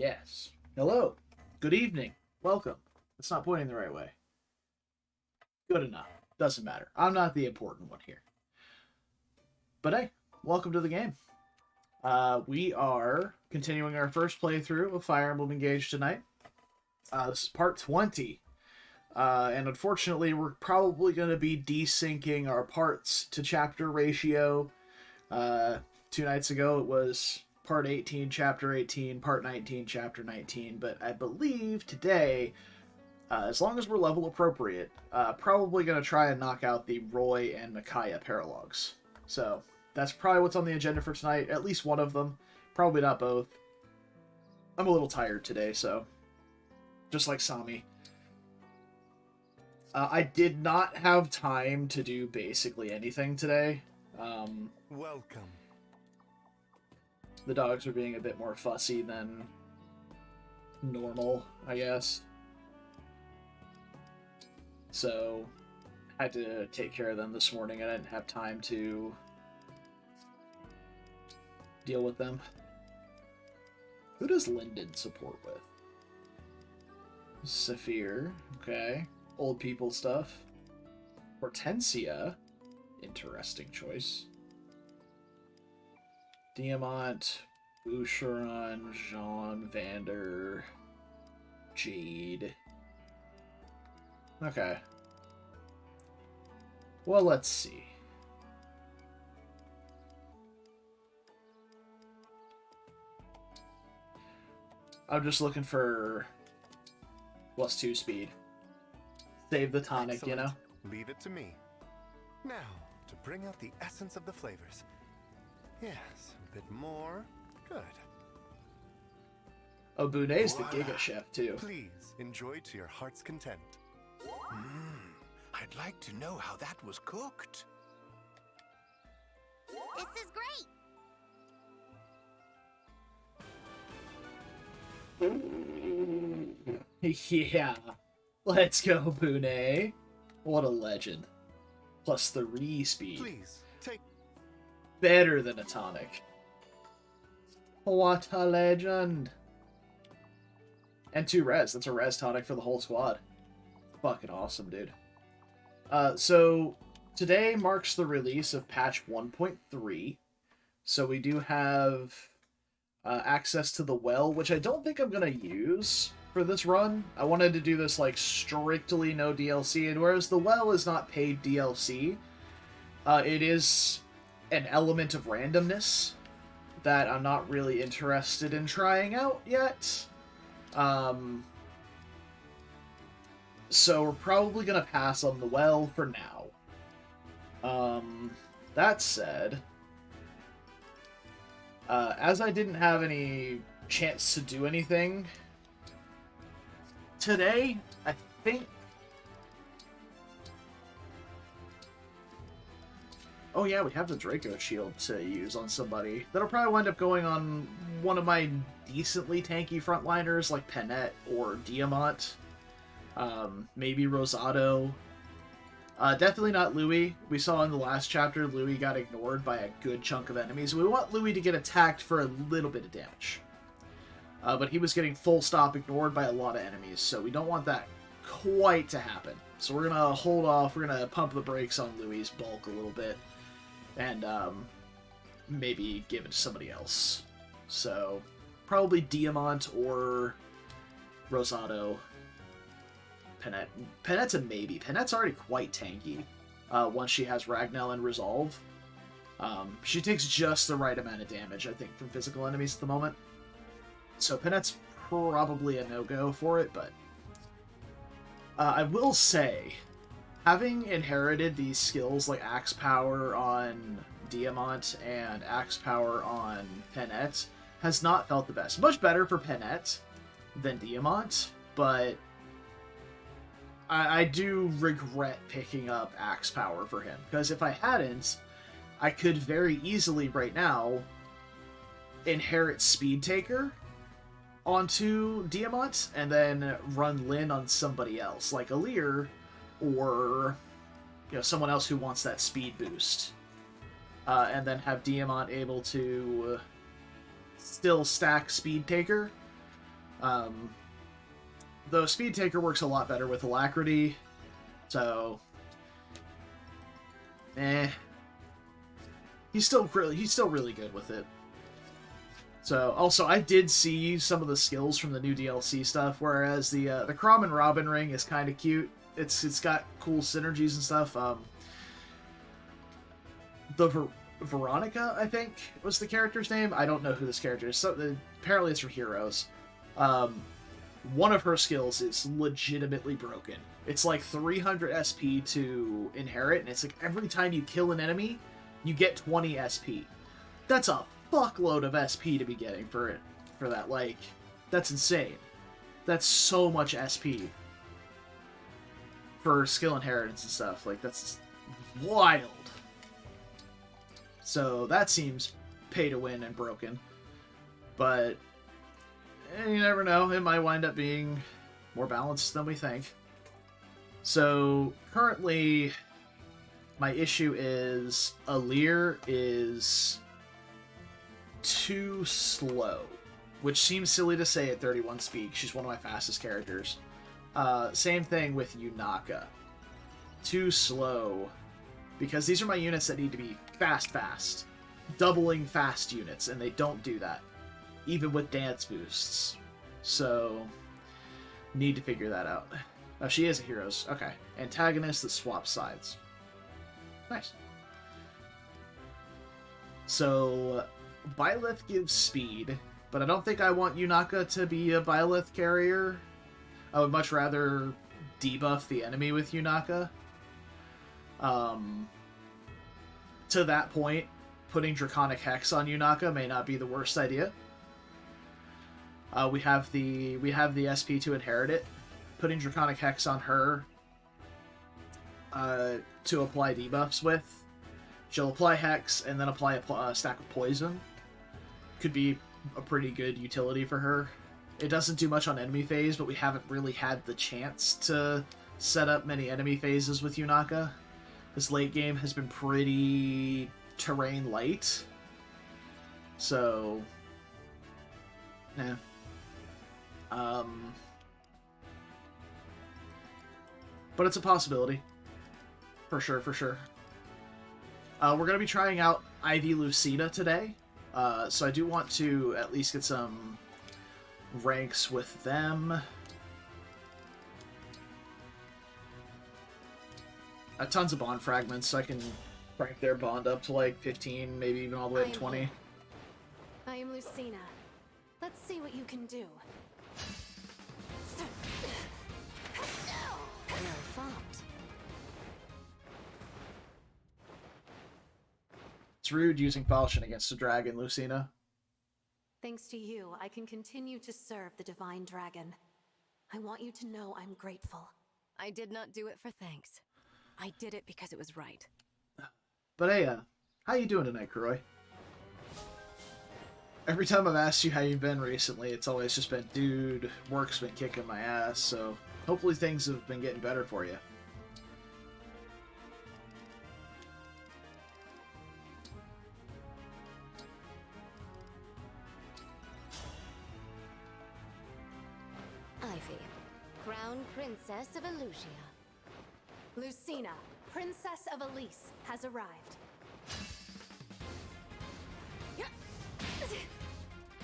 Yes. Hello. Good evening. Welcome. It's not pointing the right way. Good enough. Doesn't matter. I'm not the important one here. But hey, welcome to the game. We are continuing our first playthrough of Fire Emblem Engage tonight. This is part 20. And unfortunately, we're probably going to be desyncing our parts to chapter ratio. 2 nights ago, it was part 18, chapter 18, part 19, chapter 19. But I believe today, as long as we're level appropriate, probably going to try and knock out the Roy and Micaiah paralogs. So that's probably what's on the agenda for tonight. At least one of them. Probably not both. I'm a little tired today, so just like Sami. I did not have time to do basically anything today. Welcome. The dogs are being a bit more fussy than normal, I guess. So, I had to take care of them this morning. I didn't have time to deal with them. Who does Lyndon support with? Saphir, okay. Old people stuff. Hortensia, interesting choice. Diamant, Boucheron, Jean, Vander, Jade. Okay. Well, let's see. I'm just looking for +2 speed. Save the tonic, Excellent. you know? Leave it to me. Now, to bring out the essence of the flavors. Yes, a bit more. Good. Oh, Bunet's the Voila. Giga Chef, too. Please, enjoy to your heart's content. I'd like to know how that was cooked. This is great! Yeah. Let's go, Bune. What a legend. +3 speed. Please, take... Better than a tonic. What a legend. And 2 res. That's a res tonic for the whole squad. Fucking awesome, dude. So, today marks the release of patch 1.3. So we do have access to the well, which I don't think I'm going to use for this run. I wanted to do this, like, strictly no DLC, and whereas the well is not paid DLC, it is an element of randomness that I'm not really interested in trying out yet. So we're probably going to pass on the well for now. That said, as I didn't have any chance to do anything today, I think... Oh yeah, we have the Draco Shield to use on somebody. That'll probably wind up going on one of my decently tanky frontliners, like Penette or Diamant. Maybe Rosado. Definitely not Louis. We saw in the last chapter, Louis got ignored by a good chunk of enemies. We want Louis to get attacked for a little bit of damage. But he was getting full stop ignored by a lot of enemies, so we don't want that quite to happen. So we're going to hold off. We're going to pump the brakes on Louis' bulk a little bit. And maybe give it to somebody else. So probably Diamant or Rosado. Penette. Penette's a maybe. Penette's already quite tanky once she has Ragnell and Resolve. She takes just the right amount of damage, I think, from physical enemies at the moment. So Penette's probably a no-go for it, but I will say, having inherited these skills like Axe Power on Diamant and Axe Power on Penette has not felt the best. Much better for Penette than Diamant, but I do regret picking up Axe Power for him, because if I hadn't, I could very easily right now inherit Speed Taker onto Diamant and then run Lyn on somebody else, like Alir, or someone else who wants that speed boost. And then have Diamant able to still stack Speed Taker, Though Speed Taker works a lot better with Alacrity, so he's still really good with it. So also I did see some of the skills from the new DLC stuff, whereas the Crom and Robin ring is kind of cute. It's got cool synergies and stuff. Veronica, I think, was the character's name. I don't know who this character is. So, apparently it's from Heroes. One of her skills is legitimately broken. It's like 300 SP to inherit, and it's like every time you kill an enemy, you get 20 SP. That's a fuckload of SP to be getting for that. Like, that's insane. That's so much SP for skill inheritance and stuff. Like, that's wild. So that seems pay to win and broken. But you never know. It might wind up being more balanced than we think. So currently, my issue is Alir is too slow, which seems silly to say at 31 speed. She's one of my fastest characters. Same thing with Yunaka. Too slow. Because these are my units that need to be fast. Doubling fast units, and they don't do that. Even with dance boosts. So, need to figure that out. Oh, she is a Heroes. Okay. Antagonist that swaps sides. Nice. So, Byleth gives speed, but I don't think I want Yunaka to be a Byleth carrier. I would much rather debuff the enemy with Yunaka. To that point, putting Draconic Hex on Yunaka may not be the worst idea. We have the SP to inherit it. Putting Draconic Hex on her to apply debuffs with. She'll apply Hex and then apply a stack of Poison. Could be a pretty good utility for her. It doesn't do much on enemy phase, but we haven't really had the chance to set up many enemy phases with Yunaka. This late game has been pretty terrain light. So, yeah. But it's a possibility. For sure. We're going to be trying out Ivy Lucina today. So I do want to at least get some ranks with them. Tons of bond fragments, so I can crank their bond up to like 15, maybe even all the way to 20. I am Lucina. Let's see what you can do. Well fought. It's rude using falchion against a dragon, Lucina. Thanks to you, I can continue to serve the Divine Dragon. I want you to know I'm grateful. I did not do it for thanks. I did it because it was right. But hey, how you doing tonight, Kroy? Every time I've asked you how you've been recently, it's always just been, dude, work's been kicking my ass, so hopefully things have been getting better for you. Ivy, Crown Princess of Elusia. Lucina, Princess of Elise, has arrived.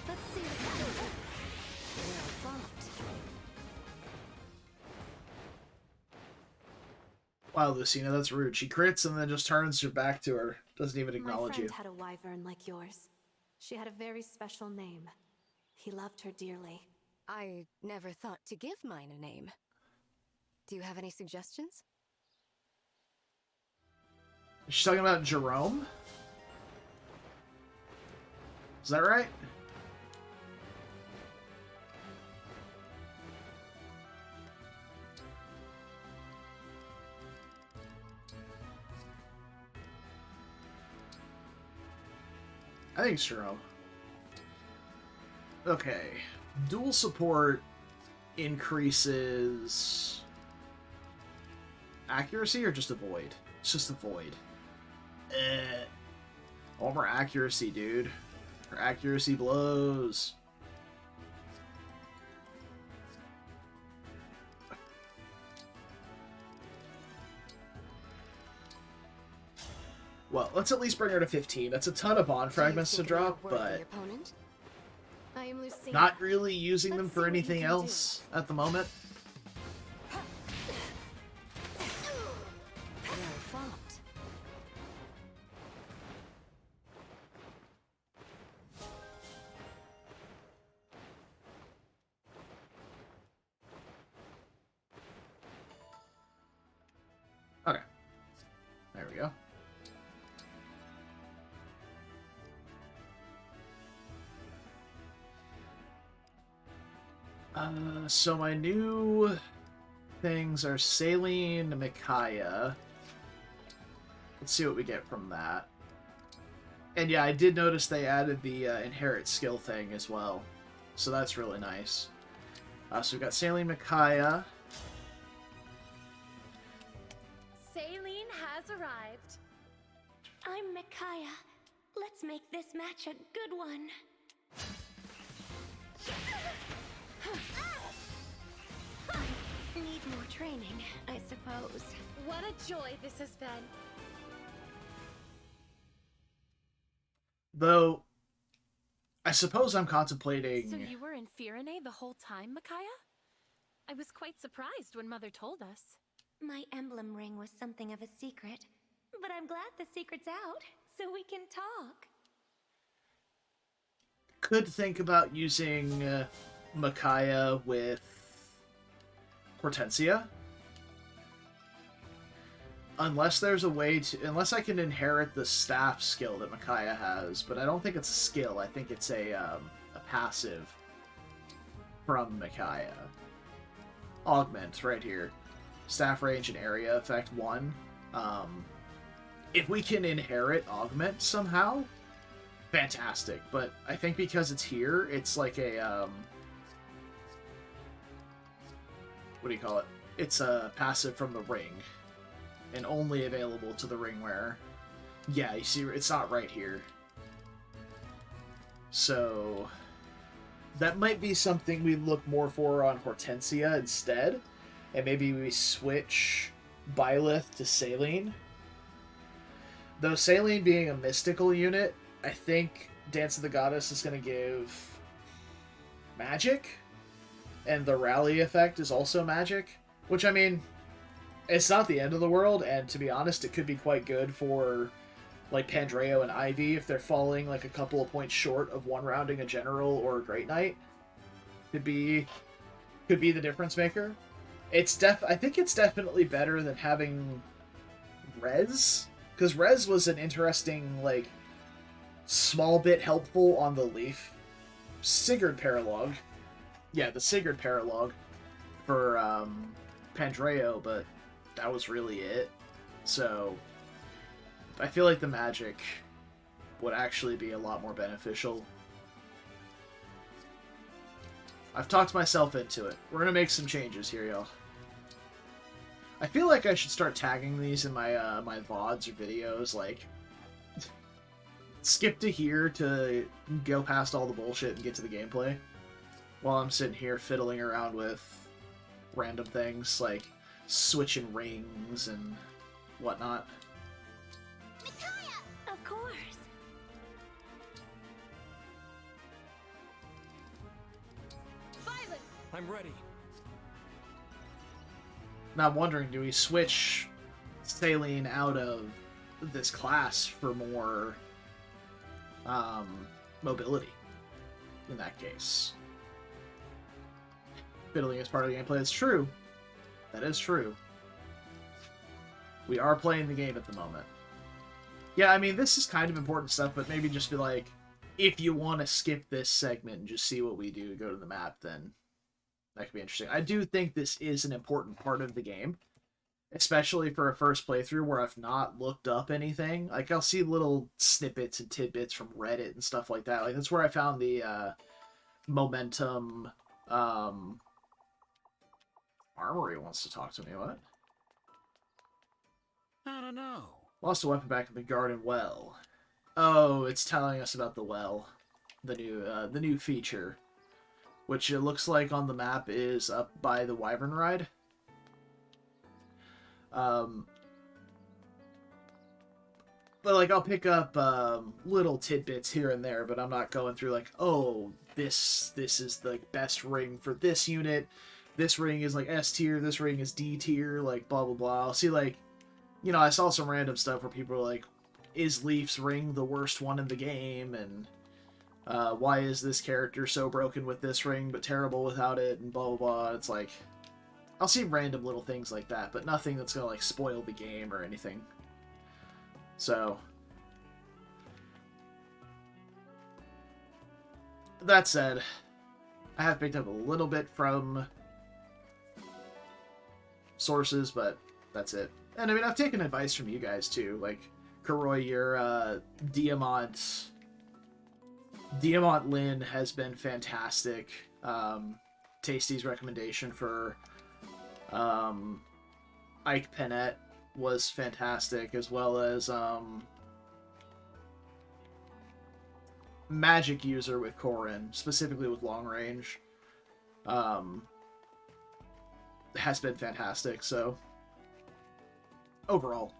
Let's see what happens. Well fought. Wow, Lucina, that's rude. She crits and then just turns her back to her. Doesn't even acknowledge My friend you. had a wyvern like yours. She had a very special name. He loved her dearly. I never thought to give mine a name. Do you have any suggestions? She's talking about Jerome? Is that right? I think it's Jerome. Okay. Dual support increases accuracy or just avoid? It's just avoid. All more accuracy, dude. Her accuracy blows. Well, let's at least bring her to 15. That's a ton of bond fragments to drop, but I am Lucina. not really using them Let's for see what you anything can else at the moment. Well fought. Okay. There we go. So my new things are Saline, Micaiah. Let's see what we get from that. And yeah, I did notice they added the inherit skill thing as well. So that's really nice. So we've got Saline, Micaiah. Saline has arrived. I'm Micaiah. Let's make this match a good one. Need more training, I suppose. What a joy this has been. Though, I suppose I'm contemplating... So you were in Firene the whole time, Micaiah? I was quite surprised when Mother told us. My emblem ring was something of a secret, but I'm glad the secret's out, so we can talk. Could think about using Micaiah with Hortensia. Unless there's a way to... Unless I can inherit the staff skill that Micaiah has, but I don't think it's a skill. I think it's a passive from Micaiah. Augment, right here. Staff range and area effect 1. If we can inherit Augment somehow, fantastic. But I think because it's here, it's like a... what do you call it? It's a passive from the ring. And only available to the ring wearer. Yeah, you see, it's not right here. So... that might be something we look more for on Hortensia instead. And maybe we switch Byleth to Saline. Though Saline being a mystical unit, I think Dance of the Goddess is going to give magic. And the rally effect is also magic. Which, I mean, it's not the end of the world. And to be honest, it could be quite good for like Pandreo and Ivy if they're falling like a couple of points short of one rounding a General or a Great Knight. Could be the difference maker. I think it's definitely better than having Rez, because Rez was an interesting, like, small bit helpful on the Leaf. Sigurd Paralogue. Yeah, the Sigurd Paralogue for Pandreo, but that was really it. So I feel like the magic would actually be a lot more beneficial. I've talked myself into it. We're gonna make some changes here, y'all. I feel like I should start tagging these in my my VODs or videos, like skip to here to go past all the bullshit and get to the gameplay, while I'm sitting here fiddling around with random things like switching rings and whatnot. Micaiah! Of course. Violet! I'm ready. Now I'm wondering, do we switch Saline out of this class for more mobility in that case? Fiddling is part of the gameplay. It's true. That is true. We are playing the game at the moment. Yeah, I mean, this is kind of important stuff, but maybe just be like, if you want to skip this segment and just see what we do, go to the map, then that could be interesting. I do think this is an important part of the game, especially for a first playthrough where I've not looked up anything. Like, I'll see little snippets and tidbits from Reddit and stuff like that. Like, that's where I found the momentum... Armory wants to talk to me, what? I don't know. Lost a weapon back in the garden well. Oh, it's telling us about the well. The new feature. Which it looks like on the map is up by the Wyvern Ride. But, like, I'll pick up little tidbits here and there, but I'm not going through, like, oh, this is the best ring for this unit. This ring is, like, S tier. This ring is D tier. Like, blah, blah, blah. I'll see, like, you know, I saw some random stuff where people are like, is Leaf's ring the worst one in the game? And why is this character so broken with this ring but terrible without it? And blah, blah, blah. It's like, I'll see random little things like that, but nothing that's going to, like, spoil the game or anything. So, that said, I have picked up a little bit from sources, but that's it. And I mean, I've taken advice from you guys too. Like, Kuroi, your Diamant Lin has been fantastic. Tasty's recommendation for Ike Pennette was fantastic, as well as magic user with Corrin, specifically with long range, has been fantastic. So overall,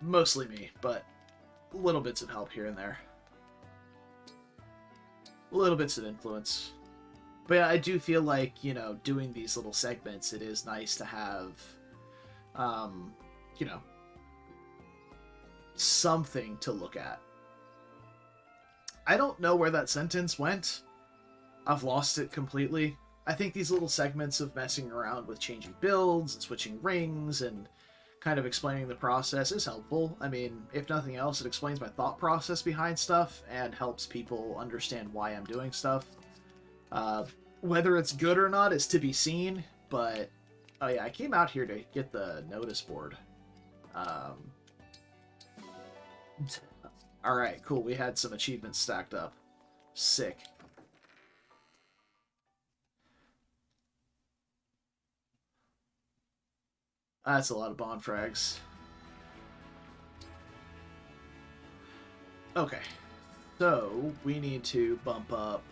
mostly me, but little bits of help here and there, little bits of influence. But yeah, I do feel like, you know, doing these little segments, it is nice to have, you know, something to look at. I don't know where that sentence went. I've lost it completely. I think these little segments of messing around with changing builds and switching rings and kind of explaining the process is helpful. I mean, if nothing else, it explains my thought process behind stuff and helps people understand why I'm doing stuff. Whether it's good or not is to be seen, but oh yeah, I came out here to get the notice board. Alright, cool, we had some achievements stacked up. Sick. That's a lot of bond frags. Okay, so we need to bump up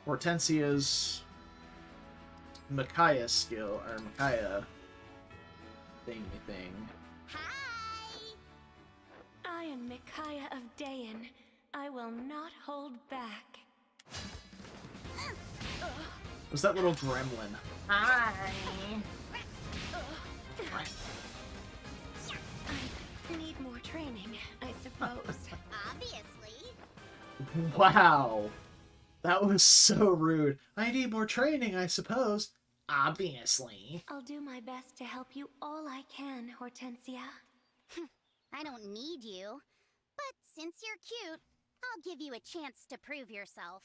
Hortensia's Micaiah skill, or Micaiah thingy thing. Hi! I am Micaiah of Dayan. I will not hold back. Was that little gremlin? Hi. I need more training, I suppose. Obviously. Wow. That was so rude. I need more training, I suppose. Obviously. I'll do my best to help you all I can, Hortensia. I don't need you. But since you're cute, I'll give you a chance to prove yourself.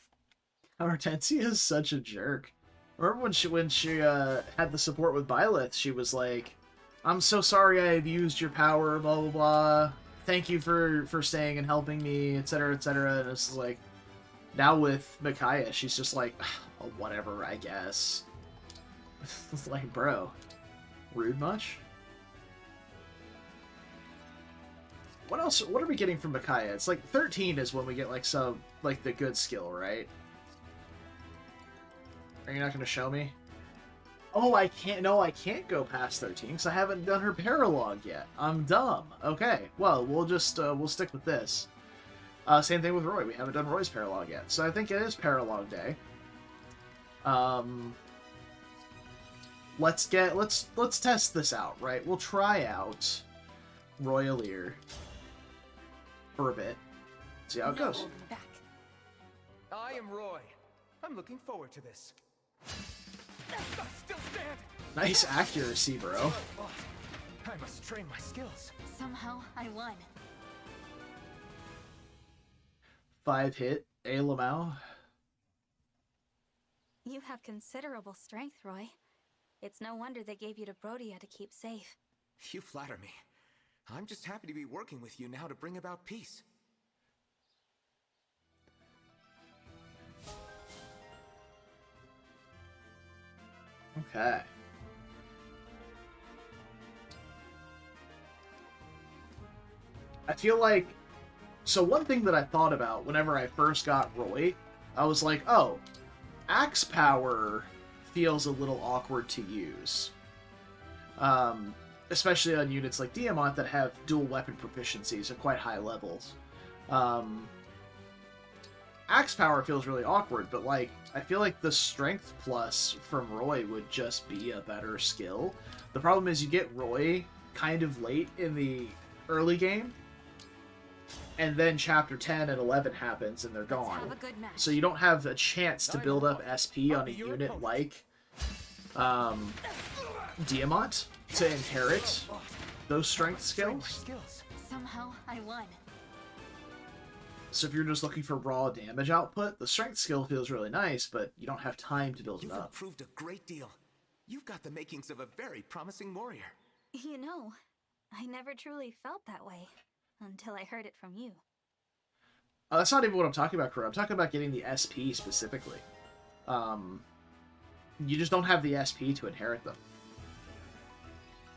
Hortensia is such a jerk. Remember when she had the support with Byleth, she was like, I'm so sorry I abused your power, blah, blah, blah. Thank you for staying and helping me, etc., etc. And it's like, now with Micaiah, she's just like, oh, whatever, I guess. It's like, bro, rude much? What else? What are we getting from Micaiah? It's like 13 is when we get like some, like the good skill, right? Are you not going to show me? Oh, I can't. No, I can't go past 13 because I haven't done her Paralogue yet. I'm dumb. Okay, well, we'll just we'll stick with this. Same thing with Roy. We haven't done Roy's Paralogue yet, so I think it is Paralogue Day. Let's test this out, right? We'll try out Roy Lear for a bit. See how it goes. holding back. I am Roy. I'm looking forward to this. Still stand. Nice accuracy, bro. I must train my skills. Somehow, I won. 5-hit, A. Lamau. You have considerable strength, Roy. It's no wonder they gave you to Brodia to keep safe. You flatter me. I'm just happy to be working with you now to bring about peace. Okay. I feel like... So one thing that I thought about whenever I first got Roy, I was like, oh, Axe Power feels a little awkward to use. especially on units like Diamant that have dual weapon proficiencies at quite high levels. Axe power feels really awkward, but like I feel like the strength plus from Roy would just be a better skill. The problem is you get Roy kind of late in the early game, and then chapter 10 and 11 happens and they're gone. So you don't have a chance to build up SP on a unit like Diamant to inherit those strength skills. Somehow I won. So if you're just looking for raw damage output, the strength skill feels really nice, but you don't have time to build it You've up. improved a great deal. You've got the makings of a very promising warrior. You know, I never truly felt that way until I heard it from you. That's not even what I'm talking about, Kuro. I'm talking about getting the SP specifically. You just don't have the SP to inherit them.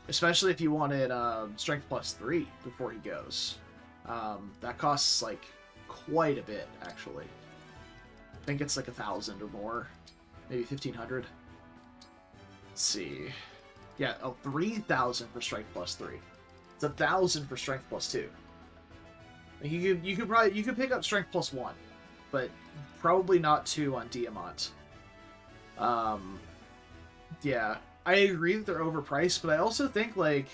Especially if you wanted Strength plus 3 before he goes. That costs, like, quite a bit, actually. I think it's like 1,000 or more. Maybe 1,500. Let's see. Yeah, 3,000 for Strength plus 3. It's 1,000 for Strength plus 2. You could pick up Strength plus 1, but probably not 2 on Diamant. Yeah, I agree that they're overpriced, but I also think, like,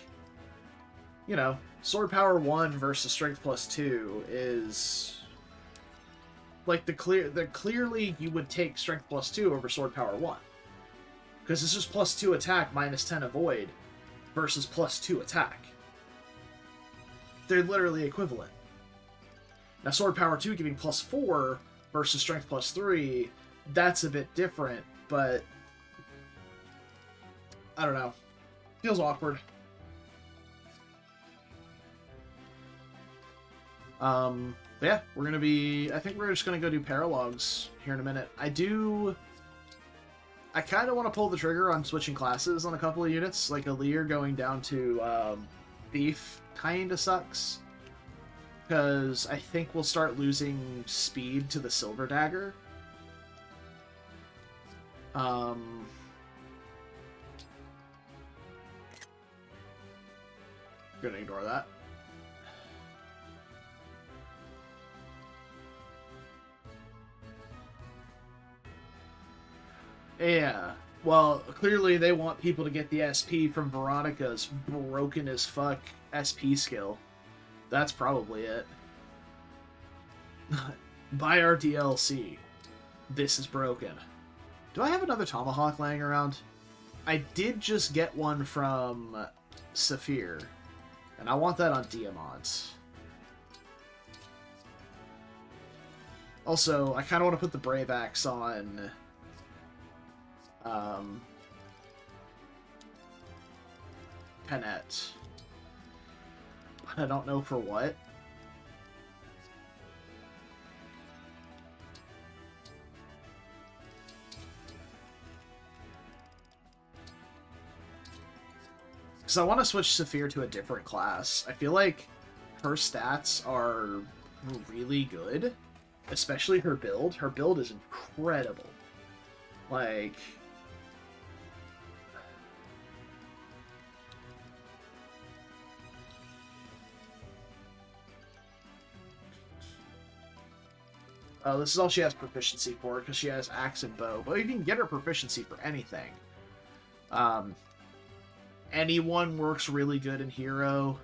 you know, Sword Power 1 versus Strength plus 2 is like clearly you would take Strength plus 2 over Sword Power 1. Because it's just plus 2 attack, minus 10 avoid, versus plus 2 attack. They're literally equivalent. Now Sword Power 2 giving plus 4 versus Strength plus 3, that's a bit different, but I don't know. Feels awkward. But yeah, I think we're just gonna go do Paralogues here in a minute. I kind of want to pull the trigger on switching classes on a couple of units, like Aleer going down to Thief kinda sucks. Because I think we'll start losing speed to the Silver Dagger. Gonna ignore that. Yeah, well, clearly they want people to get the SP from Veronica's broken as fuck SP skill. That's probably it. Buy our DLC. This is broken. Do I have another Tomahawk laying around? I did just get one from Saphir, and I want that on Diamant. Also, I kind of want to put the Brave Axe on Penette. But I don't know for what. Because I want to switch Saphir to a different class. I feel like her stats are really good. Especially her build. Her build is incredible. Like... Oh, this is all she has proficiency for, because she has axe and bow. But you can get her proficiency for anything. Anyone works really good in hero.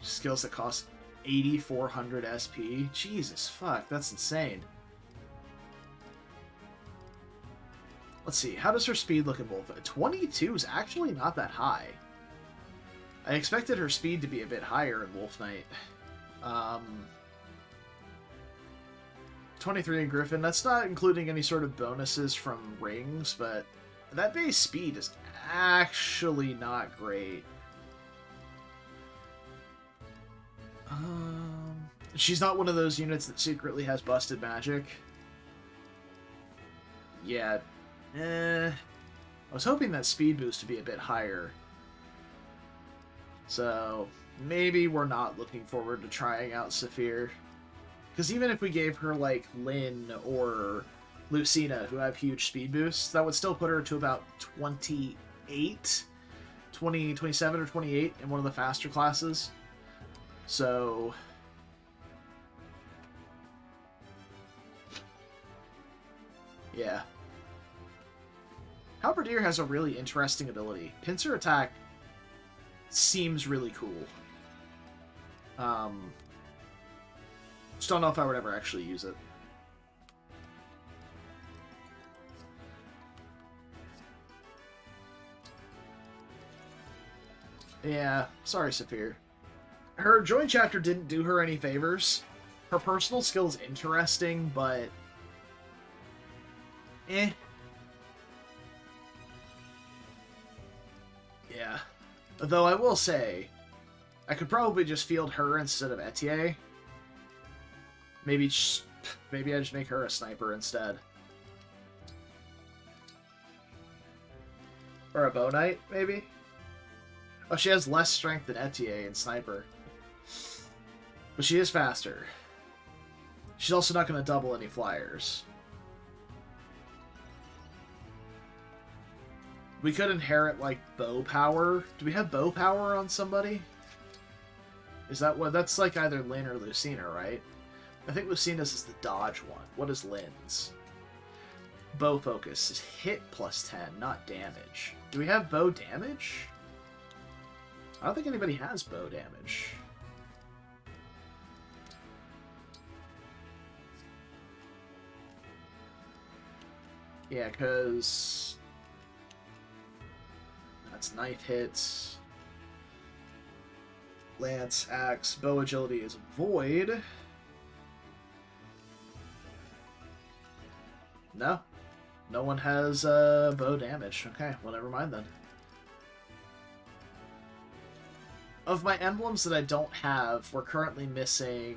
Skills that cost 8,400 SP. Jesus, fuck, that's insane. Let's see, how does her speed look in Wolf? 22 is actually not that high. I expected her speed to be a bit higher in Wolf Knight. 23 in Griffin, that's not including any sort of bonuses from rings, but that base speed is actually not great. She's not one of those units that secretly has busted magic. Yeah, I was hoping that speed boost to be a bit higher. So, maybe we're not looking forward to trying out Saphir. Because even if we gave her, like, Lyn or Lucina, who have huge speed boosts. That would still put her to about 28, 27 or 28 in one of the faster classes. So... yeah. Halberdier has a really interesting ability. Pincer Attack seems really cool. Just don't know if I would ever actually use it. Yeah, sorry, Saphir. Her joint chapter didn't do her any favors. Her personal skill is interesting, but... eh. Yeah. Though I will say, I could probably just field her instead of Etier. Maybe I just make her a sniper instead. Or a bow knight, maybe? Oh, she has less strength than Etier in sniper. But she is faster. She's also not going to double any flyers. We could inherit, like, bow power. Do we have bow power on somebody? Is that what... that's, like, either Lyn or Lucina, right? I think Lucina's is the dodge one. What is Lyn's? Bow focus is hit plus 10, not damage. Do we have bow damage? I don't think anybody has bow damage. Yeah, because... that's knife hits. Lance, axe, bow agility is void. No. No one has bow damage. Okay, well, never mind then. Of my emblems that I don't have, we're currently missing...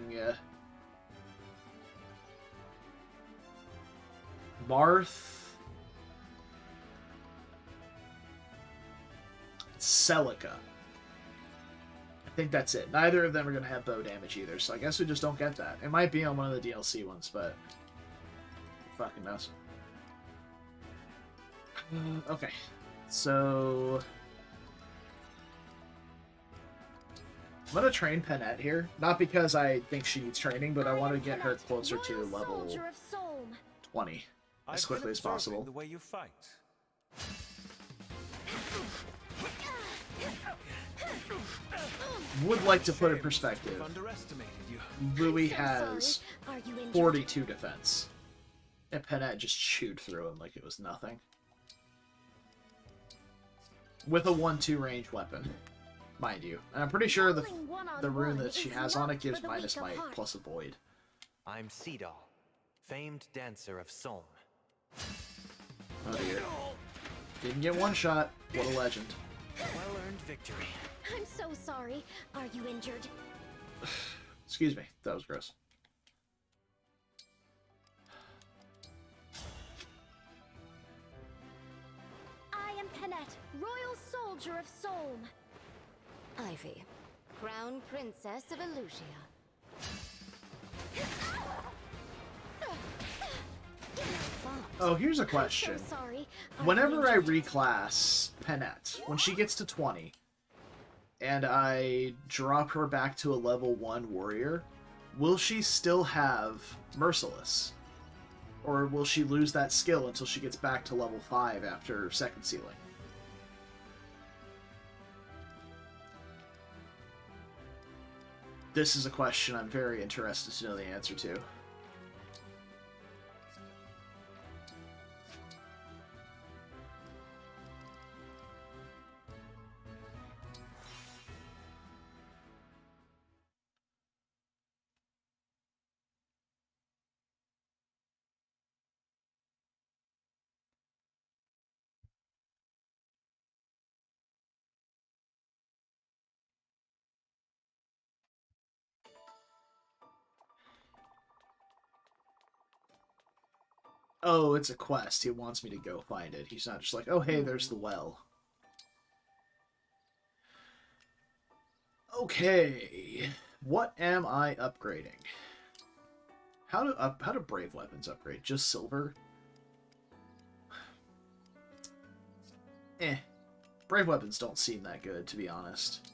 Marth... Celica. I think that's it. Neither of them are going to have bow damage either, so I guess we just don't get that. It might be on one of the DLC ones, but... who fucking knows. Okay. So... I'm going to train Penette here. Not because I think she needs training, but I want to get her closer to level 20 as quickly as possible. The way you fight. Would like to put in perspective, Louis has 42 defense, and Penette just chewed through him like it was nothing. With a 1-2 range weapon, mind you. And I'm pretty sure the rune that she has on it gives minus might plus a void. I'm Seedal, famed dancer of Solm. Oh dear. Didn't get one shot. What a legend. Well-earned victory. I'm so sorry. Are you injured? Excuse me. That was gross. I am Penette, Royal Soldier of Solm. Ivy, Crown Princess of Elusia. Oh, here's a question. So sorry. Whenever I reclass Penette, when she gets to 20, and I drop her back to a level 1 warrior, will she still have Merciless? Or will she lose that skill until she gets back to level 5 after second sealing? This is a question I'm very interested to know the answer to. Oh, it's a quest. He wants me to go find it. He's not just like, oh, hey, there's the well. Okay. What am I upgrading? How do brave weapons upgrade? Just silver? Brave weapons don't seem that good, to be honest.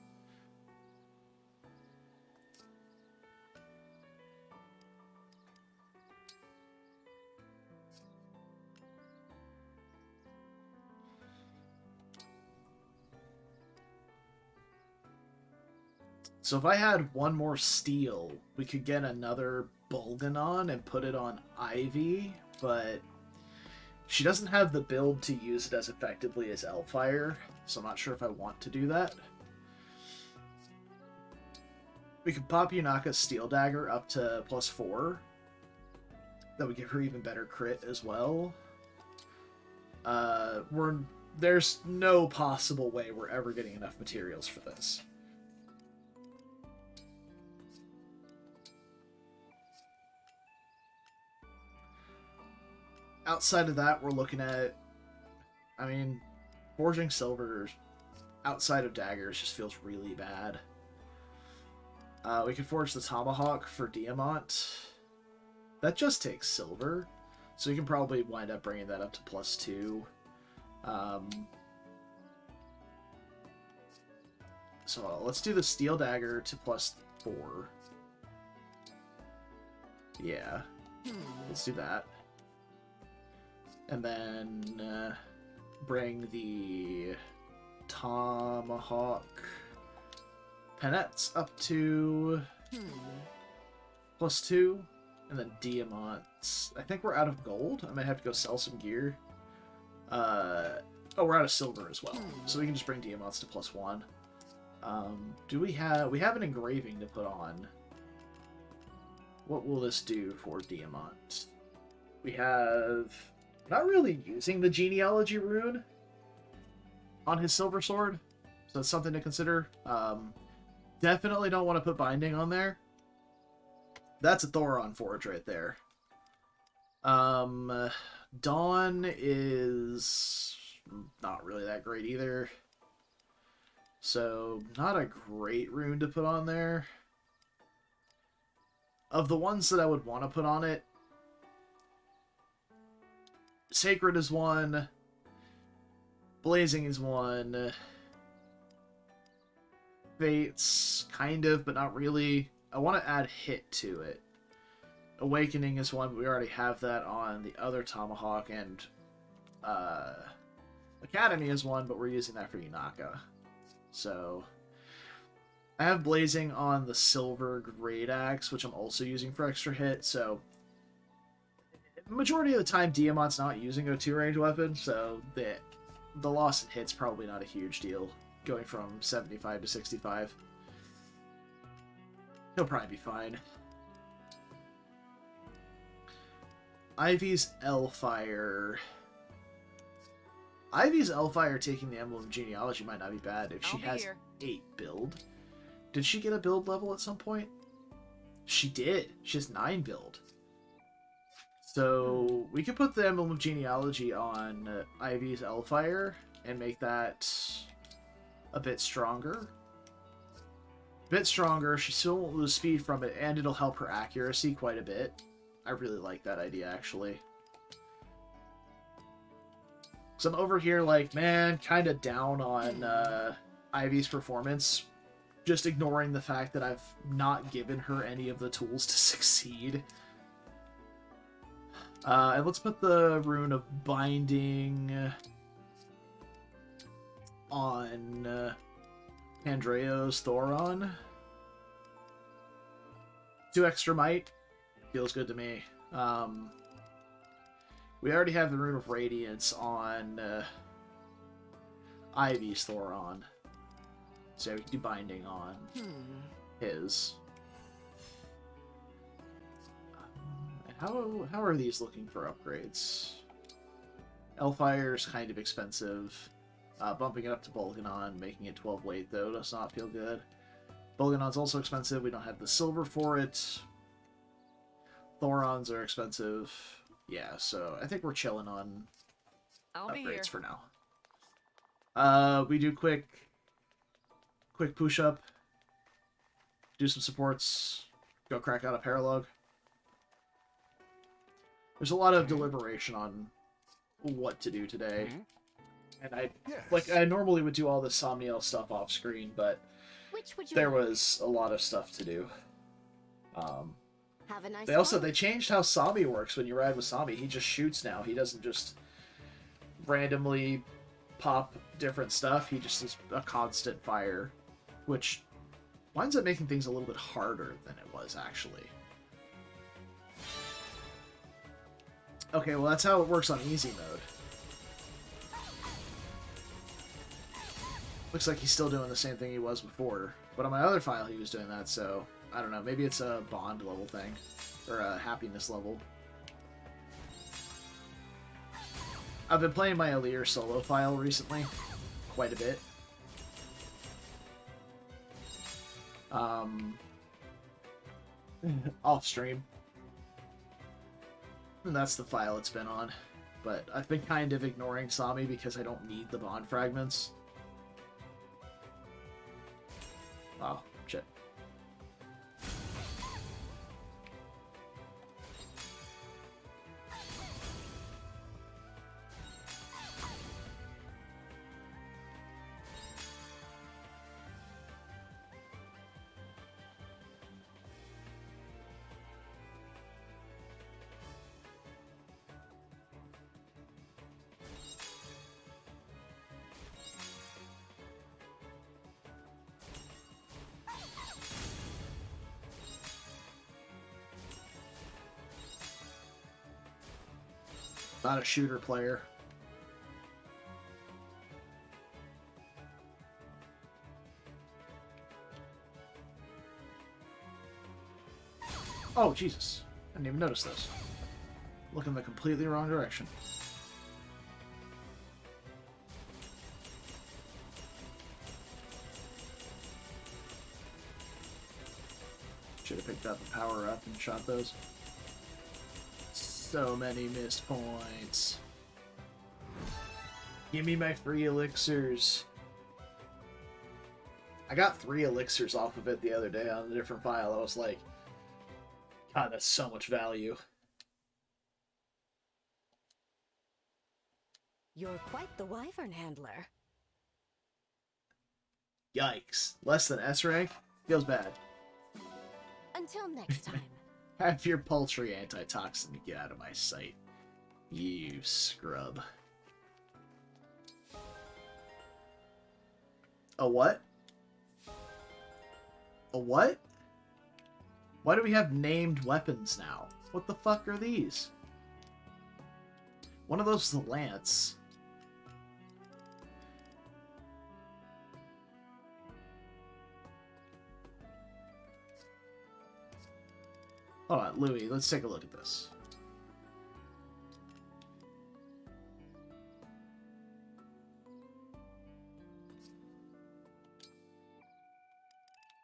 So if I had one more steel, we could get another Bolganon and put it on Ivy, but she doesn't have the build to use it as effectively as Elfire, so I'm not sure if I want to do that. We could pop Yunaka's Steel Dagger up to +4. That would give her even better crit as well. There's no possible way we're ever getting enough materials for this. Outside of that, we're looking at, I mean, forging silver outside of daggers just feels really bad. We could forge the tomahawk for Diamant. That just takes silver, so you can probably wind up bringing that up to +2. So let's do the steel dagger to +4. Yeah, let's do that. And then bring the tomahawk penettes up to +2. And then diamonds. I think we're out of gold. I might have to go sell some gear. Oh, we're out of silver as well. So we can just bring diamonds to +1. Do we have an engraving to put on? What will this do for diamond? We have... not really using the genealogy rune on his silver sword, so that's something to consider. Definitely don't want to put binding on there. That's a Thoron forge right there. Dawn is not really that great either, so not a great rune to put on there. Of the ones that I would want to put on it, Sacred is one. Blazing is one. Fates, kind of, but not really. I want to add Hit to it. Awakening is one, but we already have that on the other Tomahawk, and Academy is one, but we're using that for Yunaka. So I have Blazing on the Silver Great Axe, which I'm also using for extra hit, so majority of the time Diamant's not using a 2-range weapon, so the loss in hit's probably not a huge deal, going from 75 to 65. He'll probably be fine. Ivy's Elfire. Ivy's Elfire taking the Emblem of Genealogy might not be bad if she has 8 build. Did she get a build level at some point? She did. She has 9 build. So we could put the Emblem of Genealogy on Ivy's Elfire and make that a bit stronger. She still won't lose speed from it, and it'll help her accuracy quite a bit. I really like that idea, actually. So I'm over here like, man, kind of down on Ivy's performance, just ignoring the fact that I've not given her any of the tools to succeed. And let's put the rune of Binding on Andreo's Thoron. 2 extra might. Feels good to me. We already have the Rune of Radiance on Ivy's Thoron. So we can do Binding on his. And how are these looking for upgrades? Elfire's kind of expensive. Bumping it up to Bolganon, making it 12 weight, though, does not feel good. Bolganon's also expensive. We don't have the silver for it. Thorons are expensive. Yeah, so I think we're chilling on upgrades for now. We do quick push-up. Do some supports. Go crack out a Paralogue. There's a lot of deliberation on what to do today. And I Yes. I normally would do all the Somniel stuff off screen, but Which would you there like? was a lot of stuff to do. Have a nice They walk. changed how Sami works when you ride with Sami. He just shoots now. He doesn't just randomly pop different stuff. He just is a constant fire, which winds up making things a little bit harder than it was actually. Okay, well that's how it works on easy mode. Looks like he's still doing the same thing he was before, but on my other file he was doing that, so I don't know, maybe it's a bond level thing, or a happiness level. I've been playing my Alir solo file recently, quite a bit. Off stream. And that's the file it's been on. But I've been kind of ignoring Sami because I don't need the bond fragments. Oh, shit. Not a shooter player. Oh, Jesus. I didn't even notice this. Looking the completely wrong direction. Should have picked up a power up and shot those. So many missed points. Give me my free elixirs. I got 3 elixirs off of it the other day on a different file. I was like, God, that's so much value. You're quite the wyvern handler. Yikes. Less than S rank? Feels bad. Until next time. Have your paltry antitoxin get out of my sight. You scrub. A what? A what? Why do we have named weapons now? What the fuck are these? One of those is a lance. Hold on, Louis, let's take a look at this.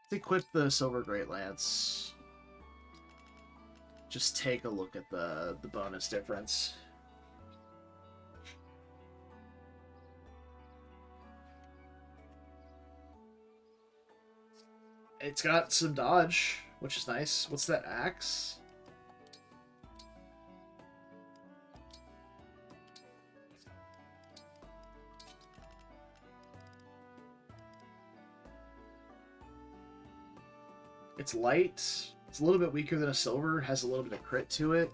Let's equip the Silver Great Lance. Just take a look at the bonus difference. It's got some dodge, which is nice. What's that axe? It's light. It's a little bit weaker than a silver. Has a little bit of crit to it.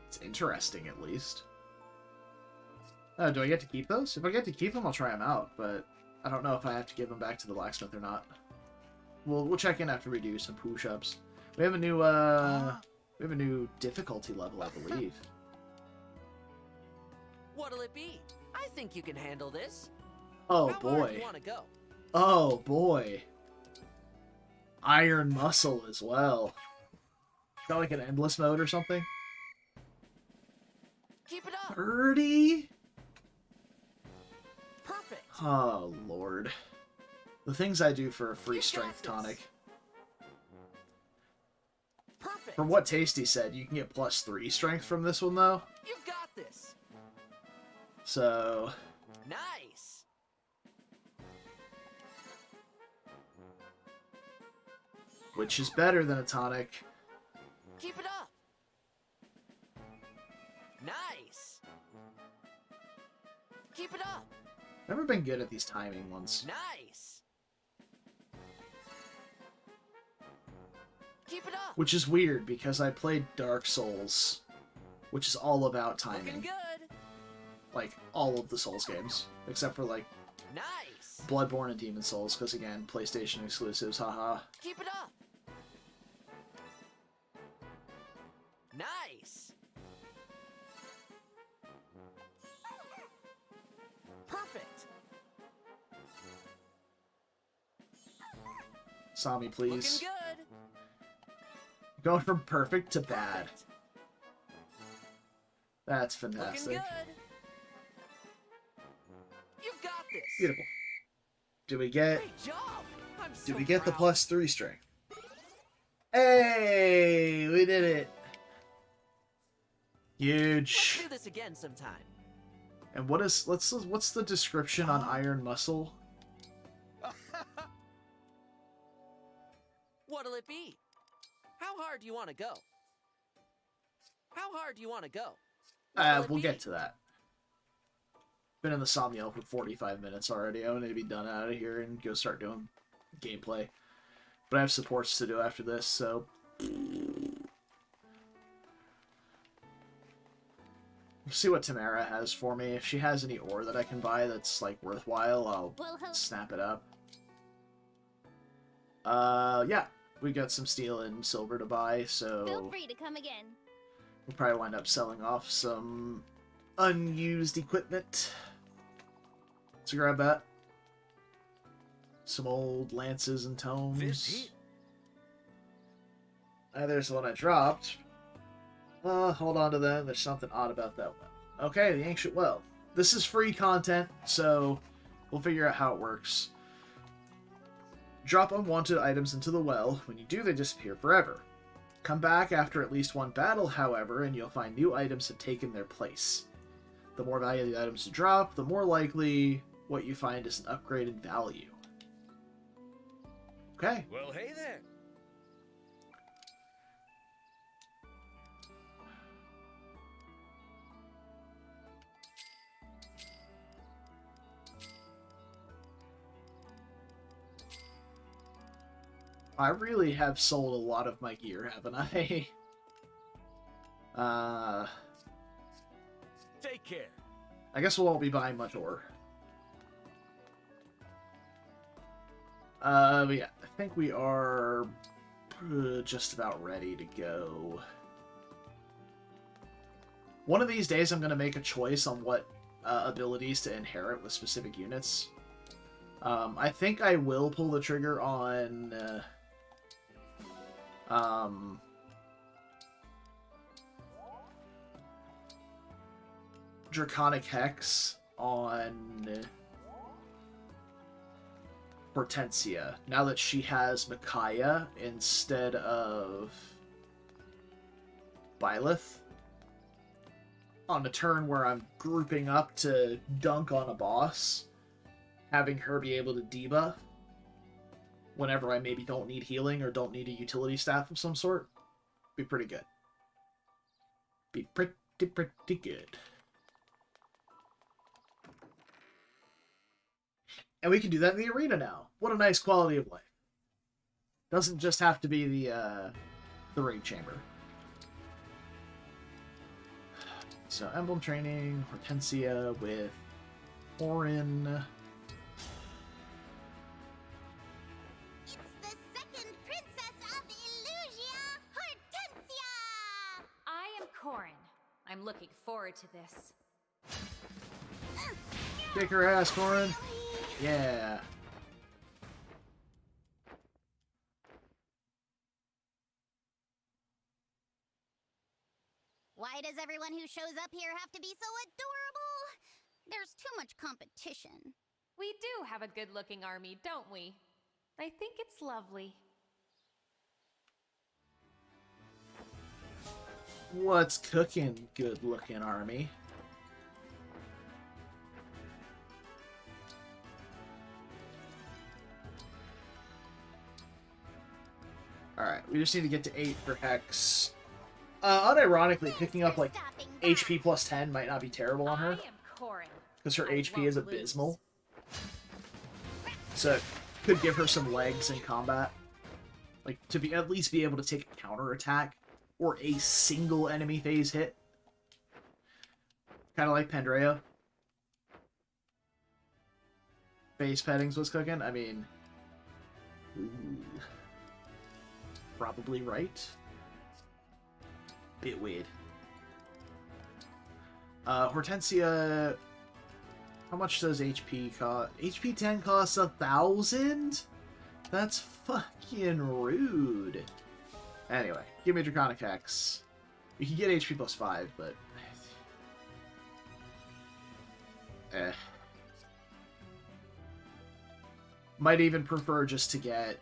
It's interesting, at least. Do I get to keep those? If I get to keep them, I'll try them out, but I don't know if I have to give them back to the blacksmith or not. We'll check in after we do some push-ups. We have a new difficulty level, I believe. What'll it be? I think you can handle this. Oh How far do boy. you want to go? Oh boy. Iron muscle as well. Got like an endless mode or something? Keep it up. 30? Perfect. Oh lord. The things I do for a free You got strength this. tonic. Perfect. For what Tasty said, you can get +3 strength from this one though. You've got this. So Nice. which is better than a tonic? Keep it up. Nice. Never been good at these timing ones. Nice. Keep it up. Which is weird, because I played Dark Souls, which is all about Looking timing. good. Like, all of the Souls games. Except for, like, Nice. Bloodborne and Demon Souls, because, again, PlayStation exclusives, haha. Keep it up. Nice. Perfect. Sami, please. Looking good. Going from perfect to bad. Perfect. That's Looking fantastic. good. You've got this. Beautiful. Do we get... Great job. I'm Did so we get the proud. +3 strength? Hey! We did it! Let's Huge. do this again sometime. And what's the description on Iron Muscle? What'll it be? How hard do you want to go? How hard do you want to go? What'll it We'll be? get to that. Been in the Somniel for 45 minutes already. I need to be done out of here and go start doing gameplay. But I have supports to do after this, so... We'll see what Tamara has for me. If she has any ore that I can buy that's, like, worthwhile, I'll snap it up. Yeah. We got some steel and silver to buy, so... Feel free to come again. We'll probably wind up selling off some unused equipment. So grab that. Some old lances and tomes. There's the one I dropped. Hold on to that. There's something odd about that one. Okay, the Ancient Well. This is free content, so we'll figure out how it works. Drop unwanted items into the well. When you do, they disappear forever. Come back after at least one battle, however, and you'll find new items have taken their place. The more value the items to drop, the more likely what you find is an upgraded value. Okay. Well, hey there. I really have sold a lot of my gear, haven't I? Take care. I guess we won't be buying much ore. But yeah, I think we are just about ready to go. One of these days I'm going to make a choice on what abilities to inherit with specific units. I think I will pull the trigger on... Draconic Hex on Hortensia, now that she has Micaiah instead of Byleth. On a turn where I'm grouping up to dunk on a boss, having her be able to debuff whenever I maybe don't need healing or don't need a utility staff of some sort, be pretty good. Be pretty good. And we can do that in the arena now. What a nice quality of life. Doesn't just have to be the raid chamber. So, Emblem Training, Hortensia with Orin. It's the second princess of Illusia, Hortensia! I am Corin. I'm looking forward to this. Kick her ass, Corin. Yeah. Why does everyone who shows up here have to be so adorable? There's too much competition. We do have a good-looking army, don't we? I think it's lovely. What's cooking, good-looking army? Alright, we just need to get to 8 for Hex. Unironically, picking up, like, HP plus 10 might not be terrible on her. I am Corin. Because her I HP won't is lose. abysmal. So it could give her some legs in combat. Like, to be at least be able to take a counterattack or a single enemy phase hit. Kind of like Pandrea. Phase pettings was cooking. I mean, ooh, probably right. Bit weird. Hortensia, how much does HP cost? HP 10 costs 1,000? That's fucking rude. Anyway, give me a Draconic Hex. You can get HP plus 5, but... Might even prefer just to get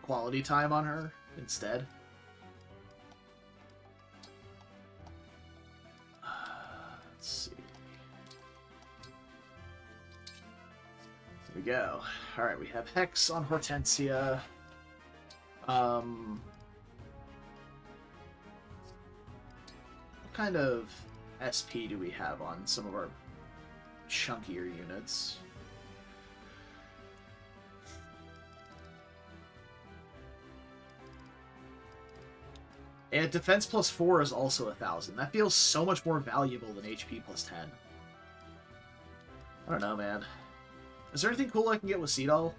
quality time on her instead. Let's see. There we go. Alright, we have Hex on Hortensia. What kind of SP do we have on some of our chunkier units? And defense plus 4 is also 1,000. That feels so much more valuable than HP plus 10. I don't know, man. Is there anything cool I can get with Seedall?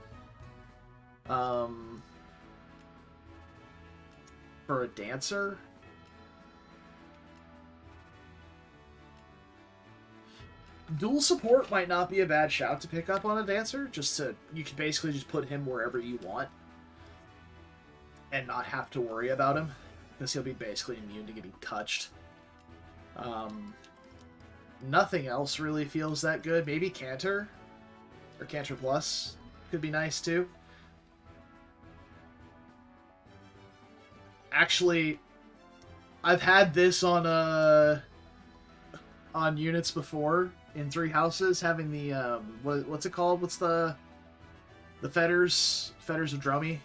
For a dancer? Dual support might not be a bad shout to pick up on a dancer. You can basically just put him wherever you want. And not have to worry about him. Because he'll be basically immune to getting touched. Nothing else really feels that good. Maybe Cantor? Or Cantor Plus could be nice too. Actually, I've had this on units before in 3 houses, having the what's it called? What's the fetters of Drummy?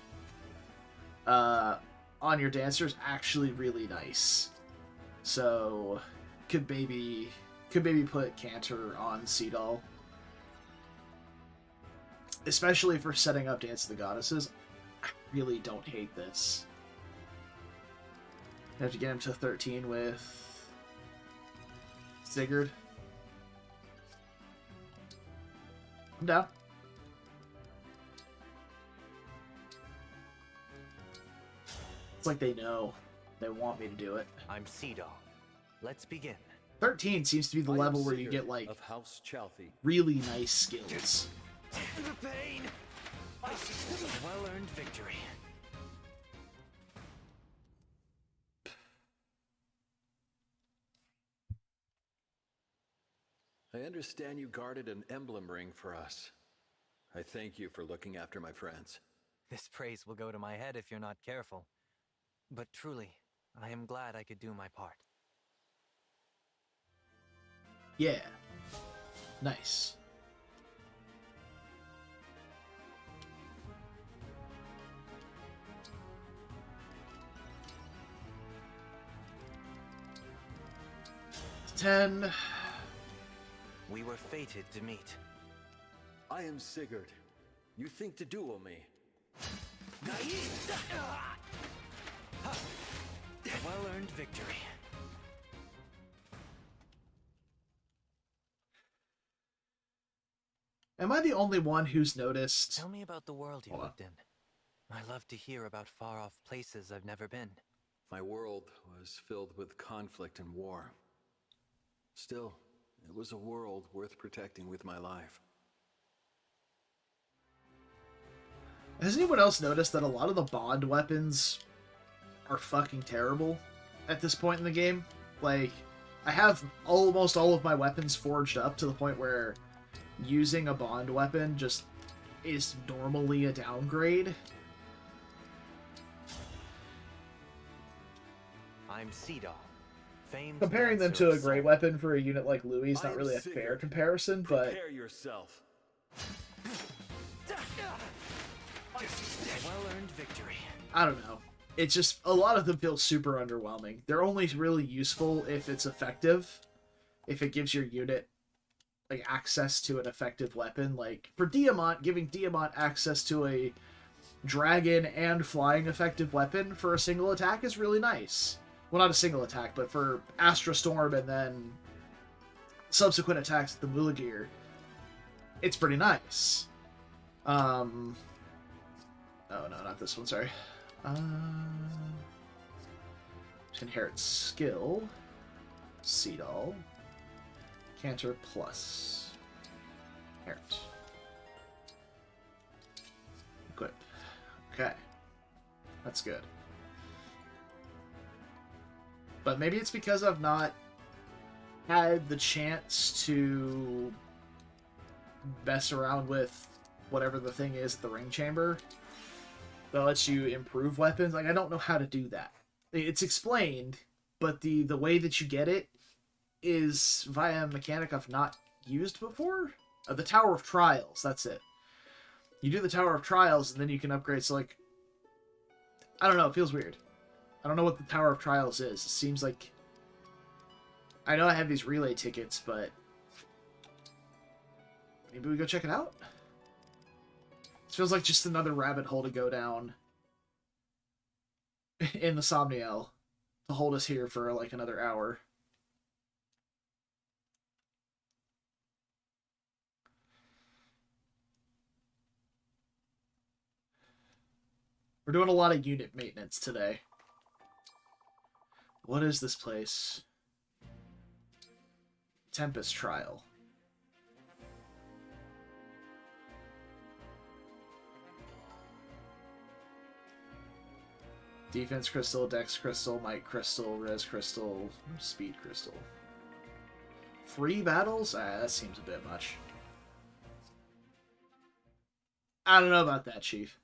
On your dancers, actually really nice. So could maybe put Cantor on Seedall. Especially for setting up Dance of the Goddesses. I really don't hate this. I have to get him to 13 with Sigurd. I'm down. It's like they know. They want me to do it. I'm Seedall. Let's begin. 13 seems to be the level where you get, like, really nice skills. The pain! Well-earned victory. I understand you guarded an emblem ring for us. I thank you for looking after my friends. This praise will go to my head if you're not careful. But truly, I am glad I could do my part. Yeah. Nice. $10. We were fated to meet. I am Sigurd. You think to duel me? Well-earned victory. Am I the only one who's noticed? Tell me about the world you lived in. I love to hear about far-off places I've never been. My world was filled with conflict and war. Still, it was a world worth protecting with my life. Has anyone else noticed that a lot of the bond weapons are fucking terrible at this point in the game? Like, I have almost all of my weapons forged up to the point where using a bond weapon just is normally a downgrade. I'm Seedall. Comparing them to a great weapon for a unit like Louis is not really a fair comparison, but... Prepare yourself. Well-earned victory. I don't know. It's just, a lot of them feel super underwhelming. They're only really useful if it's effective. If it gives your unit like access to an effective weapon. Like for Diamant, giving Diamant access to a dragon and flying effective weapon for a single attack is really nice. Well, not a single attack, but for Astra Storm and then subsequent attacks with the Mulagear, it's pretty nice. Oh no, not this one, sorry. Inherit skill. Seedall. Canter plus. Inherit. Equip. Okay. That's good. But maybe it's because I've not had the chance to mess around with whatever the thing is at the ring chamber that lets you improve weapons. Like, I don't know how to do that. It's explained, but the way that you get it is via a mechanic I've not used before. The Tower of Trials, that's it. You do the Tower of Trials, and then you can upgrade. So, like, I don't know, it feels weird. I don't know what the Tower of Trials is. It seems like... I know I have these relay tickets, but... maybe we go check it out? This feels like just another rabbit hole to go down in the Somniel to hold us here for, like, another hour. We're doing a lot of unit maintenance today. What is this place? Tempest Trial. Defense Crystal, Dex Crystal, Might Crystal, Res Crystal, Speed Crystal. 3 battles? That seems a bit much. I don't know about that, Chief.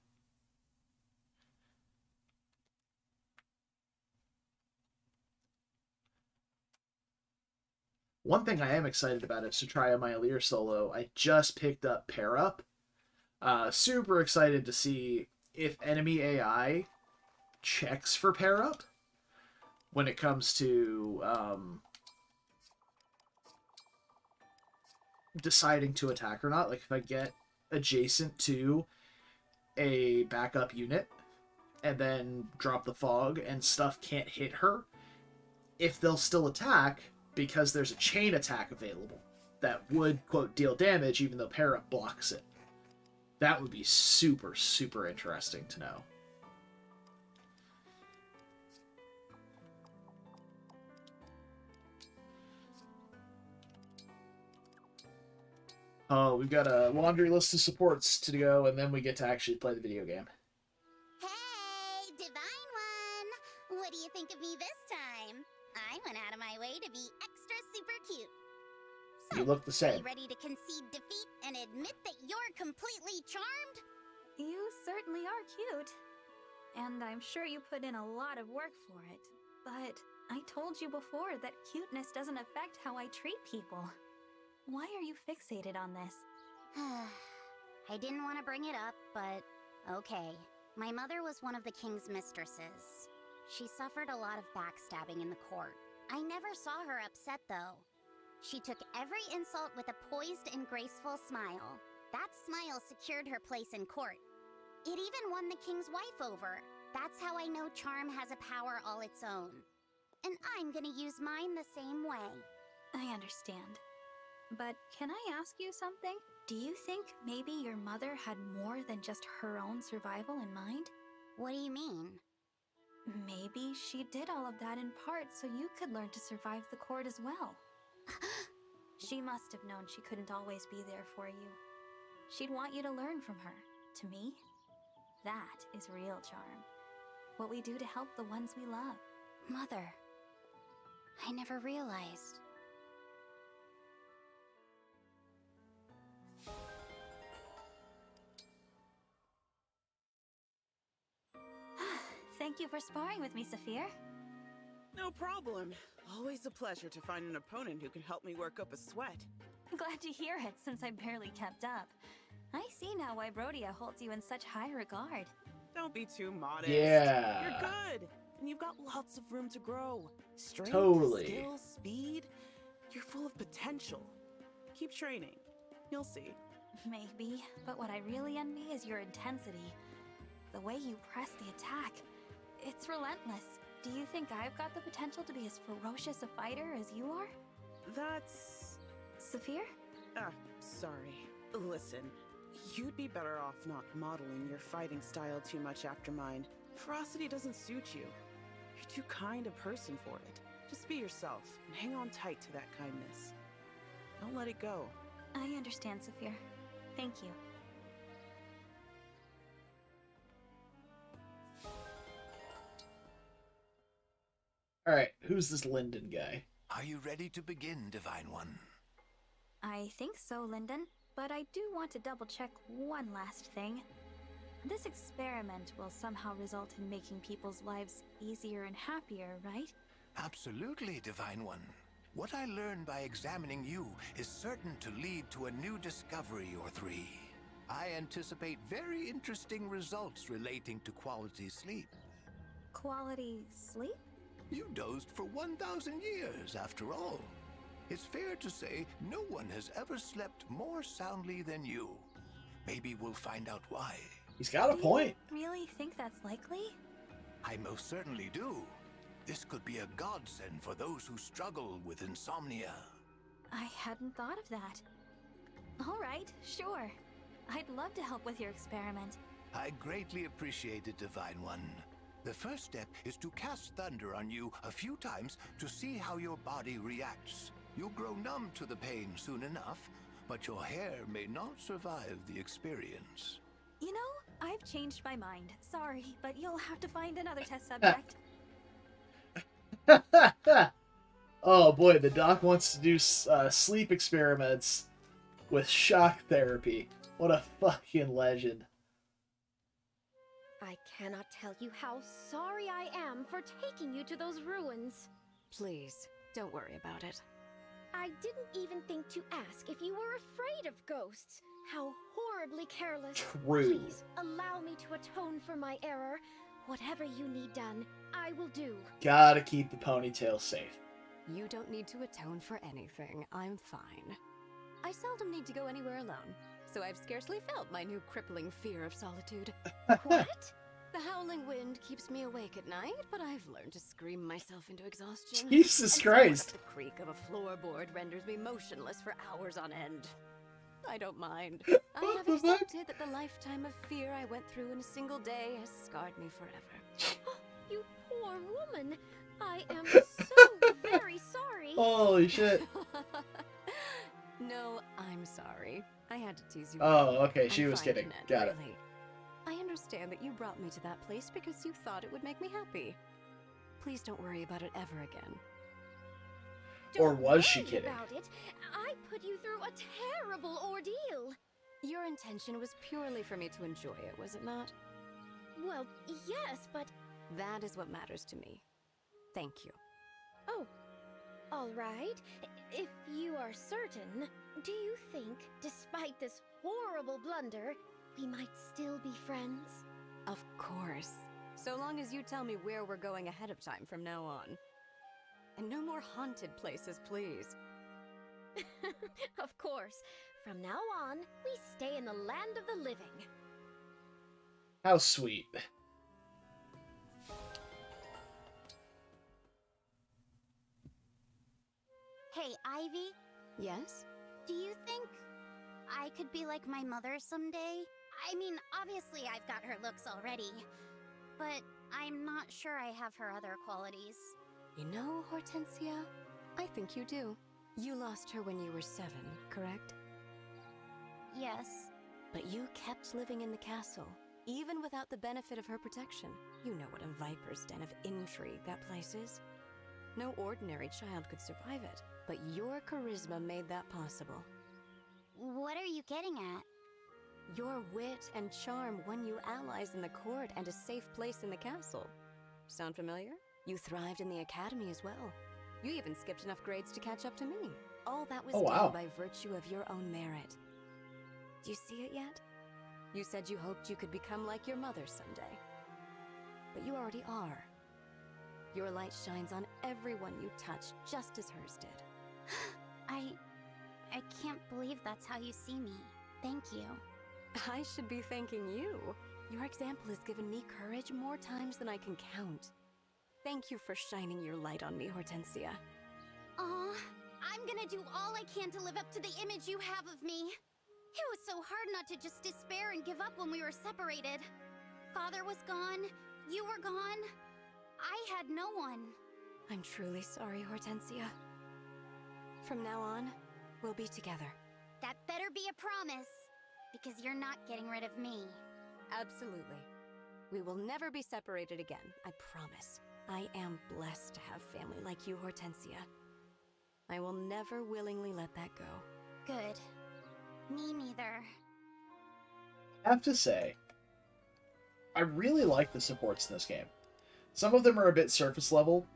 One thing I am excited about is to try my Lear solo. I just picked up Pair Up. Super excited to see if enemy AI checks for Pair Up when it comes to deciding to attack or not. Like, if I get adjacent to a backup unit and then drop the fog and stuff can't hit her, if they'll still attack because there's a chain attack available that would, quote, deal damage even though Pair Up blocks it. That would be super, super interesting to know. Oh, we've got a laundry list of supports to go, and then we get to actually play the video game. Hey, Divine One! What do you think of me this time? I went out of my way to be extra super cute. So, You look the same. Are you ready to concede defeat and admit that you're completely charmed? You certainly are cute. And I'm sure you put in a lot of work for it. But I told you before that cuteness doesn't affect how I treat people. Why are you fixated on this? I didn't want to bring it up, but okay. My mother was one of the king's mistresses. She suffered a lot of backstabbing in the court. I never saw her upset, though. She took every insult with a poised and graceful smile. That smile secured her place in court. It even won the king's wife over. That's how I know charm has a power all its own. And I'm gonna use mine the same way. I understand. But can I ask you something? Do you think maybe your mother had more than just her own survival in mind? What do you mean? Maybe she did all of that in part so you could learn to survive the court as well. She must have known she couldn't always be there for you. She'd want you to learn from her. To me, that is real charm. What we do to help the ones we love. Mother, I never realized. Thank you for sparring with me, Saphir. No problem. Always a pleasure to find an opponent who can help me work up a sweat. Glad to hear it, since I barely kept up. I see now why Brodia holds you in such high regard. Don't be too modest. Yeah. You're good, and you've got lots of room to grow. Strength, Totally. skill, speed. You're full of potential. keep training. You'll see. Maybe, but what I really envy is your intensity. The way you press the attack. It's relentless. Do you think I've got the potential to be as ferocious a fighter as you are? That's... Saphir? Sorry. Listen, you'd be better off not modeling your fighting style too much after mine. Ferocity doesn't suit you. You're too kind a person for it. Just be yourself and hang on tight to that kindness. Don't let it go. I understand, Saphir. Thank you. Alright, who's this Lyndon guy? Are you ready to begin, Divine One? I think so, Lyndon. But I do want to double-check one last thing. This experiment will somehow result in making people's lives easier and happier, right? Absolutely, Divine One. What I learned by examining you is certain to lead to a new discovery or three. I anticipate very interesting results relating to quality sleep. Quality sleep? You dozed for 1,000 years, after all. It's fair to say no one has ever slept more soundly than you. Maybe we'll find out why. He's got a point. Do you really think that's likely? I most certainly do. This could be a godsend for those who struggle with insomnia. I hadn't thought of that. All right, sure. I'd love to help with your experiment. I greatly appreciate it, Divine One. The first step is to cast thunder on you a few times to see how your body reacts. You'll grow numb to the pain soon enough, but your hair may not survive the experience. You know, I've changed my mind. Sorry, but you'll have to find another test subject. Oh boy, the doc wants to do sleep experiments with shock therapy. What a fucking legend. I cannot tell you how sorry I am for taking you to those ruins. Please, don't worry about it. I didn't even think to ask if you were afraid of ghosts. How horribly careless. True. Please, allow me to atone for my error. Whatever you need done, I will do. Gotta keep the ponytail safe. You don't need to atone for anything. I'm fine. I seldom need to go anywhere alone, so I've scarcely felt my new crippling fear of solitude. What? The howling wind keeps me awake at night, but I've learned to scream myself into exhaustion. Jesus Christ. The creak of a floorboard renders me motionless for hours on end. I don't mind. I have accepted that the lifetime of fear I went through in a single day has scarred me forever. Oh, you poor woman. I am so very sorry. Holy shit. No, I'm sorry. I had to tease you. Oh, okay, she I'm was fine, kidding. Jeanette, Got it. really. I understand that you brought me to that place because you thought it would make me happy. Please don't worry about it ever again. Or was she kidding? About it. I put you through a terrible ordeal. Your intention was purely for me to enjoy it, was it not? Well, yes, but... That is what matters to me. Thank you. Oh, all right. If you are certain, do you think, despite this horrible blunder, we might still be friends? Of course. So long as you tell me where we're going ahead of time from now on. And no more haunted places, please. Of course. From now on, we stay in the land of the living. How sweet. Hey, Ivy? Yes? Do you think I could be like my mother someday? I mean, obviously I've got her looks already, but I'm not sure I have her other qualities. You know, Hortensia, I think you do. You lost her when you were 7, correct? Yes. But you kept living in the castle, even without the benefit of her protection. You know what a viper's den of intrigue that place is. No ordinary child could survive it, but your charisma made that possible. What are you getting at? Your wit and charm won you allies in the court and a safe place in the castle. Sound familiar? You thrived in the academy as well. You even skipped enough grades to catch up to me. All that was done by virtue of your own merit. Do you see it yet? You said you hoped you could become like your mother someday. But you already are. Your light shines on everyone you touch, just as hers did. I can't believe that's how you see me. Thank you. I should be thanking you. Your example has given me courage more times than I can count. Thank you for shining your light on me, Hortensia. Aw, I'm gonna do all I can to live up to the image you have of me. It was so hard not to just despair and give up when we were separated. Father was gone, you were gone. I had no one. I'm truly sorry, Hortensia. From now on, we'll be together. That better be a promise, because you're not getting rid of me. Absolutely. We will never be separated again, I promise. I am blessed to have family like you, Hortensia. I will never willingly let that go. Good. Me neither. I have to say, I really like the supports in this game. Some of them are a bit surface level,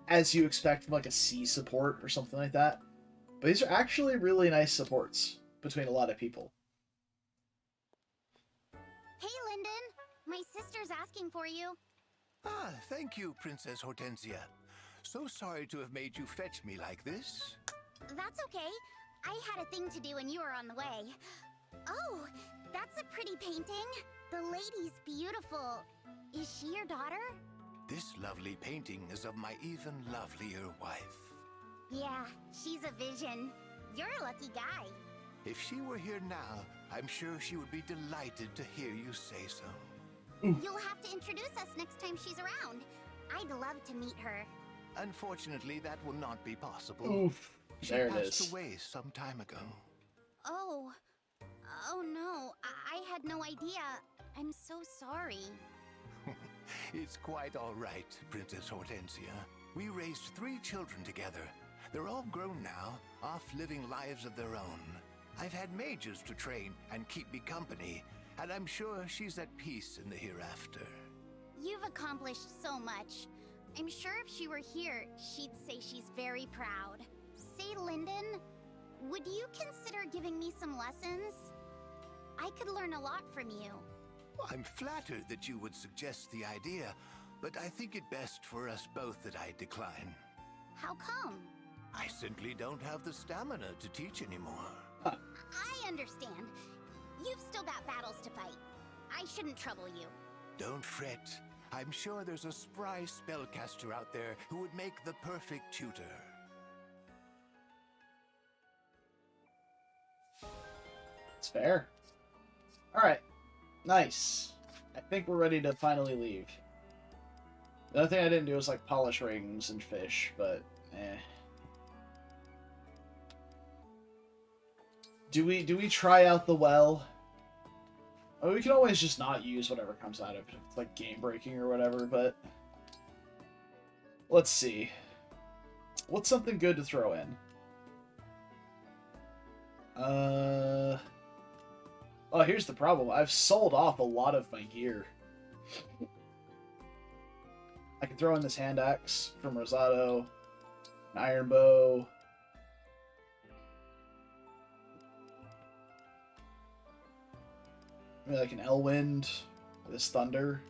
as you expect from like a C support or something like that. But these are actually really nice supports between a lot of people. Hey, Lyndon! My sister's asking for you. Ah, thank you, Princess Hortensia. So sorry to have made you fetch me like this. That's okay. I had a thing to do and you were on the way. Oh, that's a pretty painting. The lady's beautiful. Is she your daughter? This lovely painting is of my even lovelier wife. Yeah, she's a vision. You're a lucky guy. If she were here now, I'm sure she would be delighted to hear you say so. You'll have to introduce us next time she's around. I'd love to meet her. Unfortunately, that will not be possible. Oof. There it She passed is. away some time ago. Oh. Oh no, I had no idea. I'm so sorry. It's quite all right, Princess Hortensia. We raised 3 children together. They're all grown now, off living lives of their own. I've had mages to train and keep me company, and I'm sure she's at peace in the hereafter. You've accomplished so much. I'm sure if she were here, she'd say she's very proud. Say, Lyndon, would you consider giving me some lessons? I could learn a lot from you. I'm flattered that you would suggest the idea, but I think it best for us both that I decline. How come? I simply don't have the stamina to teach anymore. I understand. You've still got battles to fight. I shouldn't trouble you. Don't fret. I'm sure there's a spry spellcaster out there who would make the perfect tutor. It's fair. Alright. Nice. I think we're ready to finally leave. The other thing I didn't do was like polish rings and fish, but eh. Do we try out the well? I mean, we can always just not use whatever comes out of it if it's like game breaking or whatever, but let's see. What's something good to throw in? Oh, here's the problem. I've sold off a lot of my gear. I can throw in this hand axe from Rosado, an iron bow. Maybe like an Elwind, this thunder.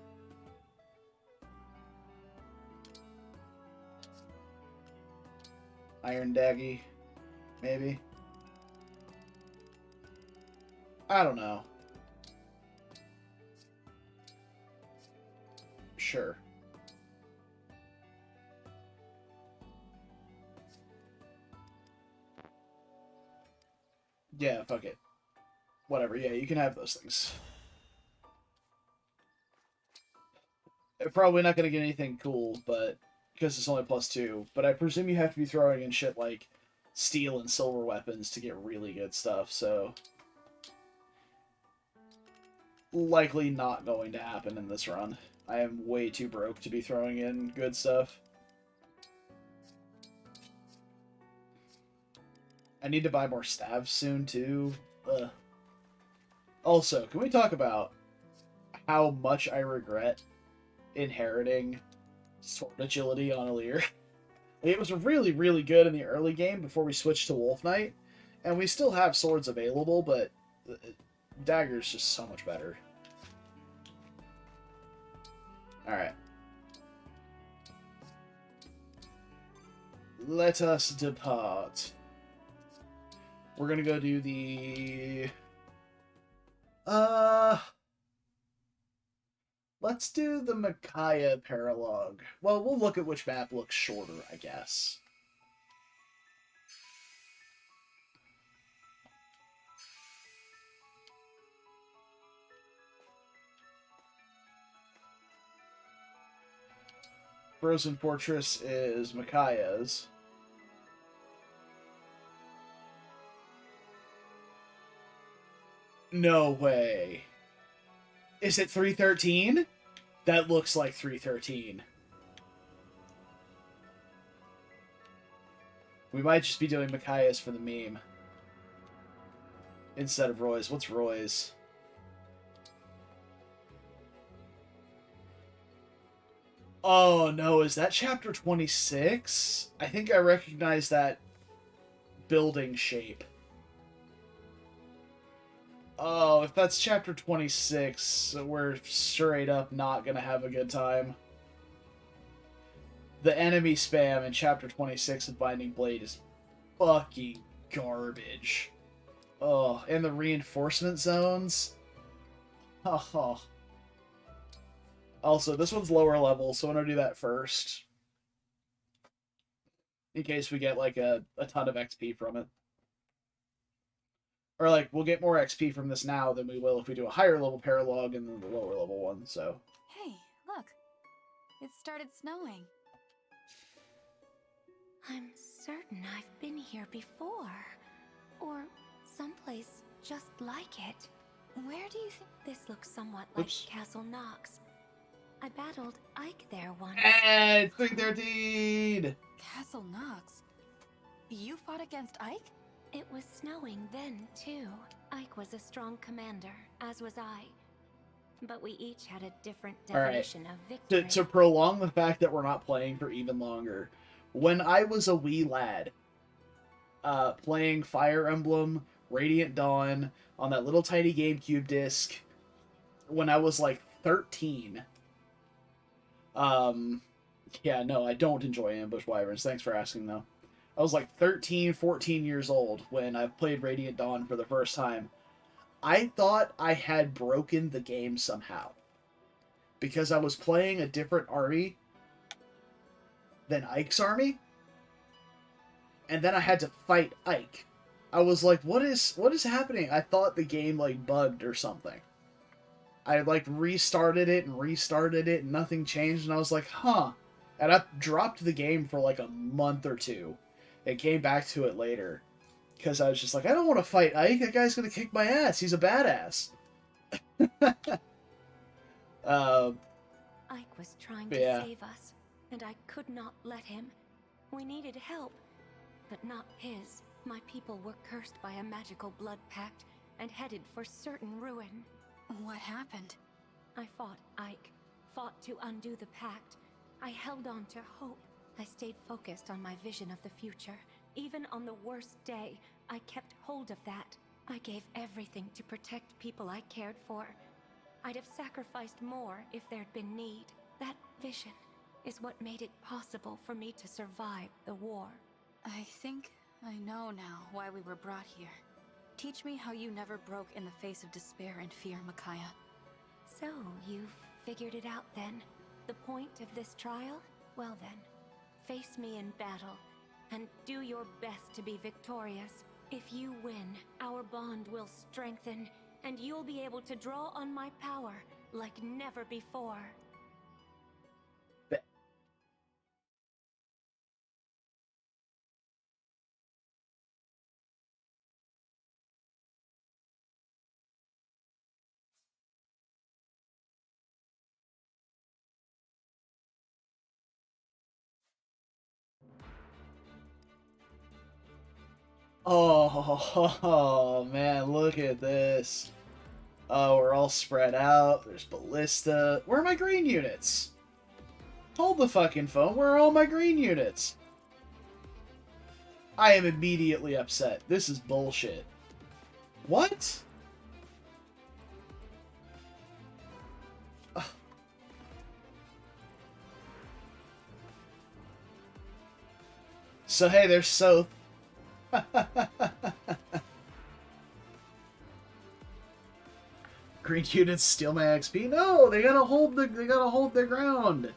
Iron daggy, maybe. I don't know. Sure. Yeah, fuck it. Whatever, yeah, you can have those things. Probably not gonna get anything cool, but because it's only +2. But I presume you have to be throwing in shit like steel and silver weapons to get really good stuff, so likely not going to happen in this run. I am way too broke to be throwing in good stuff. I need to buy more staves soon, too. Ugh. Also, can we talk about how much I regret inheriting sword agility on Alir? It was really, really good in the early game before we switched to Wolf Knight, and we still have swords available, but dagger's just so much better. Alright. Let us depart. We're gonna go do the... Let's do the Micaiah Paralogue. Well, we'll look at which map looks shorter, I guess. Frozen Fortress is Micaiah's. No way. Is it 313? That looks like 313. We might just be doing Micaiah's for the meme. Instead of Roy's. What's Roy's? Oh no, is that chapter 26? I think I recognize that building shape. Oh, if that's chapter 26, we're straight up not gonna have a good time. The enemy spam in chapter 26 of Binding Blade is fucking garbage. Oh, and the reinforcement zones? Oh. Also, this one's lower level, so I'm gonna do that first. In case we get, like, a ton of XP from it. Or, like, we'll get more XP from this now than we will if we do a higher level Paralogue and then the lower level one, so... Hey, look. It started snowing. I'm certain I've been here before. Or someplace just like it. Where do you think this looks somewhat like Castle Nox? I battled Ike there once. And 313! Castle Nox? You fought against Ike? It was snowing then, too. Ike was a strong commander, as was I. But we each had a different definition of victory. To prolong the fact that we're not playing for even longer, when I was a wee lad, playing Fire Emblem, Radiant Dawn, on that little tiny GameCube disc, when I was like 13, yeah, no, I don't enjoy Ambush Wyverns. Thanks for asking, though. I was like 13, 14 years old when I played Radiant Dawn for the first time. I thought I had broken the game somehow. Because I was playing a different army than Ike's army. And then I had to fight Ike. I was like, what is happening? I thought the game, like, bugged or something. I, like, restarted it and nothing changed. And I was like, huh. And I dropped the game for, like, a month or two. And came back to it later. Because I was just like, I don't want to fight Ike. That guy's going to kick my ass. He's a badass. Ike was trying to save us, and I could not let him. We needed help, but not his. My people were cursed by a magical blood pact and headed for certain ruin. What happened? I fought Ike, fought to undo the pact. I held on to hope. I stayed focused on my vision of the future. Even on the worst day, I kept hold of that. I gave everything to protect people I cared for. I'd have sacrificed more if there'd been need. That vision is what made it possible for me to survive the war. I think I know now why we were brought here. Teach me how you never broke in the face of despair and fear, Micaiah. So, you've figured it out then? The point of this trial? Well then, face me in battle, and do your best to be victorious. If you win, our bond will strengthen, and you'll be able to draw on my power like never before. Oh, man, look at this. Oh, we're all spread out. There's Ballista. Where are my green units? Hold the fucking phone. Where are all my green units? I am immediately upset. This is bullshit. What? Ugh. So, hey, there's Soth. green units steal my XP. No, they gotta hold their ground.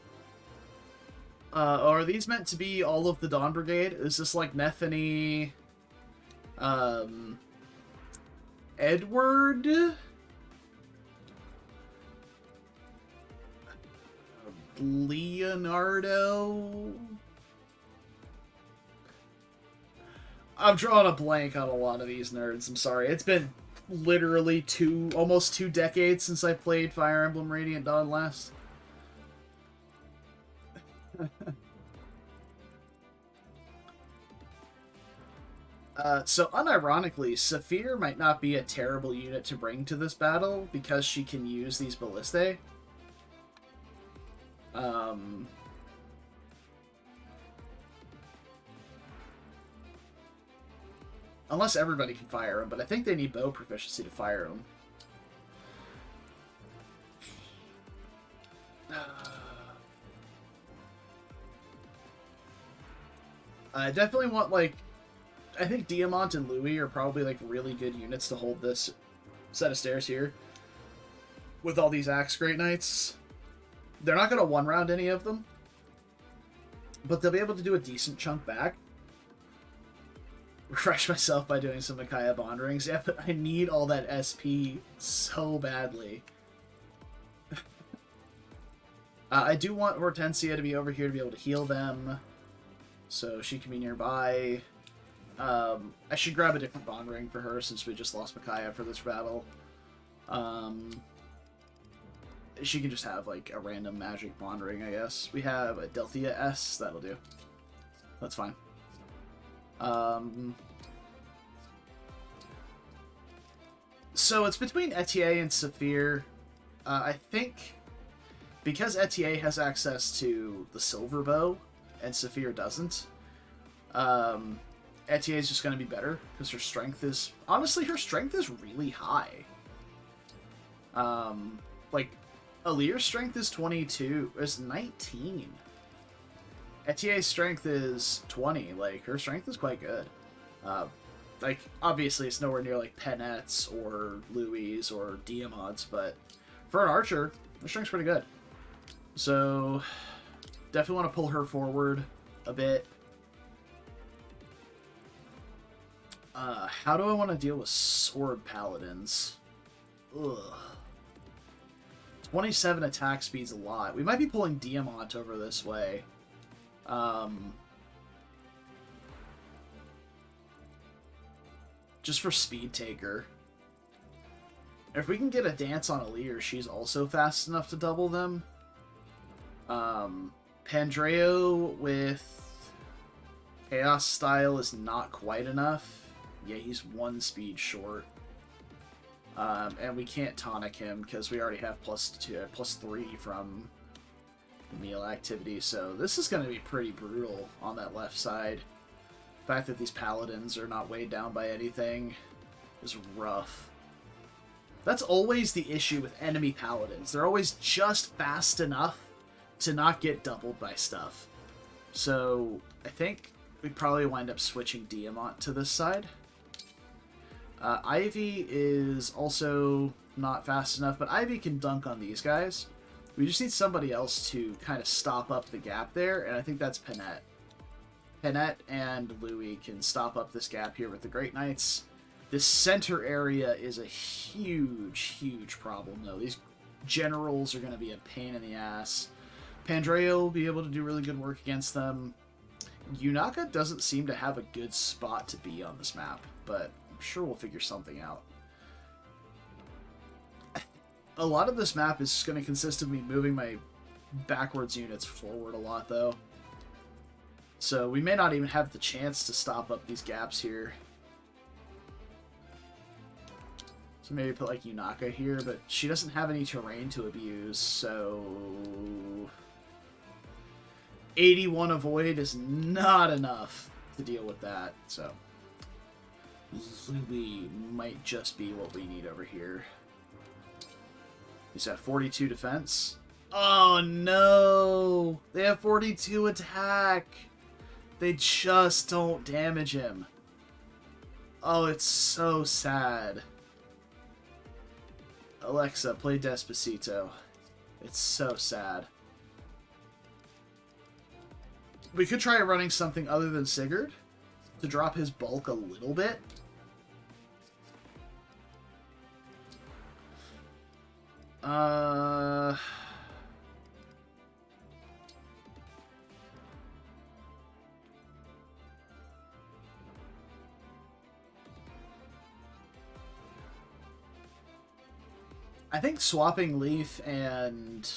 Are these meant to be all of the Dawn Brigade? Is this like Nethany, Edward, Leonardo? I'm drawing a blank on a lot of these nerds. I'm sorry. It's been literally almost 2 decades since I played Fire Emblem Radiant Dawn last. So unironically, Saphir might not be a terrible unit to bring to this battle because she can use these ballistae. Unless everybody can fire them, but I think they need bow proficiency to fire them. I definitely want, like, I think Diamant and Louis are probably, like, really good units to hold this set of stairs here. With all these Axe Great Knights. They're not going to one-round any of them. But they'll be able to do a decent chunk back. Refresh myself by doing some Micaiah bond rings. Yeah, but I need all that SP so badly. I do want Hortensia to be over here to be able to heal them. So she can be nearby. I should grab a different bond ring for her since we just lost Micaiah for this battle. She can just have like a random magic bond ring, I guess. We have a Delthea S. That'll do. That's fine. So it's between Etier and Saphir. I think because Etier has access to the silver bow and Saphir doesn't, Etier is just going to be better because her strength is... Honestly, her strength is really high. Like, Alir's strength is 22. Is 19. Etier's strength is 20. Like, her strength is quite good. Like, obviously, it's nowhere near, like, Penette's or Louis' or Diamant's, but for an archer, her strength's pretty good. So, definitely want to pull her forward a bit. How do I want to deal with sword paladins? Ugh. 27 attack speed's a lot. We might be pulling Diamant over this way. Just for speed taker. If we can get a dance on Alir, she's also fast enough to double them. Pandreo with Chaos Style is not quite enough. Yeah, he's 1 speed short. And we can't tonic him because we already have +3 from the meal activity, so this is going to be pretty brutal on that left side. The fact that these paladins are not weighed down by anything is rough. That's always the issue with enemy paladins. They're always just fast enough to not get doubled by stuff. So I think we'd probably wind up switching Diamant to this side. Ivy is also not fast enough, but Ivy can dunk on these guys. We just need somebody else to kind of stop up the gap there, and I think that's Penette. Penette and Louis can stop up this gap here with the Great Knights. This center area is a huge, huge problem, though. These generals are going to be a pain in the ass. Pandreo will be able to do really good work against them. Yunaka doesn't seem to have a good spot to be on this map, but I'm sure we'll figure something out. A lot of this map is going to consist of me moving my backwards units forward a lot, though. So we may not even have the chance to stop up these gaps here. So maybe put, like, Yunaka here, but she doesn't have any terrain to abuse, so... 81 avoid is not enough to deal with that, so... Louis might just be what we need over here. He's at 42 defense. Oh no! They have 42 attack! They just don't damage him. Oh, it's so sad. Alexa, play Despacito. It's so sad. We could try running something other than Sigurd to drop his bulk a little bit. I think swapping Leaf and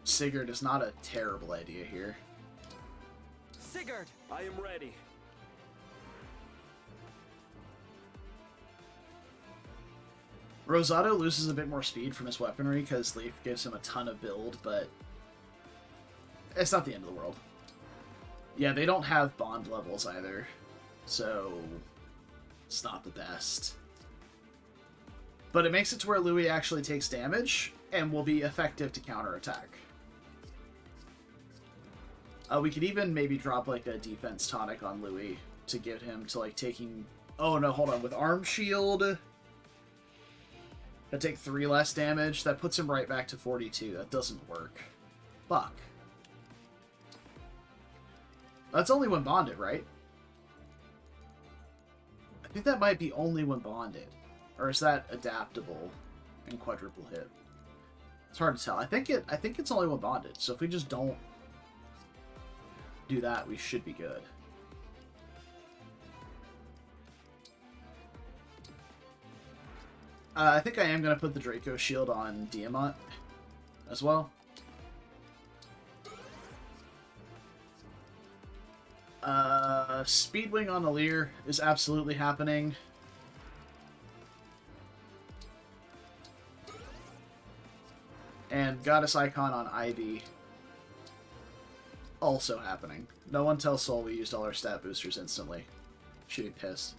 Sigurd is not a terrible idea here. Sigurd! I am ready. Rosado loses a bit more speed from his weaponry because Leaf gives him a ton of build, but it's not the end of the world. Yeah, they don't have bond levels either, so it's not the best. But it makes it to where Louis actually takes damage and will be effective to counterattack. We could even maybe drop like a defense tonic on Louis to get him to like taking... Oh no, hold on. With Arm Shield, that take 3 less damage. That puts him right back to 42. That doesn't work. Fuck. That's only when bonded, right? I think that might be only when bonded. Or is that adaptable in quadruple hit? It's hard to tell. I think it's only when bonded. So if we just don't do that, we should be good. I think I am going to put the Draco Shield on Diamant as well. Speedwing on Alir is absolutely happening. And Goddess Icon on Ivy also happening. No one tells Soul we used all our stat boosters instantly. Should be pissed.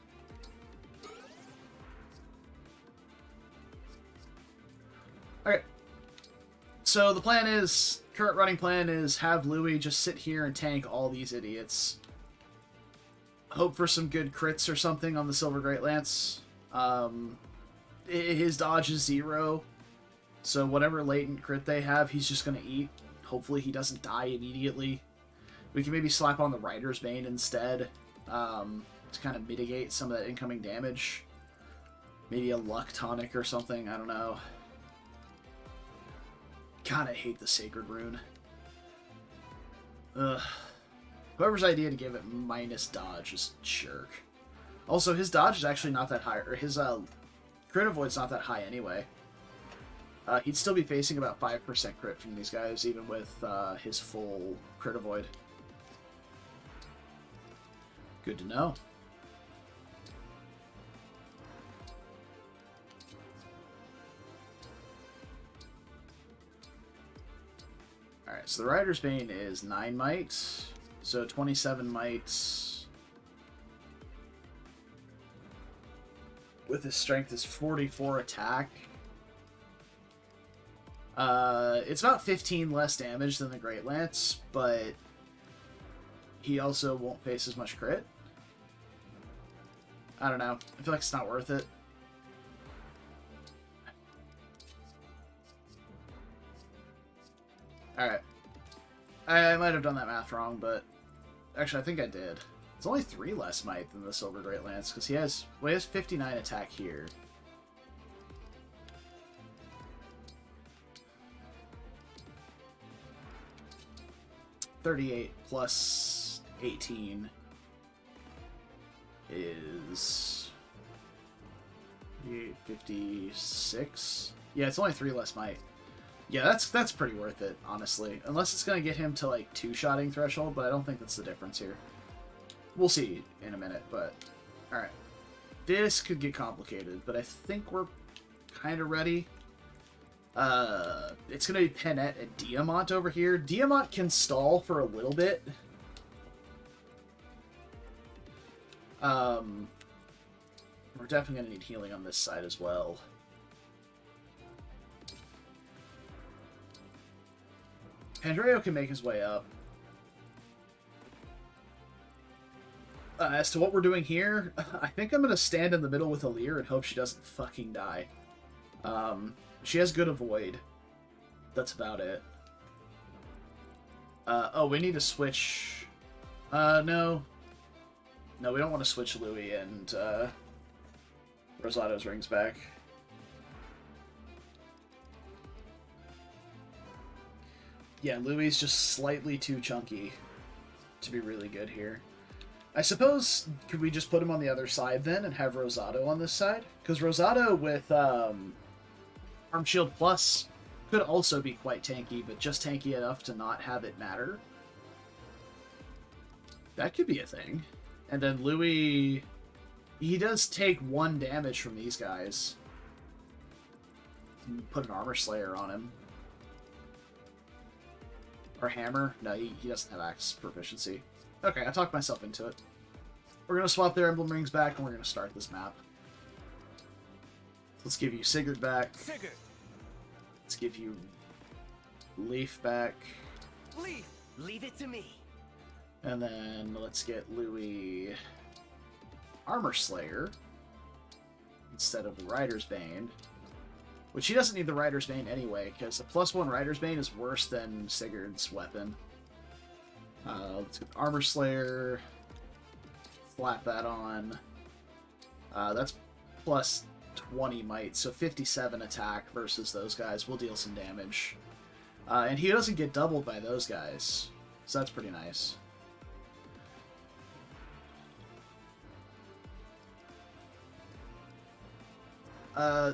Okay. So the plan is, current running plan is have Louis just sit here and tank all these idiots. Hope for some good crits or something on the Silver Great Lance. His dodge is 0. So whatever latent crit they have, he's just going to eat. Hopefully he doesn't die immediately. We can maybe slap on the Rider's Bane instead to kind of mitigate some of that incoming damage. Maybe a Luck Tonic or something, I don't know. God, I hate the Sacred Rune. Ugh. Whoever's idea to give it minus dodge is jerk. Also, his dodge is actually not that high, or his crit avoid's not that high anyway. He'd still be facing about 5% crit from these guys, even with his full crit avoid. Good to know. Alright, so the Rider's Bane is 9 might, so 27 might. With his strength is 44 attack. It's about 15 less damage than the Great Lance, but he also won't face as much crit. I don't know. I feel like it's not worth it. Alright. I might have done that math wrong, but actually I think I did. It's only 3 less might than the Silver Great Lance, because he has 59 attack here. $38 plus 18 is 56. Yeah, it's only 3 less might. Yeah, that's pretty worth it, honestly. Unless it's gonna get him to like 2-shotting threshold, but I don't think that's the difference here. We'll see in a minute, but alright. This could get complicated, but I think we're kind of ready. It's gonna be Penette and Diamant over here. Diamant can stall for a little bit. We're definitely gonna need healing on this side as well. Pandreo can make his way up. As to what we're doing here, I think I'm going to stand in the middle with Alear and hope she doesn't fucking die. She has good avoid. That's about it. Oh, we need to switch... no. No, we don't want to switch Louis and, Rosato's rings back. Yeah, Louis is just slightly too chunky to be really good here. I suppose, could we just put him on the other side then and have Rosato on this side? Because Rosato with Arm Shield Plus could also be quite tanky, but just tanky enough to not have it matter. That could be a thing. And then Louis, he does take 1 damage from these guys. Put an Armor Slayer on him. Or Hammer. No, he doesn't have Axe proficiency. Okay, I talked myself into it. We're going to swap their emblem rings back, and we're going to start this map. Let's give you Sigurd back. Sigurd. Let's give you Leaf back. Leaf, leave it to me. And then let's get Louis Armor Slayer instead of the Rider's Bane. Which he doesn't need the Rider's Bane anyway, because the +1 Rider's Bane is worse than Sigurd's weapon. Let's get Armor Slayer. Slap that on. That's plus 20 might, so 57 attack versus those guys. We'll deal some damage. And he doesn't get doubled by those guys, so that's pretty nice.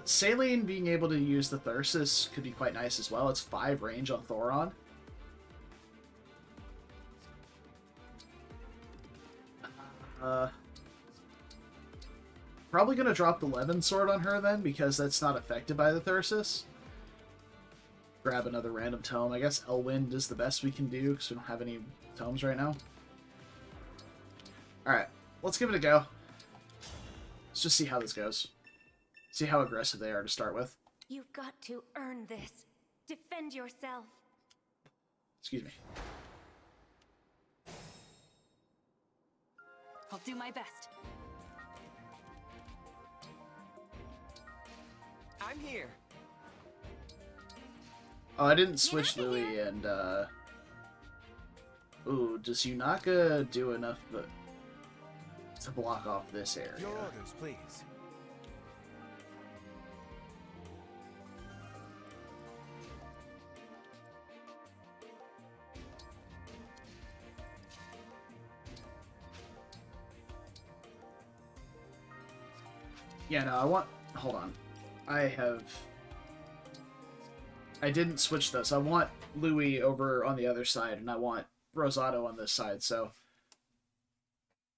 Saline being able to use the Thyrsus could be quite nice as well. It's 5 range on Thoron. Probably going to drop the Levin Sword on her then, because that's not affected by the Thyrsus. Grab another random tome. I guess Elwind is the best we can do, because we don't have any tomes right now. Alright, let's give it a go. Let's just see how this goes. See how aggressive they are to start with. You've got to earn this. Defend yourself. Excuse me. I'll do my best. I'm here. Oh, I didn't switch Louis and, Ooh, does Yunaka do enough to block off this area? Your orders, please. Yeah, no, I want... Hold on. I didn't switch this. I want Louis over on the other side, and I want Rosato on this side, so...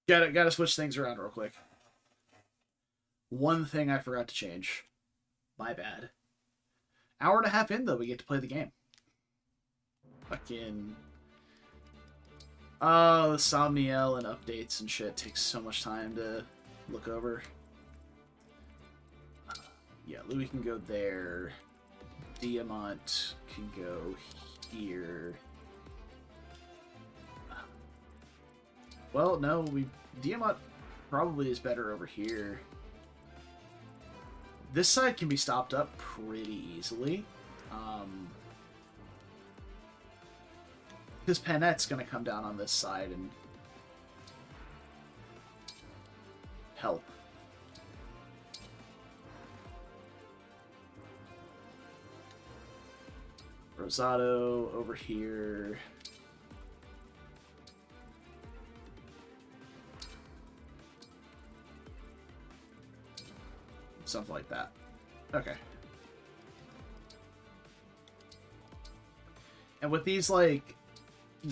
Gotta switch things around real quick. One thing I forgot to change. My bad. Hour and a half in, though, we get to play the game. Fucking... Oh, the Somniel and updates and shit takes so much time to look over. Yeah, Louis can go there. Diamant can go here. Well, no, Diamant probably is better over here. This side can be stopped up pretty easily. Because Panette's going to come down on this side and help. Rosato over here. Something like that. Okay. And with these, like,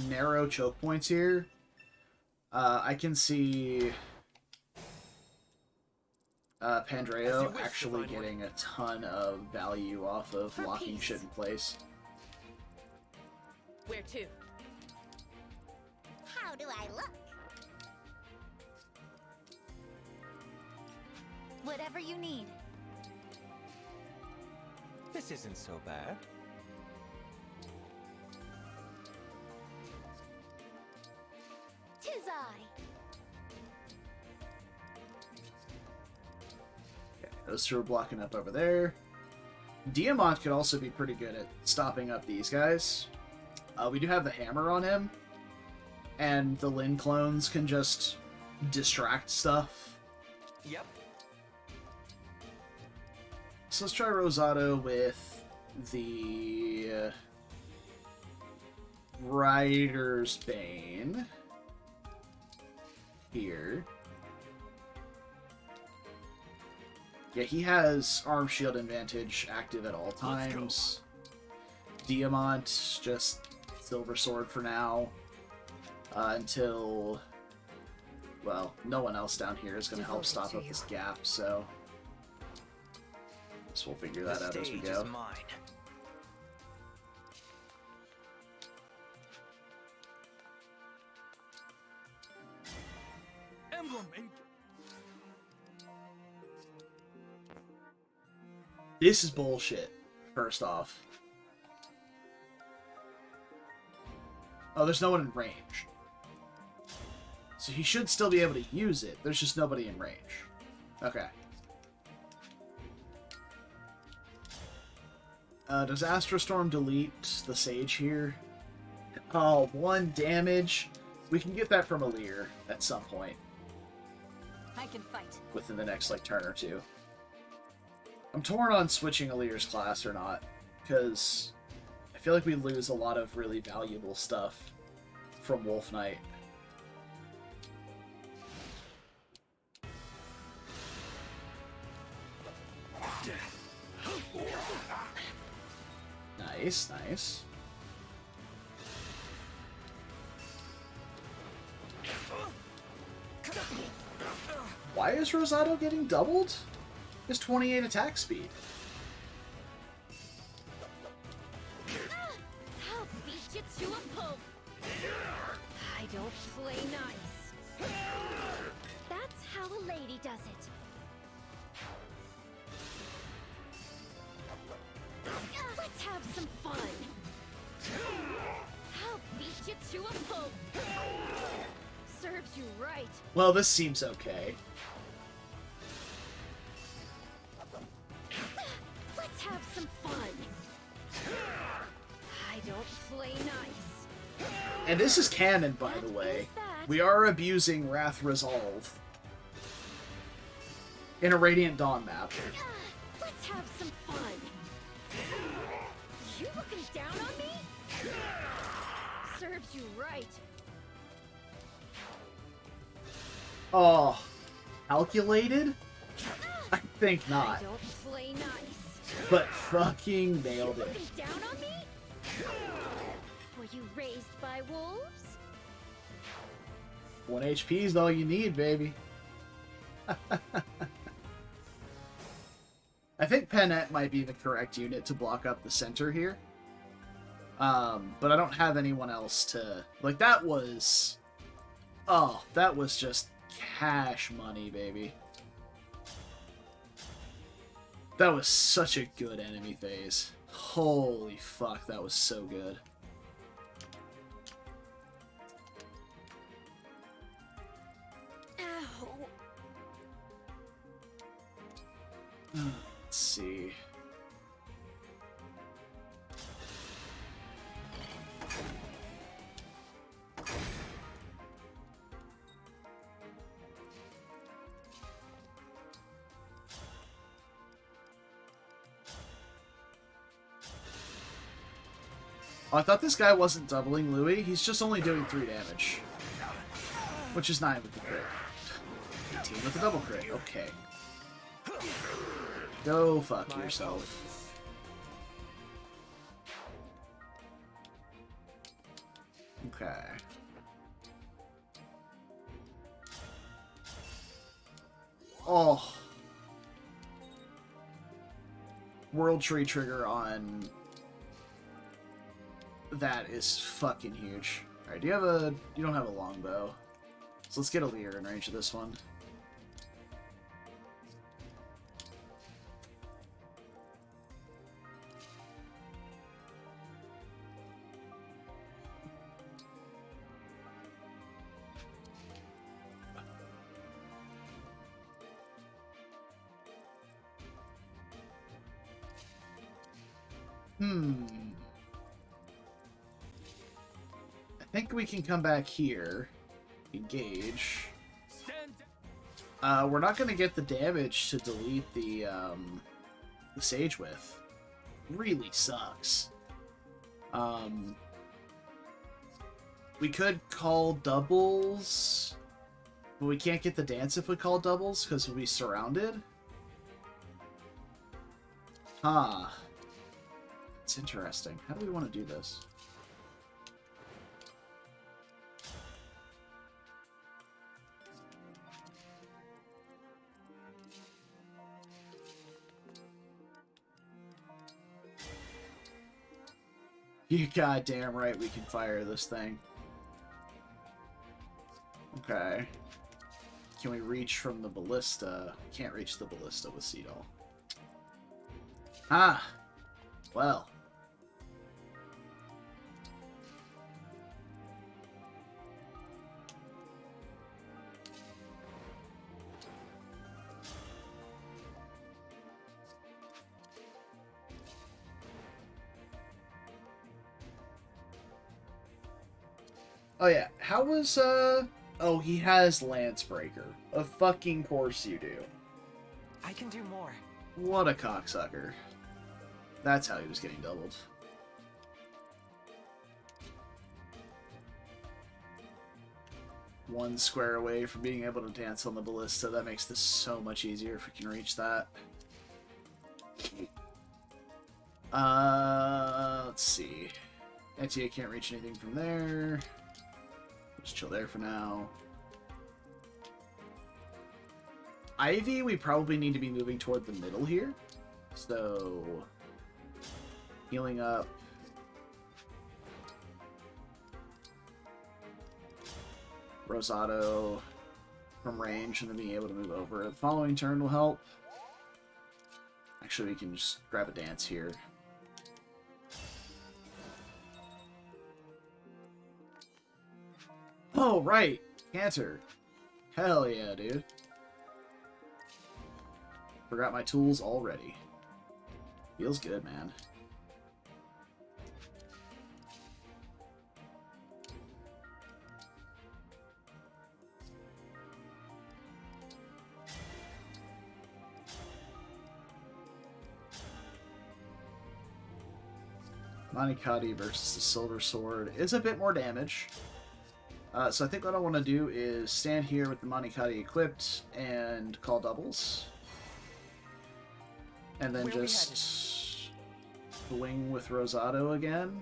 narrow choke points here, I can see Pandreo actually getting a ton of value off of locking shit in place. Where to? How do I look? Whatever you need. This isn't so bad. Tis I. Those two are blocking up over there. Diamant could also be pretty good at stopping up these guys. We do have the hammer on him, and the Lin clones can just distract stuff. Yep. So let's try Rosado with the Rider's Bane here. Yeah, he has arm shield advantage active at all times. Diamant, just silver sword for now. Until, well, no one else down here is going to help stop up this gap, so guess we'll figure that out as we go. Emblem and This is bullshit, first off. Oh, there's no one in range. So he should still be able to use it. There's just nobody in range. Okay. Does Astrostorm delete the Sage here? Oh, 1 damage. We can get that from Alir at some point. I can fight. Within the next, like, turn or two. I'm torn on switching Alir's class or not, because I feel like we lose a lot of really valuable stuff from Wolf Knight. Nice, nice. Why is Rosado getting doubled? He has 28 attack speed. I'll beat you to a pulp. I don't play nice. That's how a lady does it. Let's have some fun. I'll beat you to a pulp. Serves you right. Well, this seems okay. Let's have some fun. I don't play nice. And this is canon, by the way. We are abusing Wrath Resolve in a Radiant Dawn map. Let's have some fun. You looking down on me? Serves you right. Oh, calculated? I think not. I don't play nice. But fucking nailed You it. looking down on me? Were you raised by wolves? 1 HP is all you need, baby. I think Pennet might be the correct unit to block up the center here. But I don't have anyone else to... Like, that was... Oh, that was just cash money, baby. That was such a good enemy phase. Holy fuck, that was so good. Ow. Let's see. Oh, I thought this guy wasn't doubling Louis. He's just only doing 3 damage. Which is 9 with the crit. 18 with the double crit. Okay. Go fuck yourself. Okay. Oh. World Tree trigger on... That is fucking huge. Alright, do you have a... You don't have a longbow. So let's get a leer in range of this one. I think we can come back here. Engage. We're not going to get the damage to delete the Sage with. Really sucks. We could call doubles, but we can't get the dance if we call doubles because we'll be surrounded. Huh. It's interesting. How do we want to do this? You goddamn right we can fire this thing. Okay. Can we reach from the ballista? We can't reach the ballista with Seedall. Ah! Well. Oh yeah, how was, Oh, he has Lancebreaker. Of fucking course you do. I can do more. What a cocksucker. That's how he was getting doubled. One square away from being able to dance on the ballista. That makes this so much easier if we can reach that. Let's see. Etia can't reach anything from there. Just chill there for now. Ivy, we probably need to be moving toward the middle here. So, healing up. Rosado from range and then being able to move over. The following turn will help. Actually, we can just grab a dance here. Oh, right! Cancer. Hell yeah, dude. Forgot my tools already. Feels good, man. Manikadi versus the Silver Sword is a bit more damage. So I think what I want to do is stand here with the Manikadi equipped and call doubles. And then just swing with Rosado again.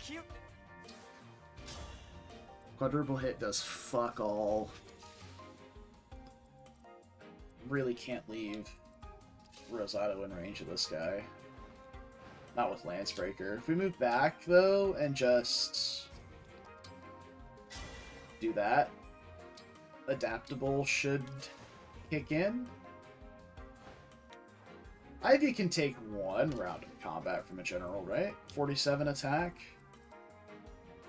Cute. Quadruple hit does fuck all. Really can't leave Rosado in range of this guy. Not with Lancebreaker. If we move back, though, and just do that, Adaptable should kick in. Ivy can take one round of combat from a general, right? 47 attack.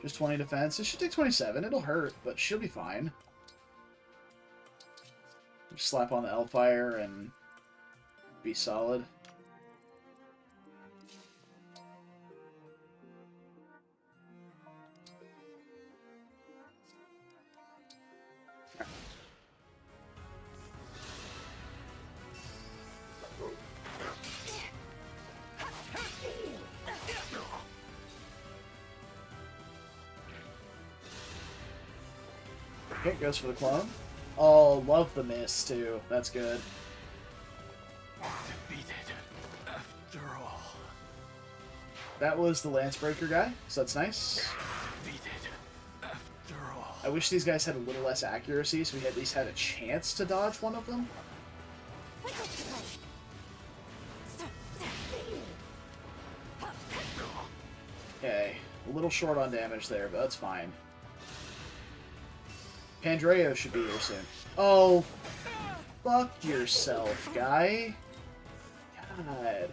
Just 20 defense. It should take 27. It'll hurt, but she'll be fine. Just slap on the Elfire and be solid. Okay, goes for the clone. Oh, love the miss, too. That's good. Defeated, after all. That was the Lancebreaker guy, so that's nice. Defeated, after all. I wish these guys had a little less accuracy, so we at least had a chance to dodge one of them. Okay, a little short on damage there, but that's fine. Pandreo should be here soon. Oh, fuck yourself, guy. God.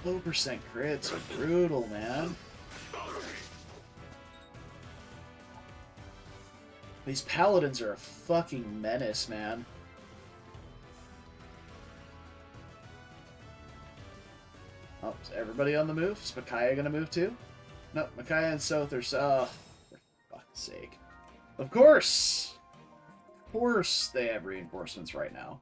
Low percent crits are brutal, man. These paladins are a fucking menace, man. Oh, is everybody on the move? Is Micaiah gonna move too? No, Micaiah and Sothers. Oh, for fuck's sake. Of course! Of course they have reinforcements right now.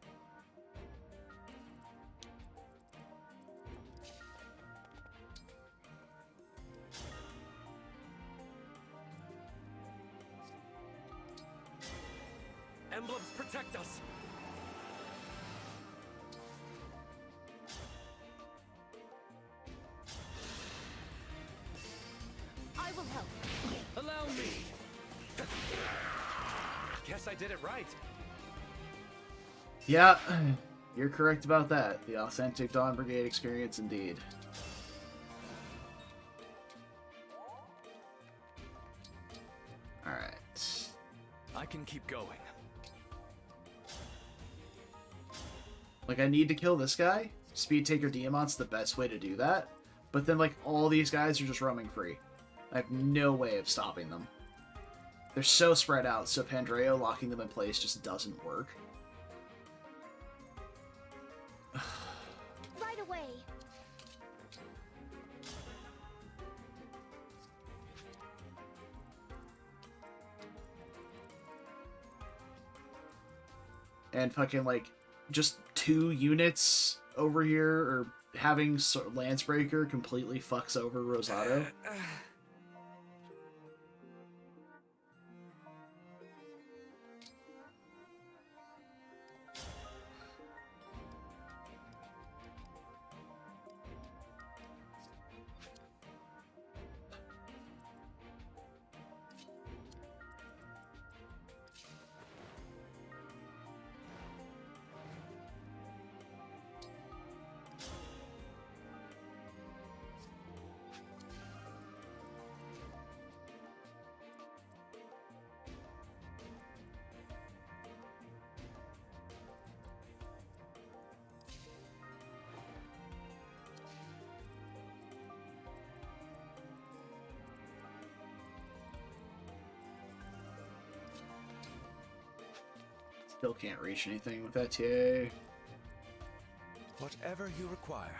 Emblems protect us! I will help. Allow me! Guess I did it right. Yeah, you're correct about that. The authentic Dawn Brigade experience indeed. Alright. I can keep going. Like, I need to kill this guy. Speed Taker Diamant's the best way to do that. But then, like, all these guys are just roaming free. I have no way of stopping them. They're so spread out, so Pandreo locking them in place just doesn't work. Right away. And fucking, like, just 2 units over here, or having Lancebreaker completely fucks over Rosado. Still can't reach anything with that TA. Whatever you require.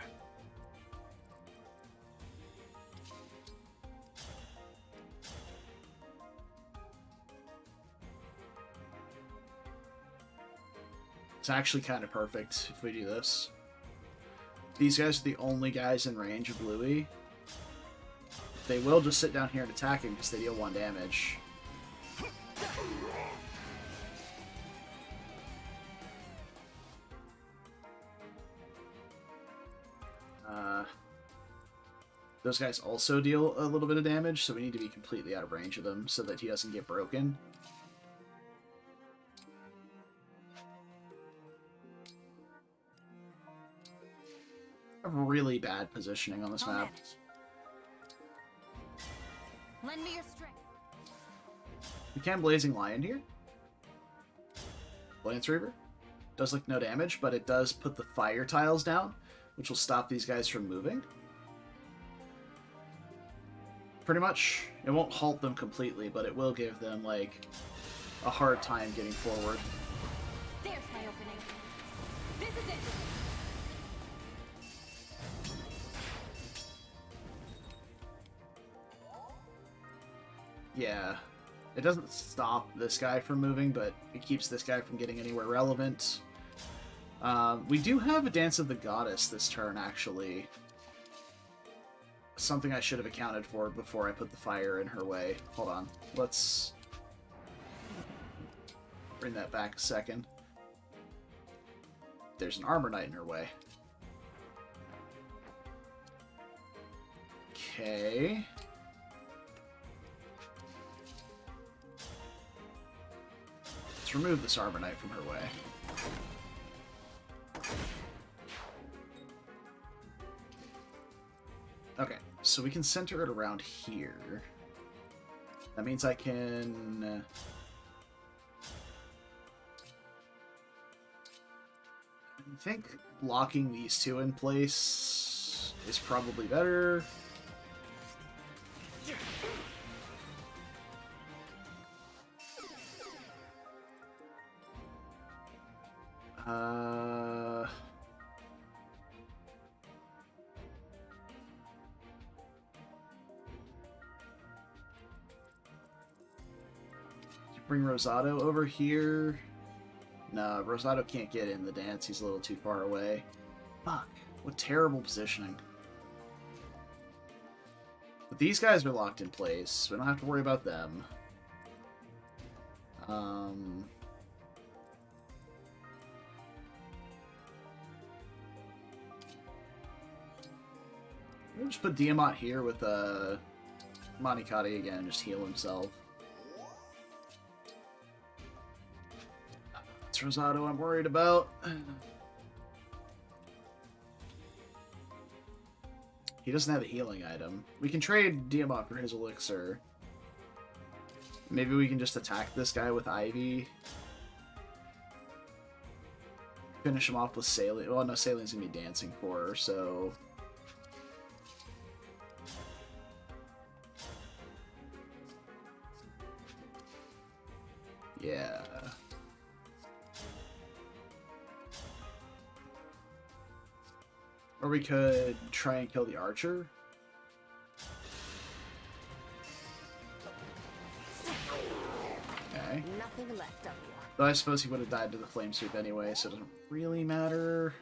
It's actually kind of perfect if we do this. These guys are the only guys in range of Louis. They will just sit down here and attack him because they deal 1 damage. Those guys also deal a little bit of damage, so we need to be completely out of range of them so that he doesn't get broken. Really bad positioning on this map. Lend me your strength. We can Blazing Lion here. Lance Reaver. Does like no damage, but it does put the fire tiles down, which will stop these guys from moving. Pretty much. It won't halt them completely, but it will give them, like, a hard time getting forward. There's my opening. This is it. Yeah. It doesn't stop this guy from moving, but it keeps this guy from getting anywhere relevant. We do have a Dance of the Goddess this turn, actually. Something I should have accounted for before I put the fire in her way. Hold on. Let's bring that back a second. There's an Armor Knight in her way. Okay. Let's remove this Armor Knight from her way. Okay, so we can center it around here. That means I can... I think blocking these 2 in place is probably better. Bring Rosado over here. No, Rosado can't get in the dance. He's a little too far away. Fuck. What terrible positioning. But these guys are locked in place. We don't have to worry about them. We'll just put Diamant here with Monikati again and just heal himself. It's Rosado I'm worried about. He doesn't have a healing item. We can trade Diamant for his elixir. Maybe we can just attack this guy with Ivy. Finish him off with Saline. Well, no, Saline's gonna be dancing for her, so... yeah. Or we could try and kill the archer. Okay. Nothing left of you. Though I suppose he would have died to the flame sweep anyway, so it doesn't really matter.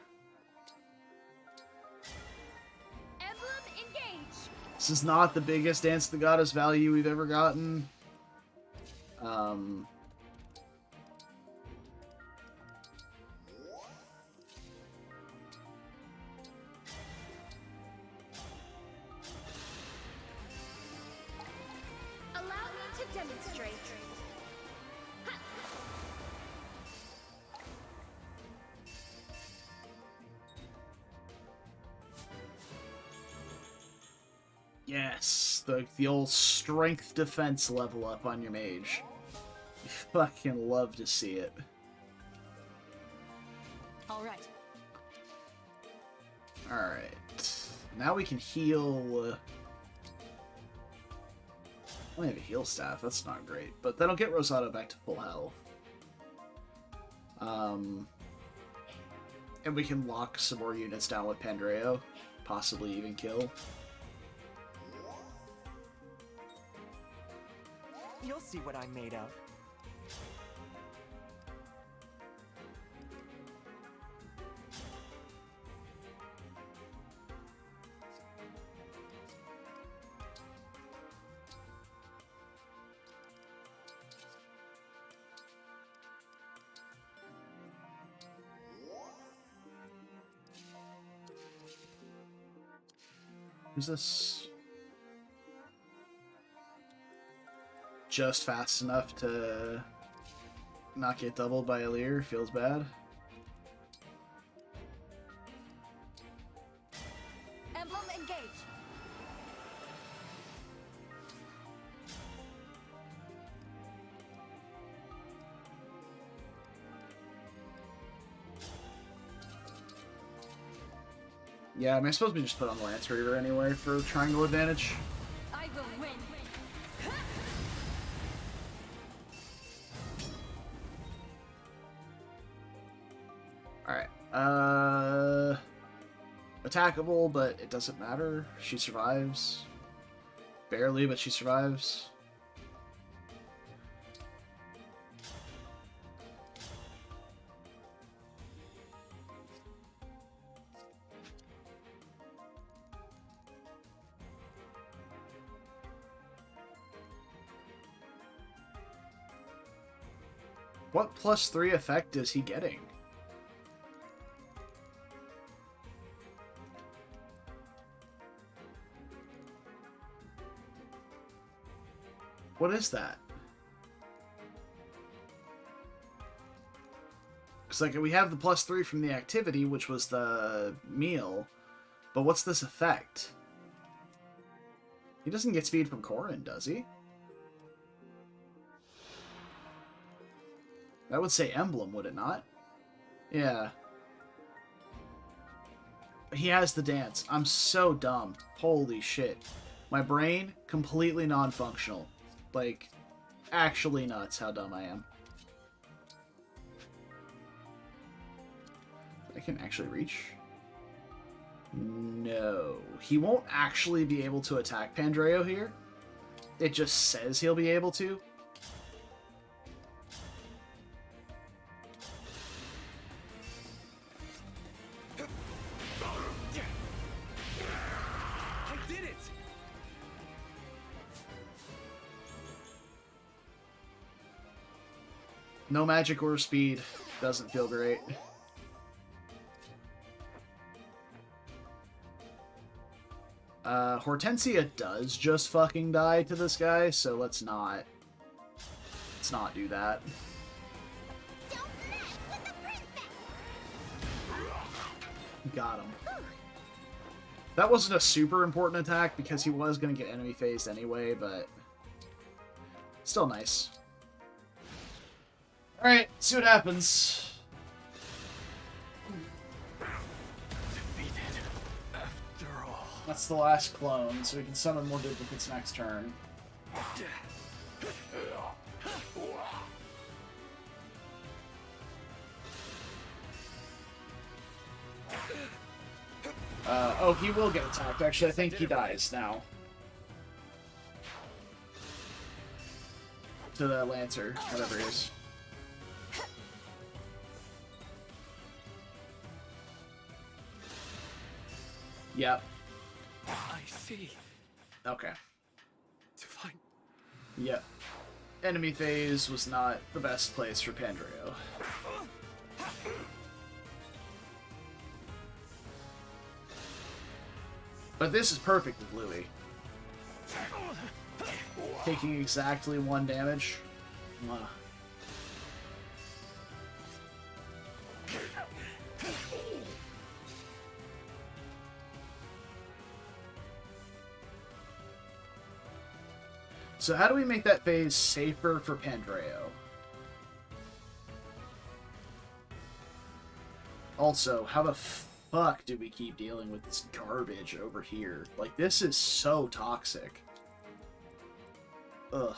Emblem engage. This is not the biggest Dance to the Goddess value we've ever gotten. Allow me to demonstrate. Yes, the old strength defense level up on your mage. You fucking love to see it. All right. Alright. Now we can heal... I only have a heal staff, that's not great. But that'll get Rosado back to full health. And we can lock some more units down with Pandreo. Possibly even kill. You'll see what I'm made of. Who's this? Just fast enough to not get doubled by Alir. Feels bad. Emblem engage. Yeah, I mean, I suppose we just put on the Lance Reaver anyway for triangle advantage. I will win. Alright. Attackable, but it doesn't matter. She survives. Barely, but she survives. What +3 effect is he getting? What is that? Because, like, we have the +3 from the activity, which was the meal, but what's this effect? He doesn't get speed from Corrin, does he? That would say Emblem, would it not? Yeah. He has the dance. I'm so dumb. Holy shit. My brain, completely non-functional. Like, actually nuts how dumb I am. I can actually reach? No. He won't actually be able to attack Pandreo here. It just says he'll be able to. I did it! No magic or speed. Doesn't feel great. Hortensia does just fucking die to this guy, so let's not do that. Got him. That wasn't a super important attack because he was going to get enemy phased anyway, but still nice. Alright, see what happens. That's the last clone, so we can summon more duplicates next turn. Oh, he will get attacked. Actually, I think he dies now. To the Lancer, whatever it is. Yep. I see. Okay. Divine. Yep. Enemy phase was not the best place for Pandreo. But this is perfect with Louis. Taking exactly 1 damage. Mwah. So how do we make that phase safer for Pandreo? Also, how the fuck do we keep dealing with this garbage over here? Like, this is so toxic. Ugh.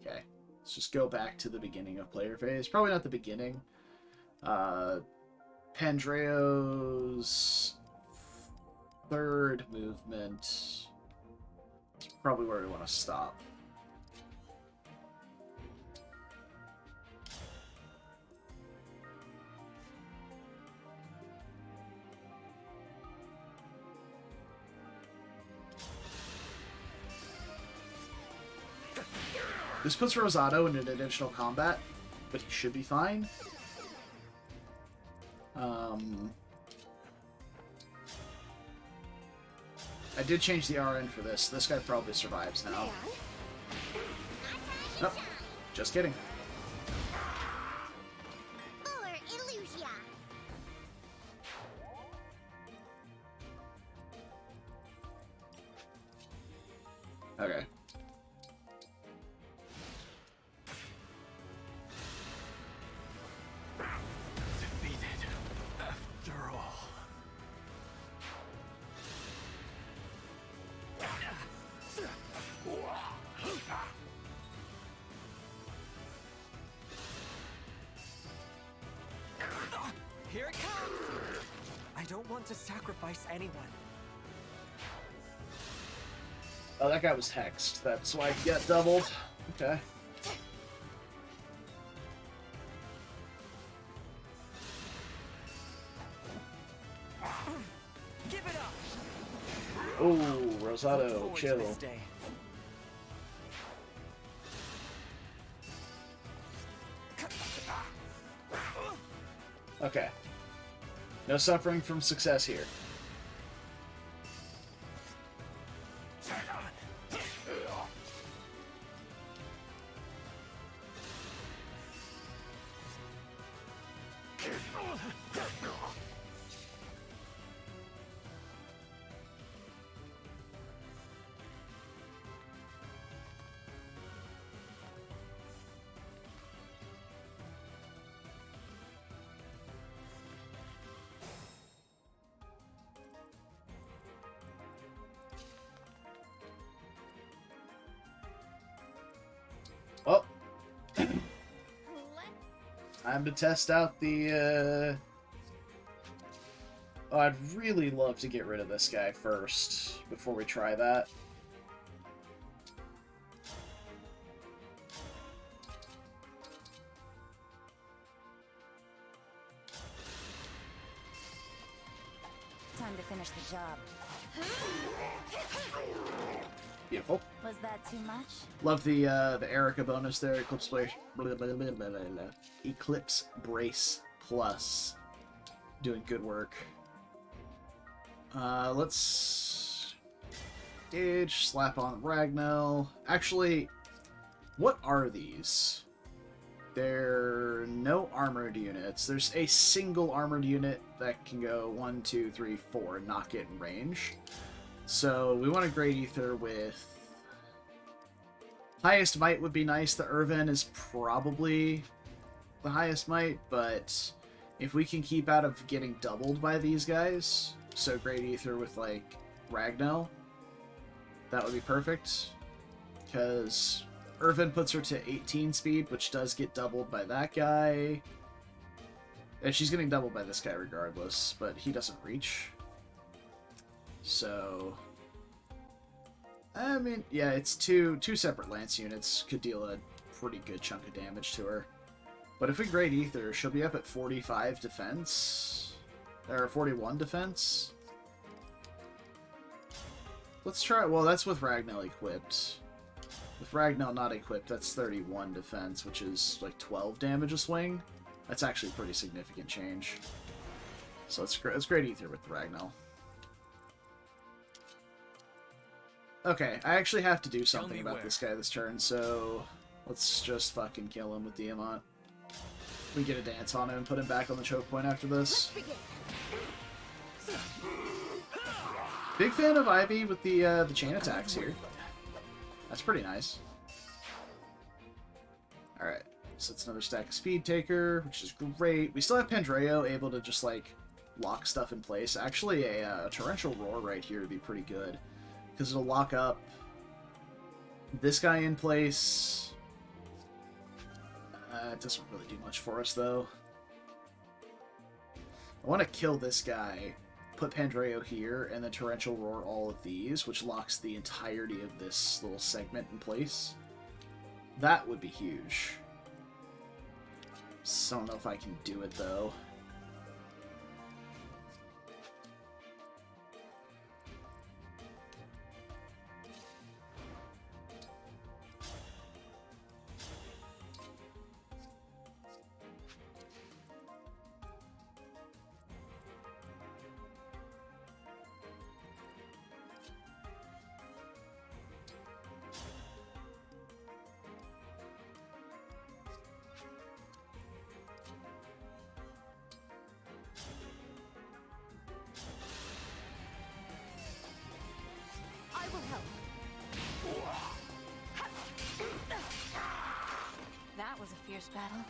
Okay. Let's just go back to the beginning of player phase. Probably not the beginning. Pandreo's third movement is probably where we want to stop. This puts Rosado in an additional combat, but he should be fine. I did change the RN for this. This guy probably survives now. Nope. Just kidding. Okay. Here it comes! I don't want to sacrifice anyone. Oh, that guy was hexed. That's why he got doubled. Okay. Give it up! Oh, Rosado, chill. Okay. No suffering from success here. Time to test out the, Oh, I'd really love to get rid of this guy first, before we try that. Time to finish the job. Beautiful. Was that too much? Love the Erica bonus there. Eclipse Brace. Eclipse Brace Plus. Doing good work. Let's gauge, slap on Ragnell. Actually, what are these? They're no armored units. There's a single armored unit that can go 1, 2, 3, 4 and not get in range. So we want a Great Ether with highest might would be nice. The Irvin is probably the highest might, but if we can keep out of getting doubled by these guys, so Great Ether with like Ragnell, that would be perfect. Because Irvin puts her to 18 speed, which does get doubled by that guy. And she's getting doubled by this guy regardless, but he doesn't reach. So, I mean, yeah, it's two separate lance units could deal a pretty good chunk of damage to her. But if we Great Ether, she'll be up at 45 defense, or 41 defense. Let's try, well, that's with Ragnell equipped. With Ragnell not equipped, that's 31 defense, which is like 12 damage a swing. That's actually a pretty significant change. So let's Great Ether with Ragnell. Okay, I actually have to do something about this guy this turn, so let's just fucking kill him with Diamant. We get a dance on him and put him back on the choke point after this. Big fan of Ivy with the chain attacks here. That's pretty nice. Alright, so it's another stack of Speed Taker, which is great. We still have Pandreo able to just, like, lock stuff in place. Actually, a Torrential Roar right here would be pretty good, because it'll lock up this guy in place. It doesn't really do much for us, though. I want to kill this guy, put Pandreo here, and then Torrential Roar all of these, which locks the entirety of this little segment in place. That would be huge. So I don't know if I can do it, though. That was a fierce battle.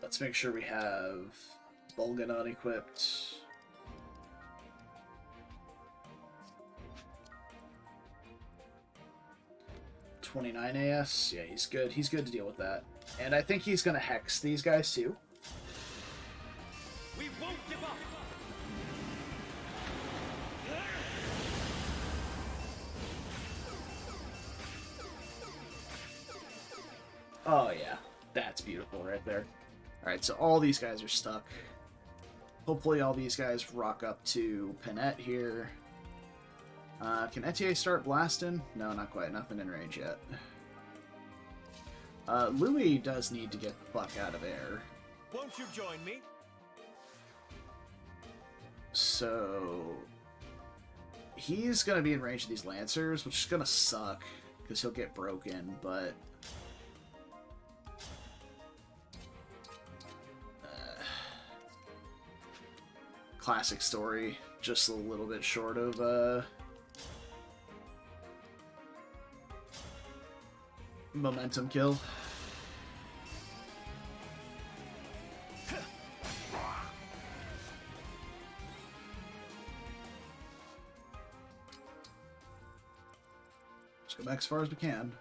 Let's make sure we have Bulgan unequipped. $29 AS. Yeah, he's good. He's good to deal with that. And I think he's going to Hex these guys too. We won't give up. Oh yeah, that's beautiful right there. Alright, so all these guys are stuck. Hopefully all these guys rock up to Panette here. Can Etier start blasting? No, not quite. Nothing in range yet. Louis does need to get the fuck out of there. Won't you join me? So he's going to be in range of these Lancers, which is going to suck because he'll get broken, but classic story, just a little bit short of momentum kill. back as far as we can.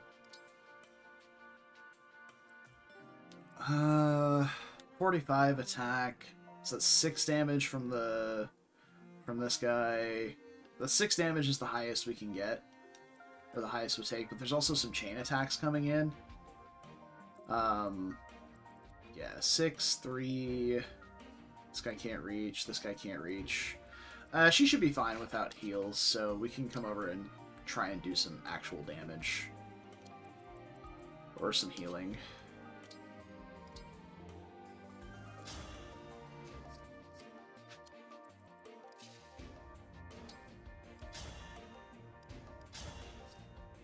45 attack. So that's 6 damage from this guy. The 6 damage is the highest we can get, or the highest we take. But there's also some chain attacks coming in. Yeah, 6, 3. This guy can't reach. This guy can't reach. She should be fine without heals, so we can come over and try and do some actual damage. Or some healing.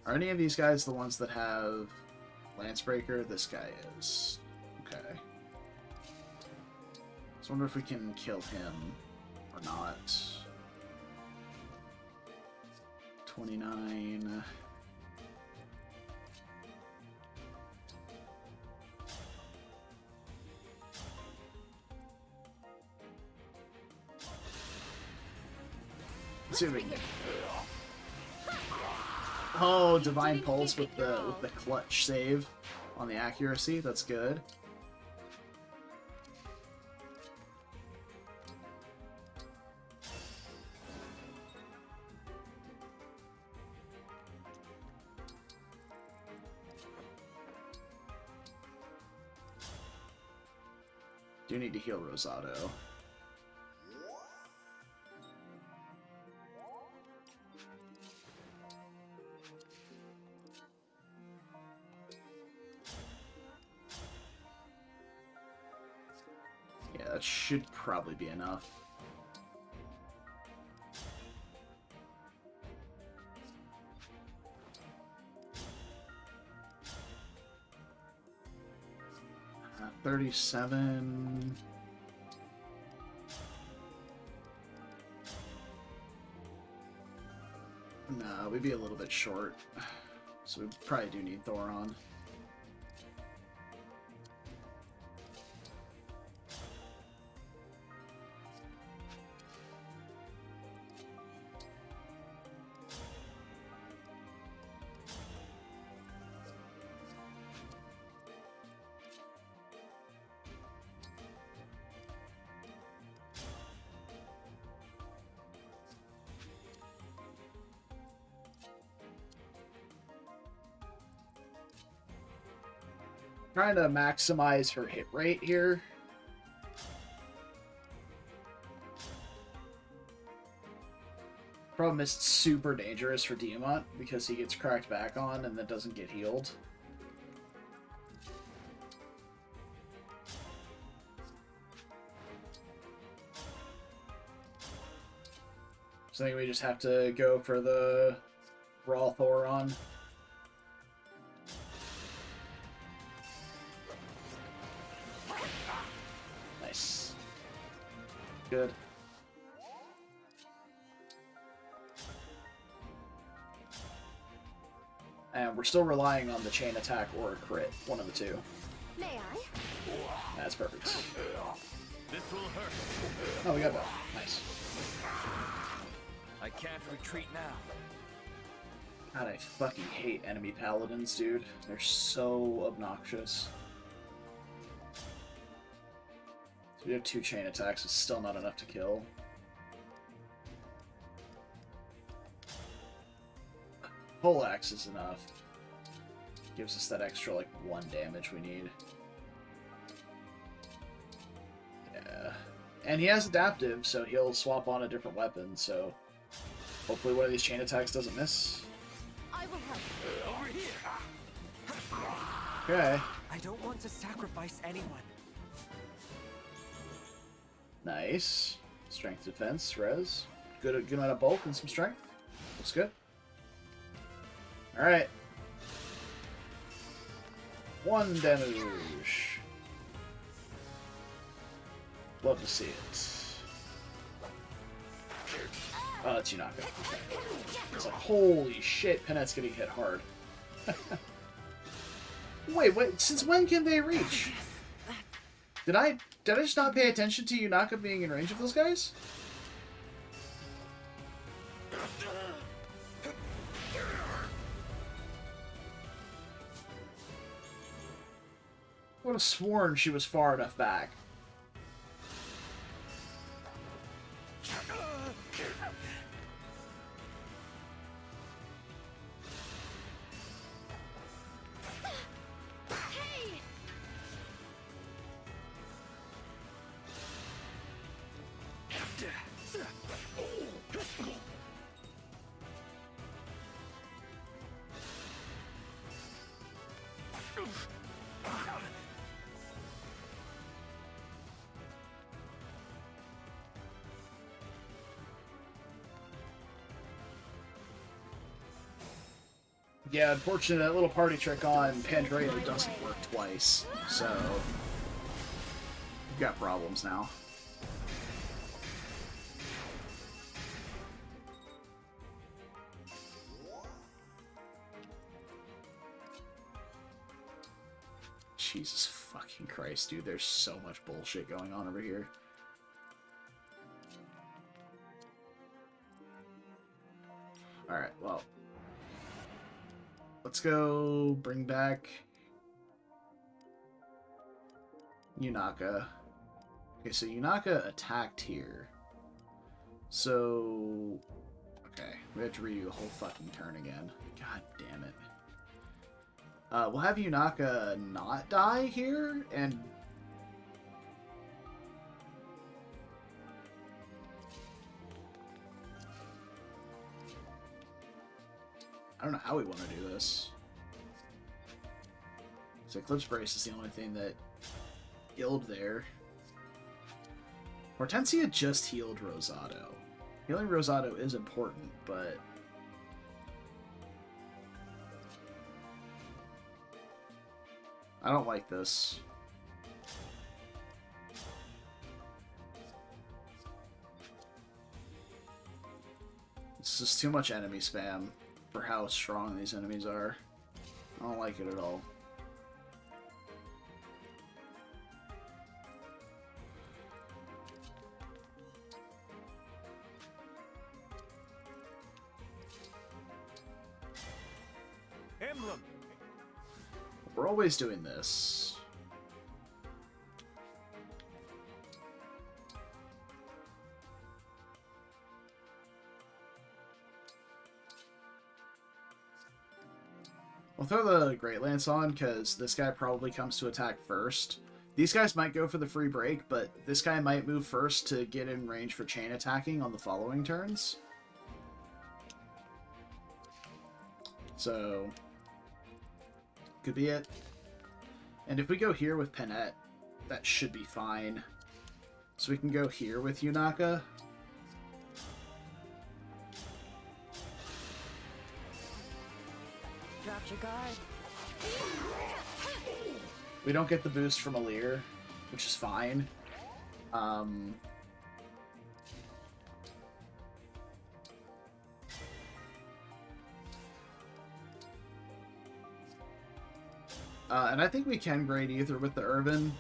Are any of these guys the ones that have Lancebreaker? This guy is. Okay. So I wonder if we can kill him or not. 29. Let's see if we can. Oh, Divine Pulse with the clutch save on the accuracy. That's good. Do need to heal Rosado. Yeah, that should probably be enough. Uh, 37. No, we'd be a little bit short. So we probably do need Thoron. Trying to maximize her hit rate here. Problem is, it's super dangerous for Diamant because he gets cracked back on and then doesn't get healed. So I think we just have to go for the raw Thoron. Nice. Good. And we're still relying on the chain attack or a crit, one of the two. May I? That's perfect. This will hurt. Oh, we got that. Nice. I can't retreat now. God, I fucking hate enemy paladins, dude. They're so obnoxious. So we have 2 chain attacks, it's still not enough to kill. Poleaxe is enough. Gives us that extra, like, 1 damage we need. Yeah. And he has adaptive, so he'll swap on a different weapon, so hopefully one of these chain attacks doesn't miss. I will help. Over here. Okay. I don't want to sacrifice anyone. Nice. Strength defense, res. Good amount of bulk and some strength. Looks good. Alright. 1 damage. Love to see it. Oh, that's Yunaka. It's like, holy shit, Penette's getting hit hard. Wait, since when can they reach? Did I just not pay attention to Yunaka being in range of those guys? would have sworn she was far enough back. Yeah, unfortunately, that little party trick on Pandreo doesn't work twice, so you've got problems now. Jesus fucking Christ, dude, there's so much bullshit going on over here. Alright, well. Let's go bring back Yunaka. Okay, so Yunaka attacked here. So, okay, we have to redo the whole fucking turn again. God damn it. We'll have Yunaka not die here, and I don't know how we want to do this. So Eclipse Brace is the only thing that healed there. Hortensia just healed Rosado. Healing Rosado is important, but I don't like this. This is too much enemy spam for how strong these enemies are. I don't like it at all. Emblem. We're always doing this. We'll throw the Great Lance on, because this guy probably comes to attack first. These guys might go for the free break, but this guy might move first to get in range for chain attacking on the following turns. So, could be it. And if we go here with Penette, that should be fine. So we can go here with Yunaka. Dropped your guard. We don't get the boost from Alir, which is fine. And I think we can Great Ether with the Irvin.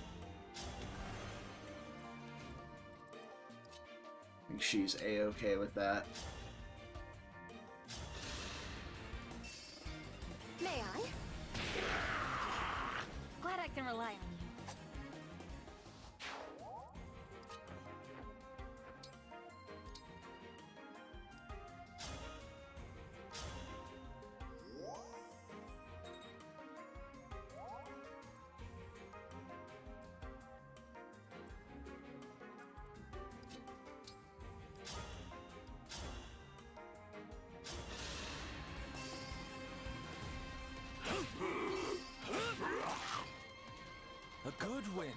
I think she's A-okay with that. May I? Glad I can rely on you. A good wind.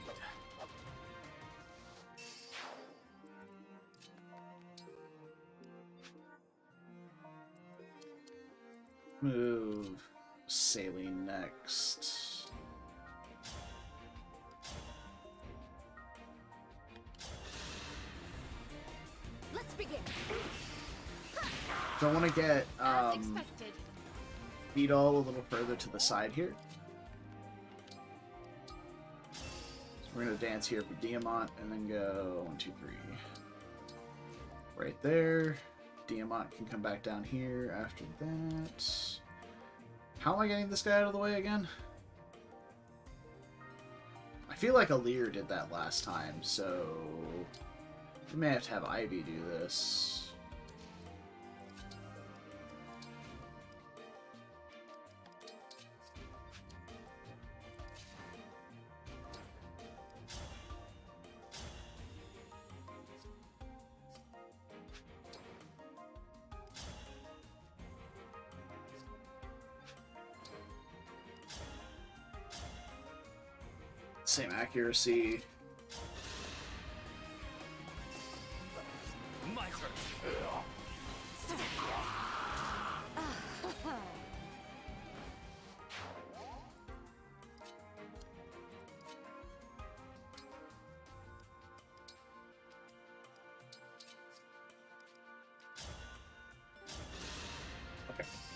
Move Saline next. Let's begin. Don't want to get As expected. Beetle a little further to the side here. So we're going to dance here for Diamant and then go 1, 2, 3. Right there. Diamant can come back down here after that. How am I getting this guy out of the way again? I feel like Alear did that last time, so we may have to have Ivy do this. Same accuracy. My turn.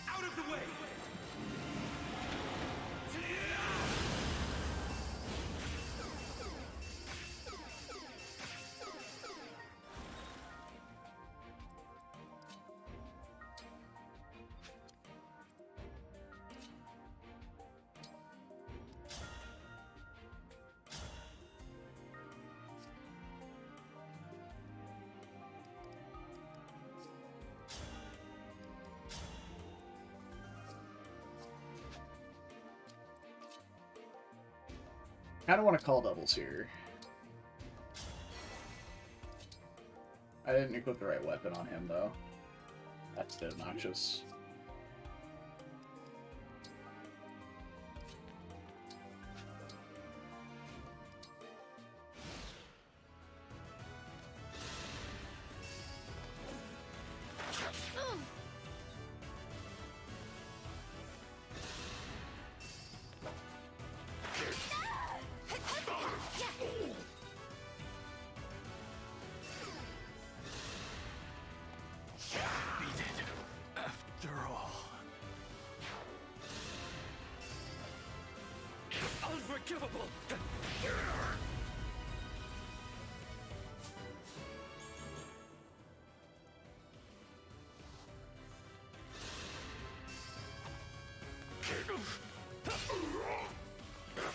Out of the way! I don't want to call doubles here. I didn't equip the right weapon on him, though. That's obnoxious. Unforgivable!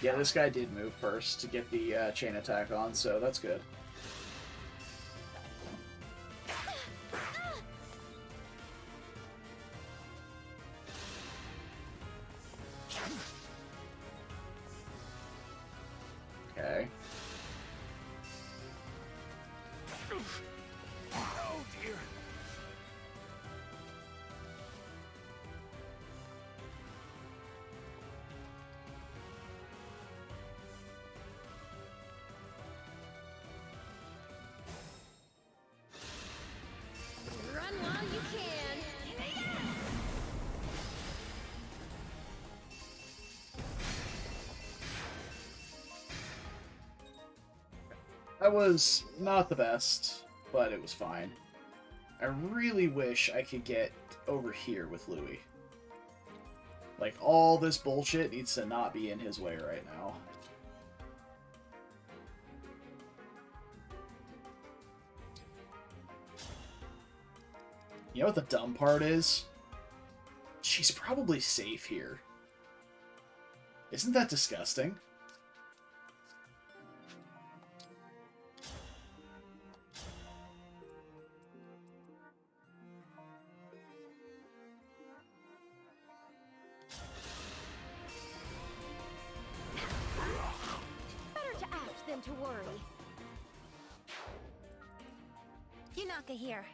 Yeah, this guy did move first to get the chain attack on, so that's good. Okay. Oh dear. Run while you can. That was not the best, but it was fine. I really wish I could get over here with Louis. Like, all this bullshit needs to not be in his way right now. You know what the dumb part is? She's probably safe here. Isn't that disgusting? Better to act than to worry. Yunaka here.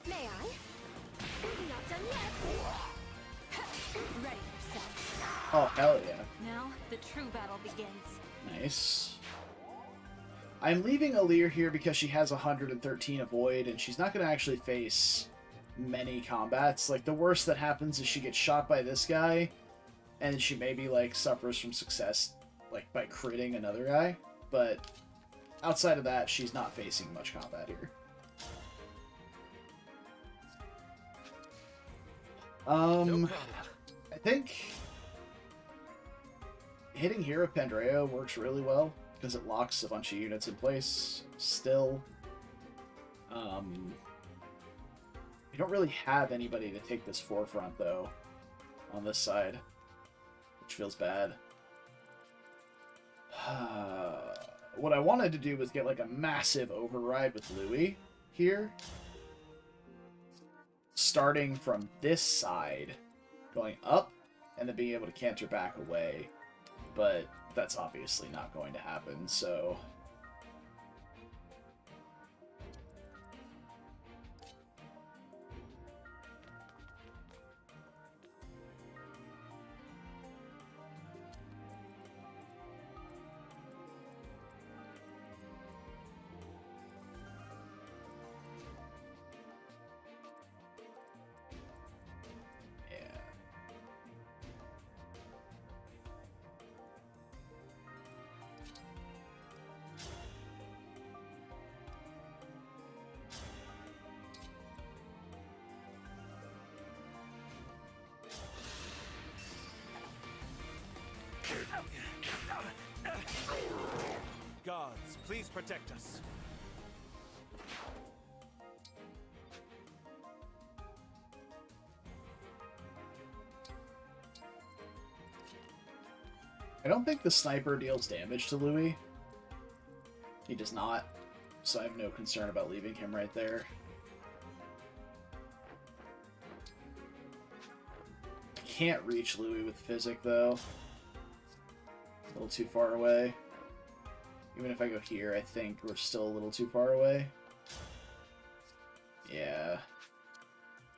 May I? Not done yet. Ready yourself. Oh, hell yeah. Now, the true battle begins. Nice. I'm leaving Alear here because she has 113 avoid, and she's not going to actually face many combats. Like, the worst that happens is she gets shot by this guy, and she maybe, like, suffers from success, like, by critting another guy. But outside of that, she's not facing much combat here. think hitting here with Pandreo works really well because it locks a bunch of units in place still. We don't really have anybody to take this forefront, though, on this side, which feels bad. What I wanted to do was get, like, a massive override with Louis here. Starting from this side, going up, and then being able to canter back away. But that's obviously not going to happen, so... Gods, please protect us. I don't think the sniper deals damage to Louis. He does not, so I have no concern about leaving him right there. I can't reach Louis with Physic, though. A little too far away. Even if I go here, I think we're still a little too far away. Yeah.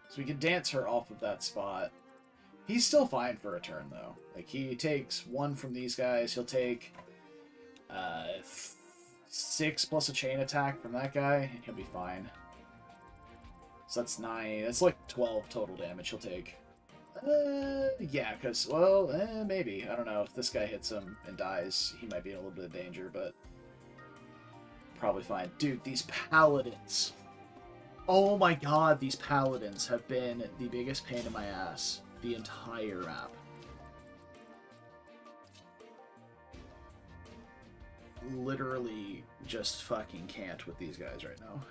So we can dance her off of that spot. He's still fine for a turn, though. Like, he takes 1 from these guys. He'll take 6 plus a chain attack from that guy, and he'll be fine. So that's 9. That's like 12 total damage he'll take. Yeah, because, well, maybe. I don't know. If this guy hits him and dies, he might be in a little bit of danger, but probably fine. Dude, these paladins. Oh my god, these paladins have been the biggest pain in my ass the entire map. Literally just fucking can't with these guys right now.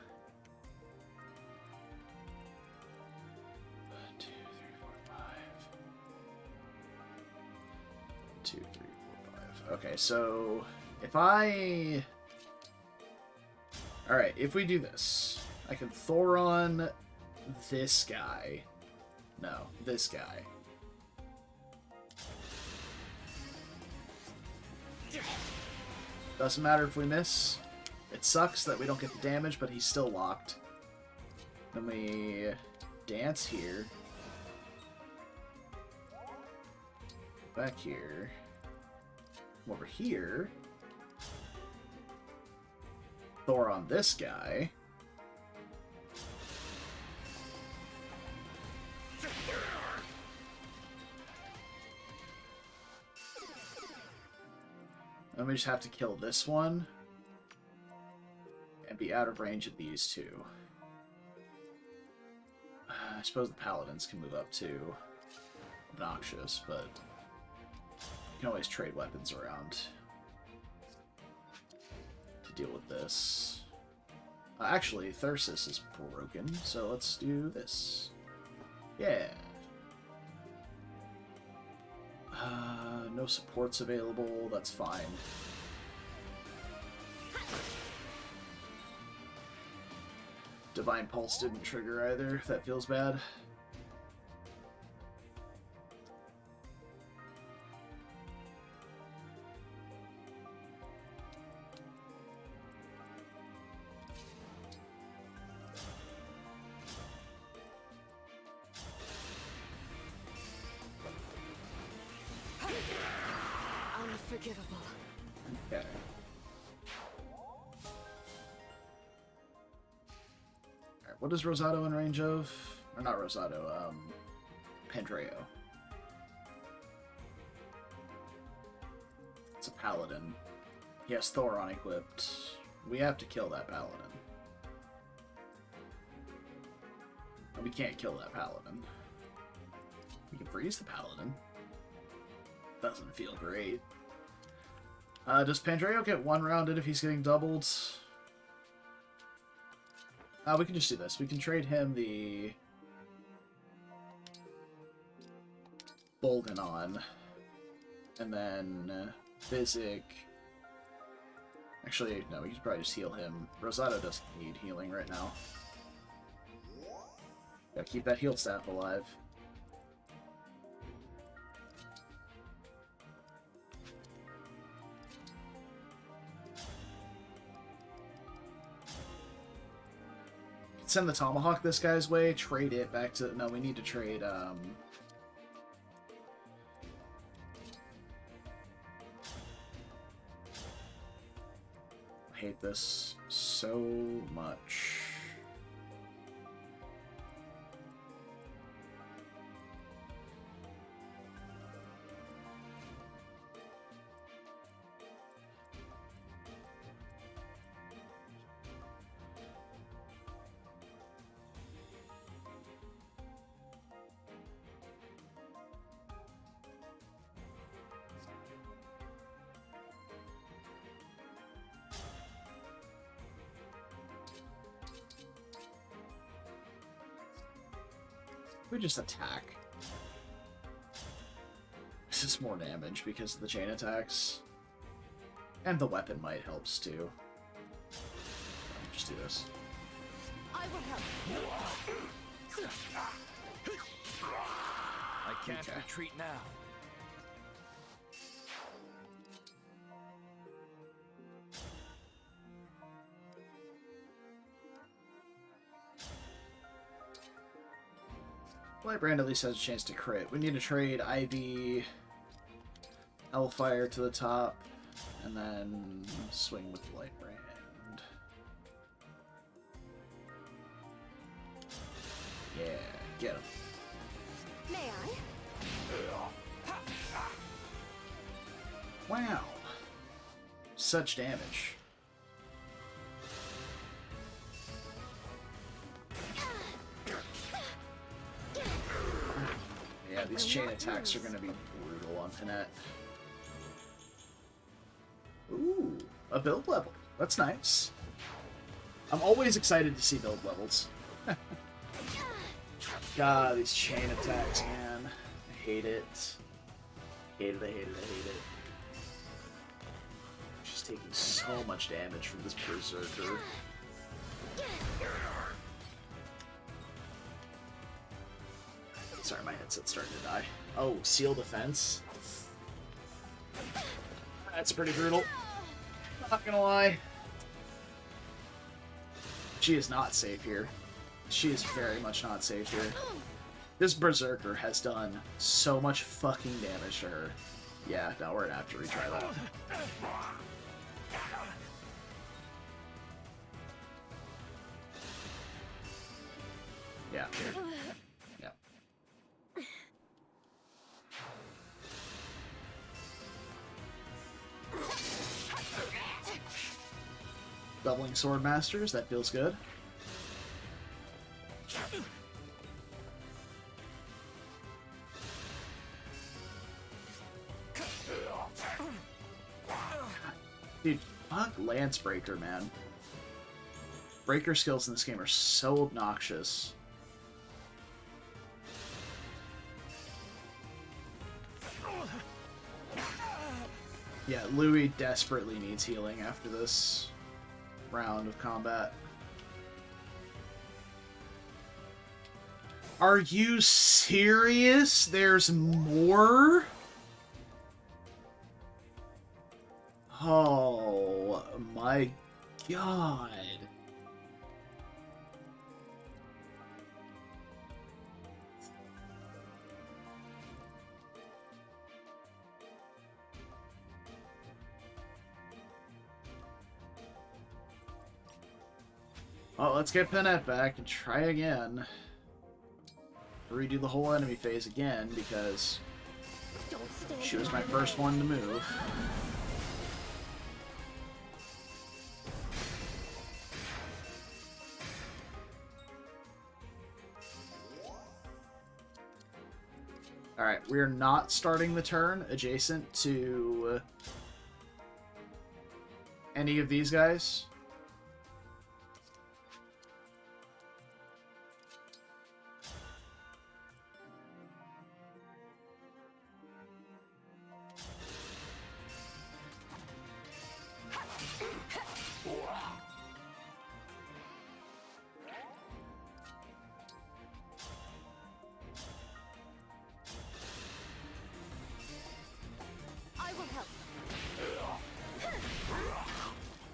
1, 2, 3, 4, 5. 2, 3, 4, 5. Okay, so if I... Alright, if we do this, I can Thoron this guy. No, this guy. Doesn't matter if we miss. It sucks that we don't get the damage, but he's still locked. Then we dance here. Back here. Over here. Thor on this guy. Then we just have to kill this one and be out of range of these two. I suppose the paladins can move up too. Obnoxious, but you can always trade weapons around to deal with this. Actually, Thyrsus is broken, so let's do this. Yeah. No supports available, that's fine. Divine Pulse didn't trigger either, that feels bad. Unforgivable. Okay. Alright, what is Rosado in range of? Or not Rosado, Pandreo. It's a paladin. He has Thoron equipped. We have to kill that paladin. And we can't kill that paladin. We can freeze the paladin. Doesn't feel great. Does Pandreo get one rounded if he's getting doubled? We can just do this. We can trade him the Bolganon. And then Physic. Actually, no, we can probably just heal him. Rosado doesn't need healing right now. Gotta keep that heal staff alive. Send the Tomahawk this guy's way, trade it back to... No, we need to trade, I hate this so much. We just attack. This is more damage because of the chain attacks. And the weapon might helps too. Just do this. I will help. I can't retreat now. Lightbrand at least has a chance to crit. We need to trade Ivy, Hellfire to the top, and then swing with Lightbrand. Yeah, get him. May I? Wow. Such damage. Yeah, these chain attacks are going to be brutal on Panette. Ooh, a build level. That's nice. I'm always excited to see build levels. God, these chain attacks, man. I hate it. Hate it, I hate it, I hate it. She's taking so much damage from this Berserker. Sorry, my headset's starting to die. Oh, seal defense. That's pretty brutal. Not gonna lie. She is not safe here. She is very much not safe here. This Berserker has done so much fucking damage to her. Yeah, no, we're gonna have to retry that. Yeah, here. Yeah. Doubling Sword Masters, that feels good. Dude, fuck Lance Breaker, man. Breaker skills in this game are so obnoxious. Yeah, Louis desperately needs healing after this round of combat. Are you serious? There's more? Oh my god. Well, let's get Panette back and try again. Redo the whole enemy phase again because she was my first one to move. Alright, we're not starting the turn adjacent to any of these guys. I will help.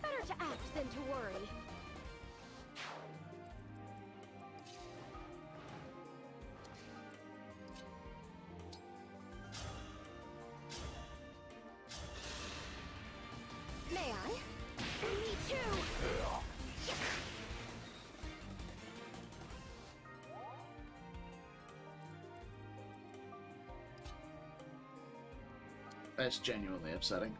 Better to act than to worry. May I? Me too! That's genuinely upsetting.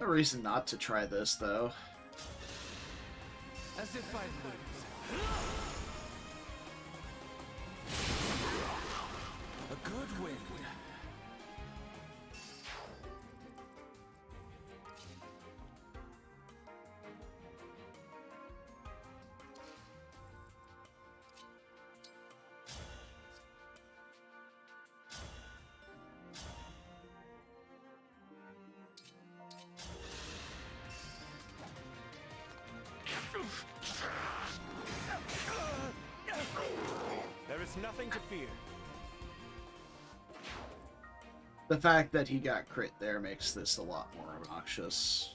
No reason not to try this, though. As if I'd lose. A good win. There is nothing to fear. The fact that he got crit there makes this a lot more obnoxious.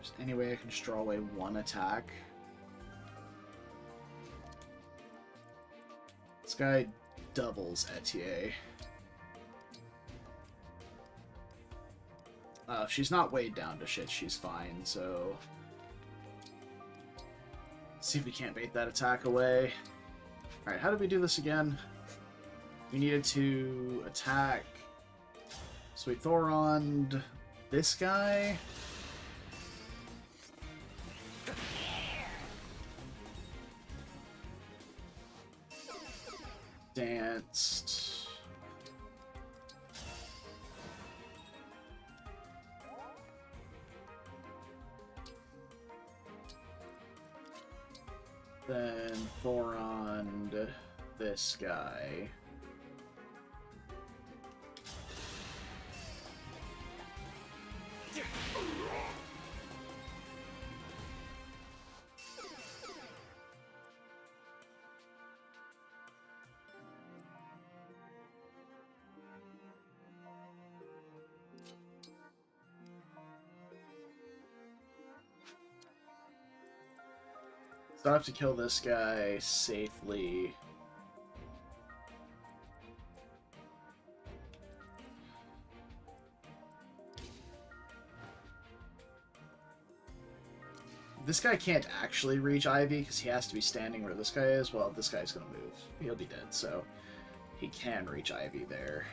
Is there any way I can just draw away one attack? This guy doubles Etier. If she's not weighed down to shit, she's fine, so... Let's see if we can't bait that attack away. Alright, how did we do this again? We needed to attack... So we Thoroned this guy. Danced... Then Thoroned this guy. So I have to kill this guy safely. This guy can't actually reach Ivy because he has to be standing where this guy is. Well, this guy's gonna move. He'll be dead, so he can reach Ivy there.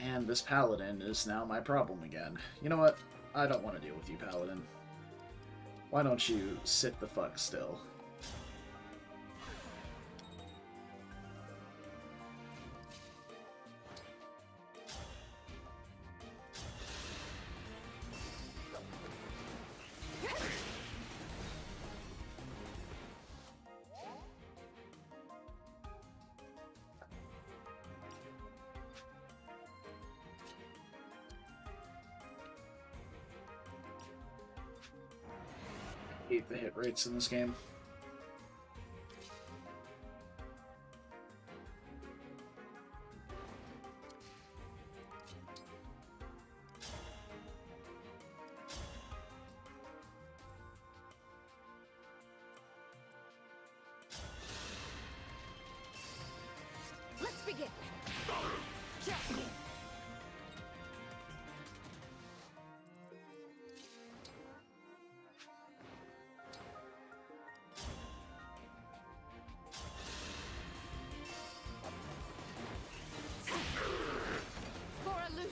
And this Paladin is now my problem again. You know what? I don't want to deal with you, Paladin. Why don't you sit the fuck still? Hate the hit rates in this game.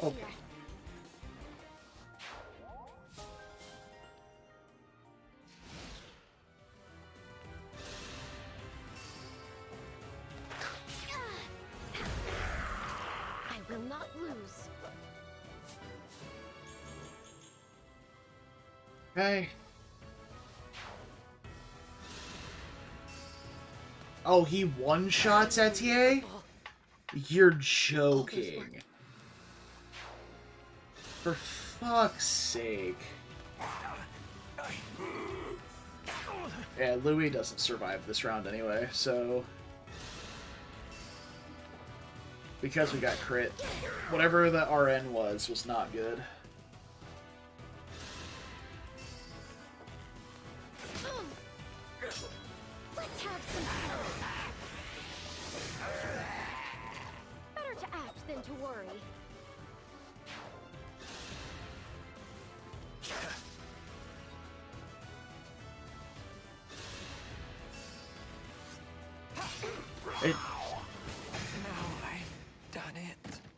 Okay. I will not lose. Okay. Oh, he one-shots Etier? You're joking. For fuck's sake. Yeah, Louis doesn't survive this round anyway, so... Because we got crit, whatever the RN was not good. Let's have some fun. Better to act than to worry.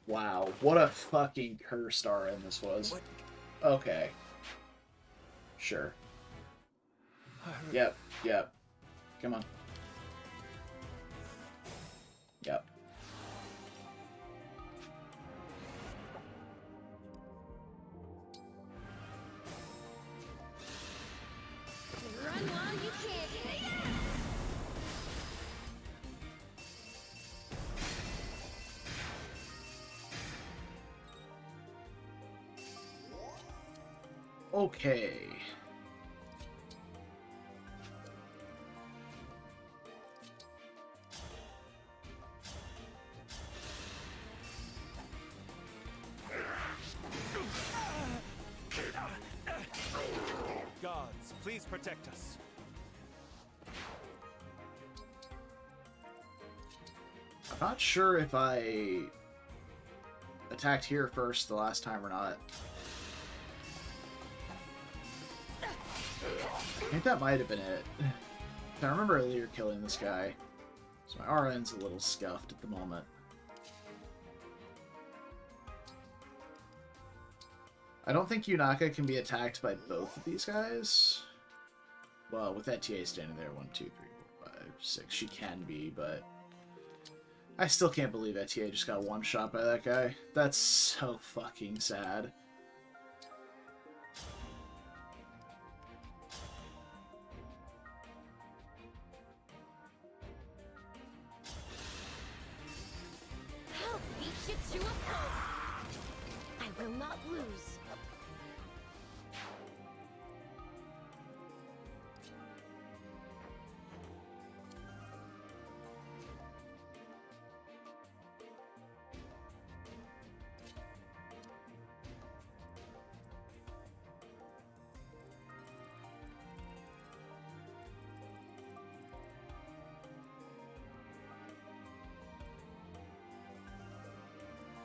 Wow, what a fucking cursed RN this was. Okay. Sure. Yep, yep. Come on. Yep. Run while you can. Okay. Gods, please protect us. I'm not sure if I attacked here first the last time or not. I think that might have been it. I remember earlier killing this guy. So my RN's a little scuffed at the moment. I don't think Yunaka can be attacked by both of these guys. Well, with that TA standing there, 1, 2, 3, 4, 5, 6, she can be, but I still can't believe that TA just got one shot by that guy. That's so fucking sad. Help me get you up. I will not lose.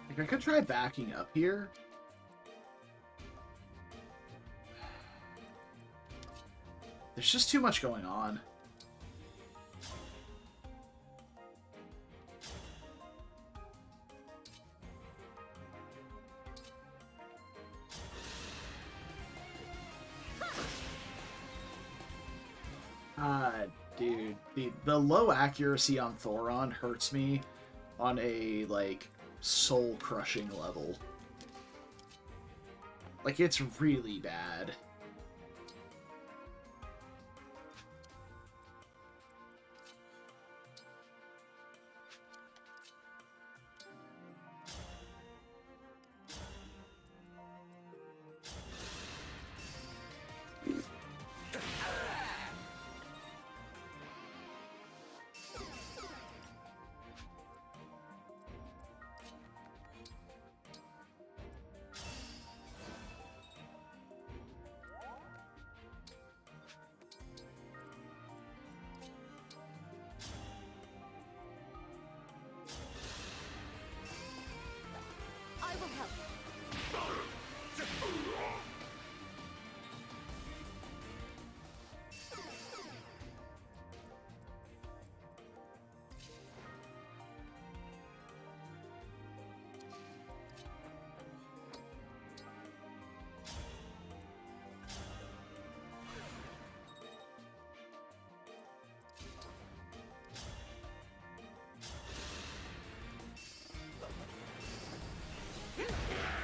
Like, I could try backing up here. There's just too much going on. Dude, the low accuracy on Thoron hurts me on a, like, soul-crushing level. Like, it's really bad.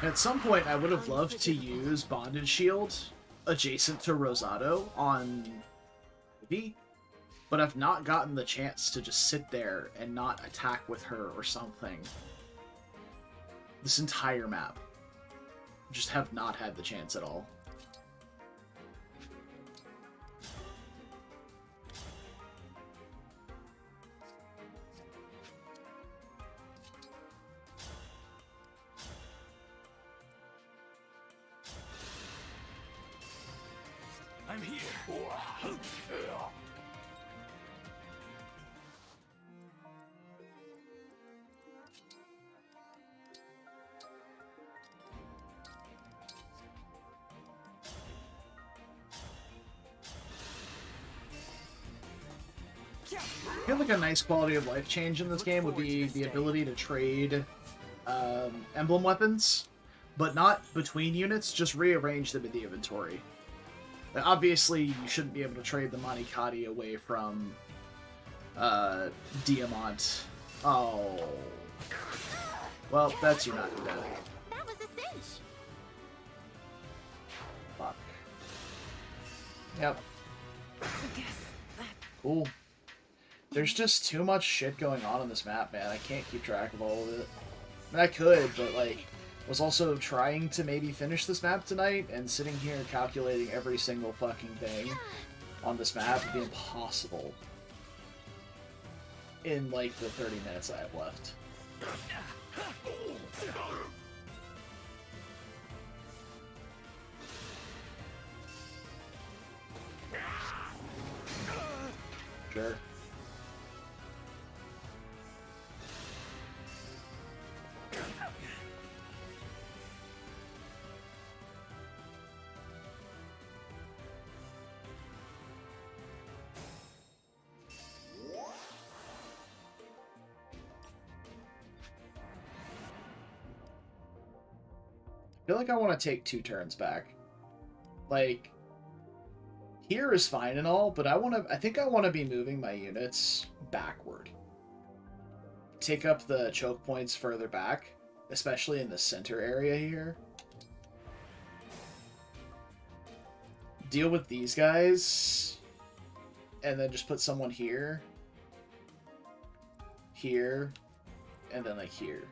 At some point, I would have loved to use Bonded Shield adjacent to Rosado on Ivy, but I've not gotten the chance to just sit there and not attack with her or something. This entire map. Just have not had the chance at all. I'm here. I feel like a nice quality of life change in this game would be the ability to trade emblem weapons, but not between units, just rearrange them in the inventory. Now, obviously, you shouldn't be able to trade the Manikati away from Diamant. Oh. Well, that's you not dead. That was a cinch. Fuck. Yep. Cool. There's just too much shit going on this map, man. I can't keep track of all of it. I mean, I could, but, like, was also trying to maybe finish this map tonight, and sitting here calculating every single fucking thing on this map would be impossible in, like, the 30 minutes I have left. Sure. I feel like I want to take 2 turns back. Like, here is fine and all, but I think I want to be moving my units backward. Take up the choke points further back, especially in the center area here. Deal with these guys, and then just put someone here, here, and then like here.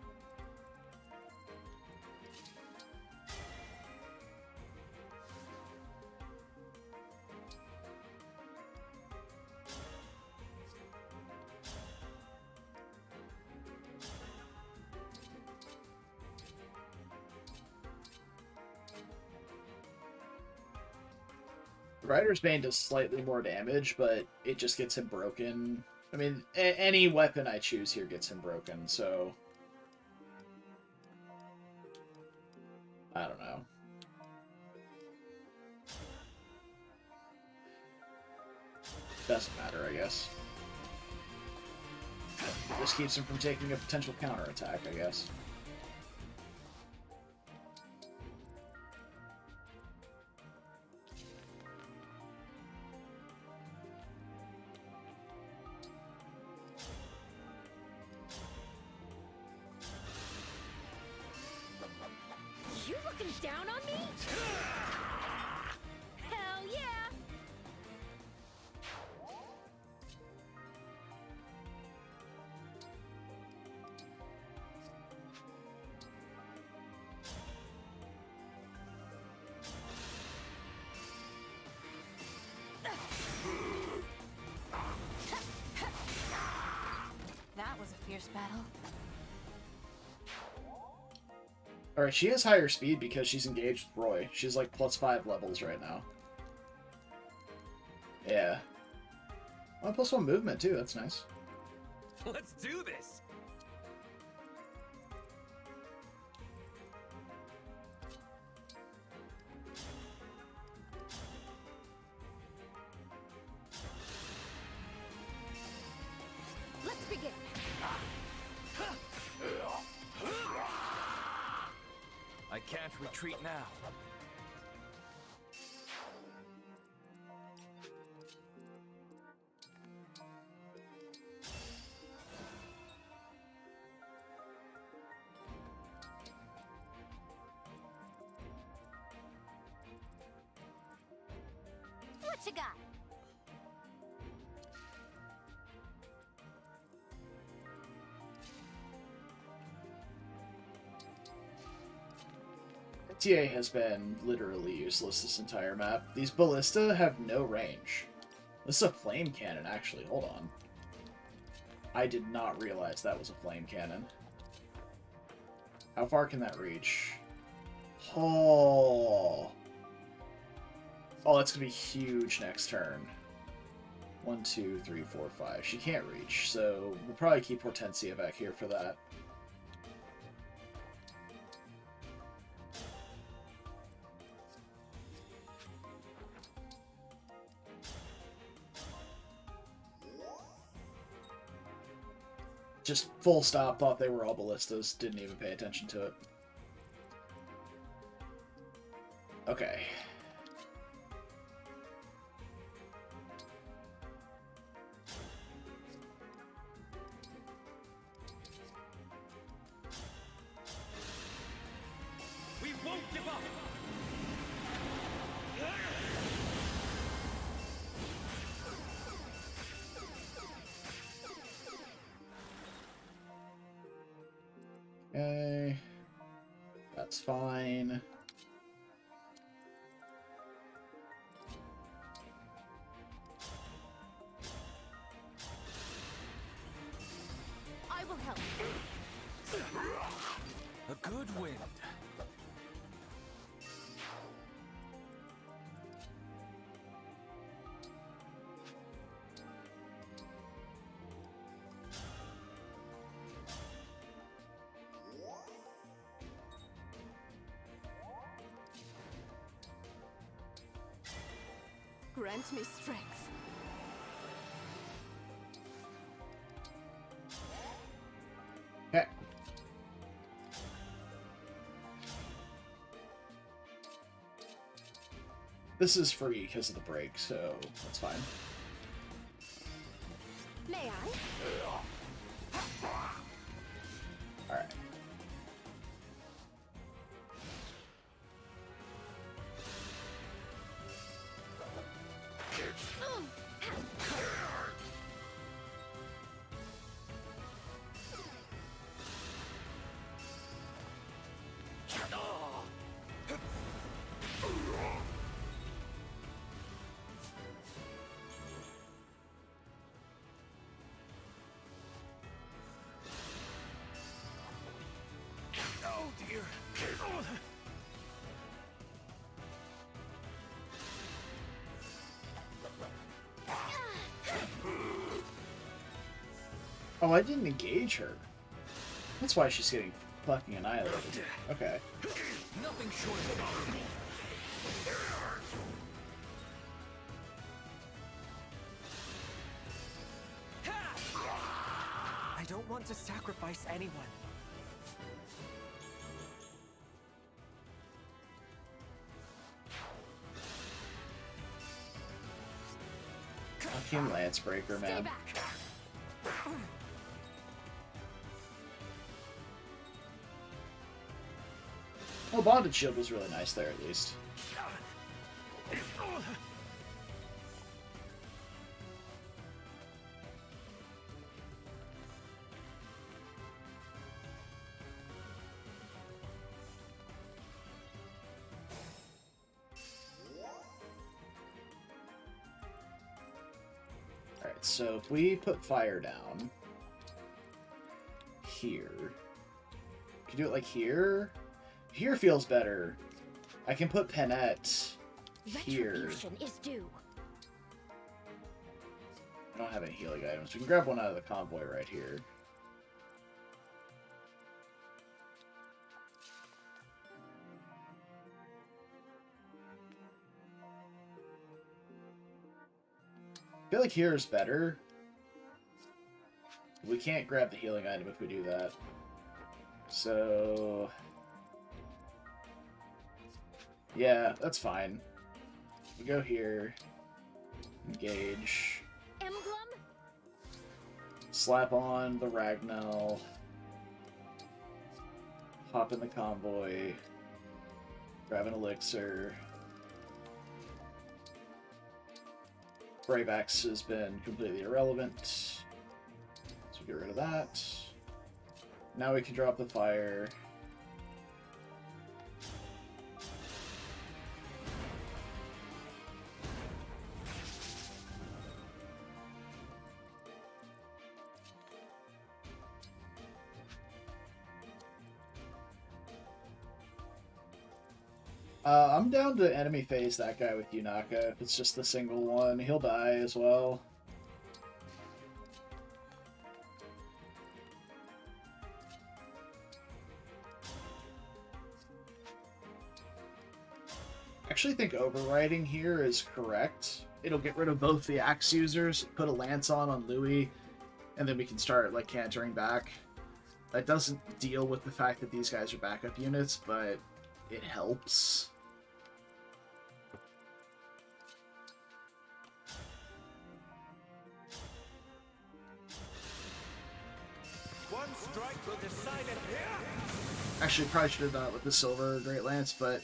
Rider's Bane does slightly more damage, but it just gets him broken. I mean, any weapon I choose here gets him broken, so... I don't know. Doesn't matter, I guess. This keeps him from taking a potential counterattack, I guess. You looking down on me? Hell yeah! That was a fierce battle. Alright, she has higher speed because she's engaged with Roy. She's like +5 levels right now. Yeah. Oh, +1 movement too, that's nice. Let's do this! Let's begin. I can't retreat now. What you got? TA has been literally useless this entire map. These ballista have no range. This is a flame cannon, actually. Hold on. I did not realize that was a flame cannon. How far can that reach? Oh. Oh, that's going to be huge next turn. 1, 2, 3, 4, 5. She can't reach, so we'll probably keep Hortensia back here for that. Just full stop, thought they were all ballistas, didn't even pay attention to it. Okay. We won't give up! Okay. That's fine. I will help. A good wind. Grant me strength. Okay. This is free because of the break, so that's fine. May I? Alright. Oh dear. Oh, I didn't engage her. That's why she's getting fucking annihilated. Okay. Nothing short of optimal. I don't want to sacrifice anyone. Fucking Lancebreaker, man. Oh, Bonded Shield was really nice there, at least. Alright, so if we put fire down here, can you do it like here? Here feels better. I can put Penette here. Retribution is due. I don't have any healing items. We can grab one out of the convoy right here. I feel like here is better. We can't grab the healing item if we do that. So... yeah, that's fine. We go here. Engage. Emblem? Slap on the Ragnell. Hop in the convoy. Grab an elixir. Brave Axe has been completely irrelevant. So get rid of that. Now we can drop the fire. I'm down to enemy phase that guy with Yunaka. If it's just the single one, he'll die as well. I actually think overriding here is correct. It'll get rid of both the axe users, put a lance on Louis, and then we can start like cantering back. That doesn't deal with the fact that these guys are backup units, but it helps. One strike will decide it here. Actually, probably should have done it with the silver Great Lance, but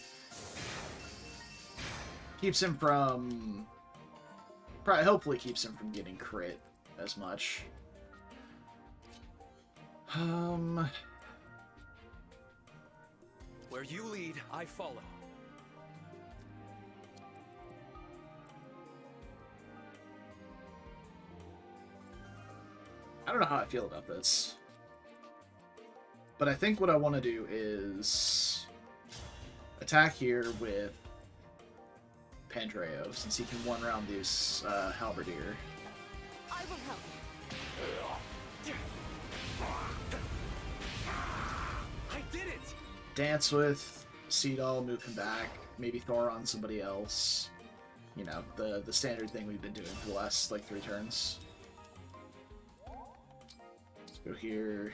keeps him from... probably, hopefully keeps him from getting crit as much. Where you lead, I follow. I don't know how I feel about this. But I think what I want to do is attack here with Pandreo, since he can one-round this Halberdier. I will help. I did it! Dance with Seedall, move him back, maybe Thor on somebody else. You know, the standard thing we've been doing for the last, like, 3 turns. Let's go here.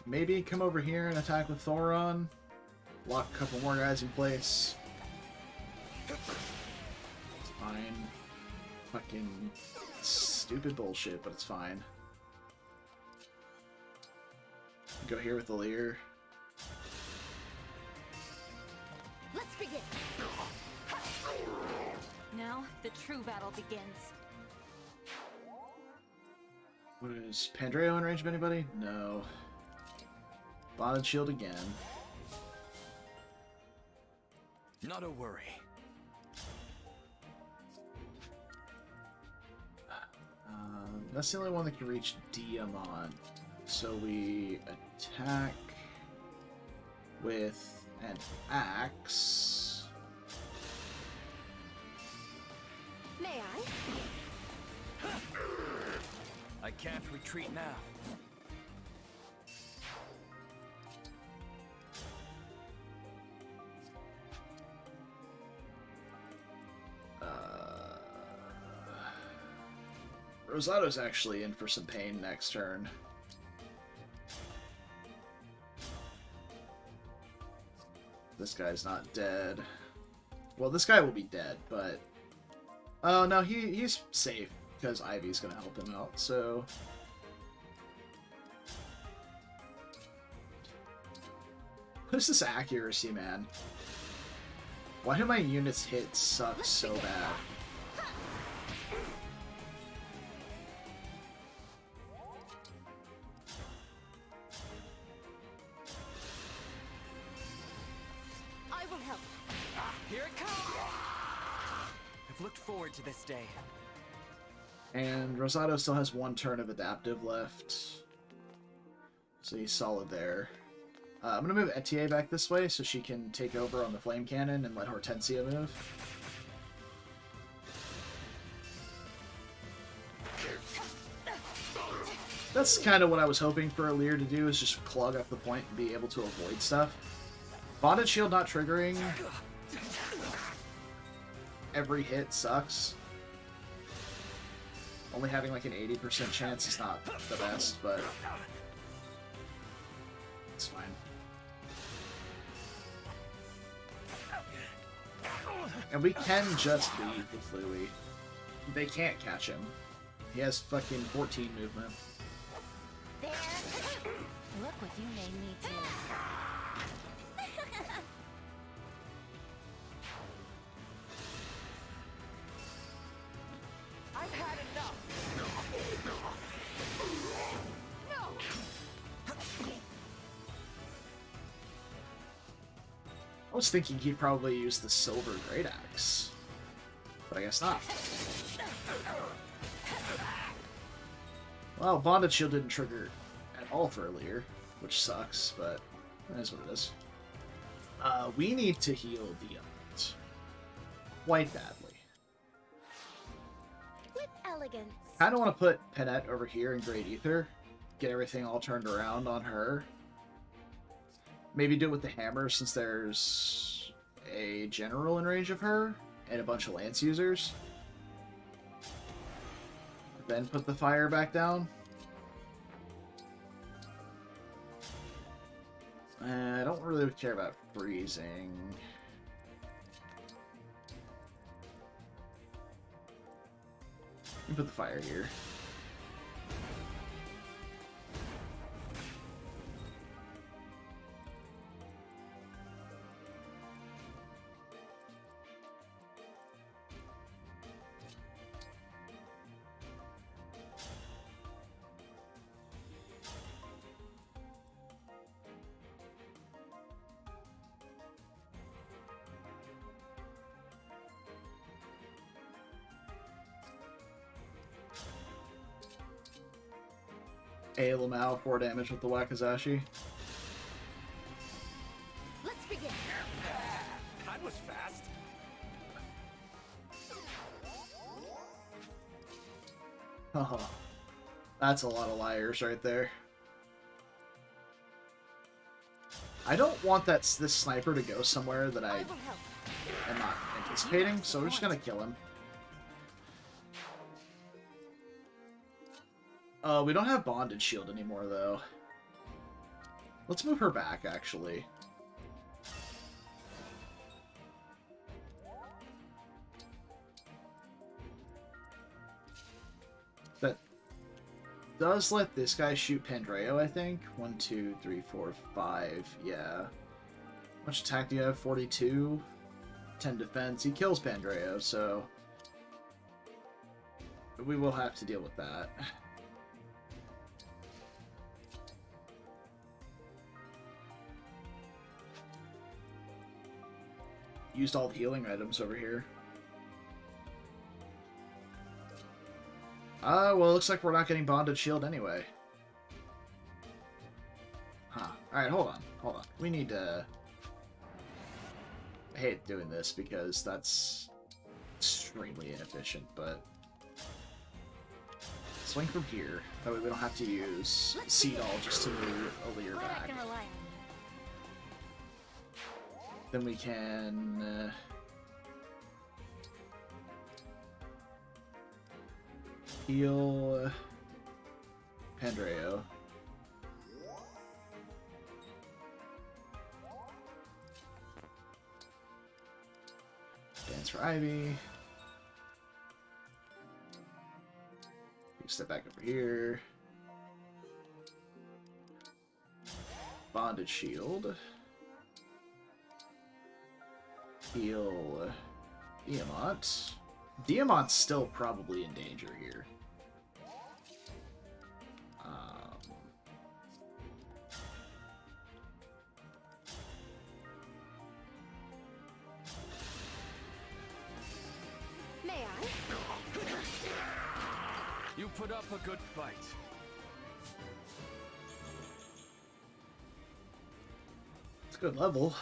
Maybe come over here and attack with Thoron. Lock a couple more guys in place. It's fine. Fucking stupid bullshit, but it's fine. Go here with the Lear. Let's begin. Now, the true battle begins. What is Pandreo in range of anybody? No. Bonded shield again. Not a worry. That's the only one that can reach Diamant. So we attack with an axe. May I? I can't retreat now. Rosato's actually in for some pain next turn. This guy's not dead. Well, this guy will be dead, but... oh, no, he's safe, because Ivy's gonna help him out, so... What is this accuracy, man? Why do my units hit suck so bad? Here it comes! I've looked forward to this day. And Rosato still has 1 turn of adaptive left. So he's solid there. I'm going to move Etier back this way so she can take over on the flame cannon and let Hortensia move. That's kind of what I was hoping for Lear to do, is just clog up the point and be able to avoid stuff. Bonded shield not triggering every hit sucks. Only having like an 80% chance is not the best, but it's fine. And we can just lead with Louis. They can't catch him. He has fucking 14 movement. There. Look what you made me do. I've had enough. I was thinking he'd probably use the silver great axe, but I guess not. Well, bonded shield didn't trigger at all for earlier, which sucks, but that is what it is. We need to heal Diamond quite badly. With elegance. Kind of want to put Penette over here in Great Ether, get everything all turned around on her. Maybe do it with the hammer since there's a general in range of her and a bunch of lance users. Then put the fire back down. I don't really care about freezing. Put the fire here. Lamau, 4 damage with the Wakizashi. Let's begin. That was fast. Haha. That's a lot of liars right there. I don't want this sniper to go somewhere that I am not anticipating, so we're just gonna kill him. We don't have bonded shield anymore, though. Let's move her back, actually. That does let this guy shoot Pandreo, I think. 1, 2, 3, 4, 5. Yeah. How much attack do you have? 42? 10 defense. He kills Pandreo, so we will have to deal with that. Used all the healing items over here. Well, looks like we're not getting bonded shield anyway. Huh. Alright, hold on. We need to... I hate doing this because that's extremely inefficient, but... Swing from here. That way we don't have to use Seed All just to move Alear back. Then we can... heal Pandreo. Dance for Ivy. Step back over here. Bonded shield. Heal Diamant. Diamant's still probably in danger here. May I? You put up a good fight. It's a good level.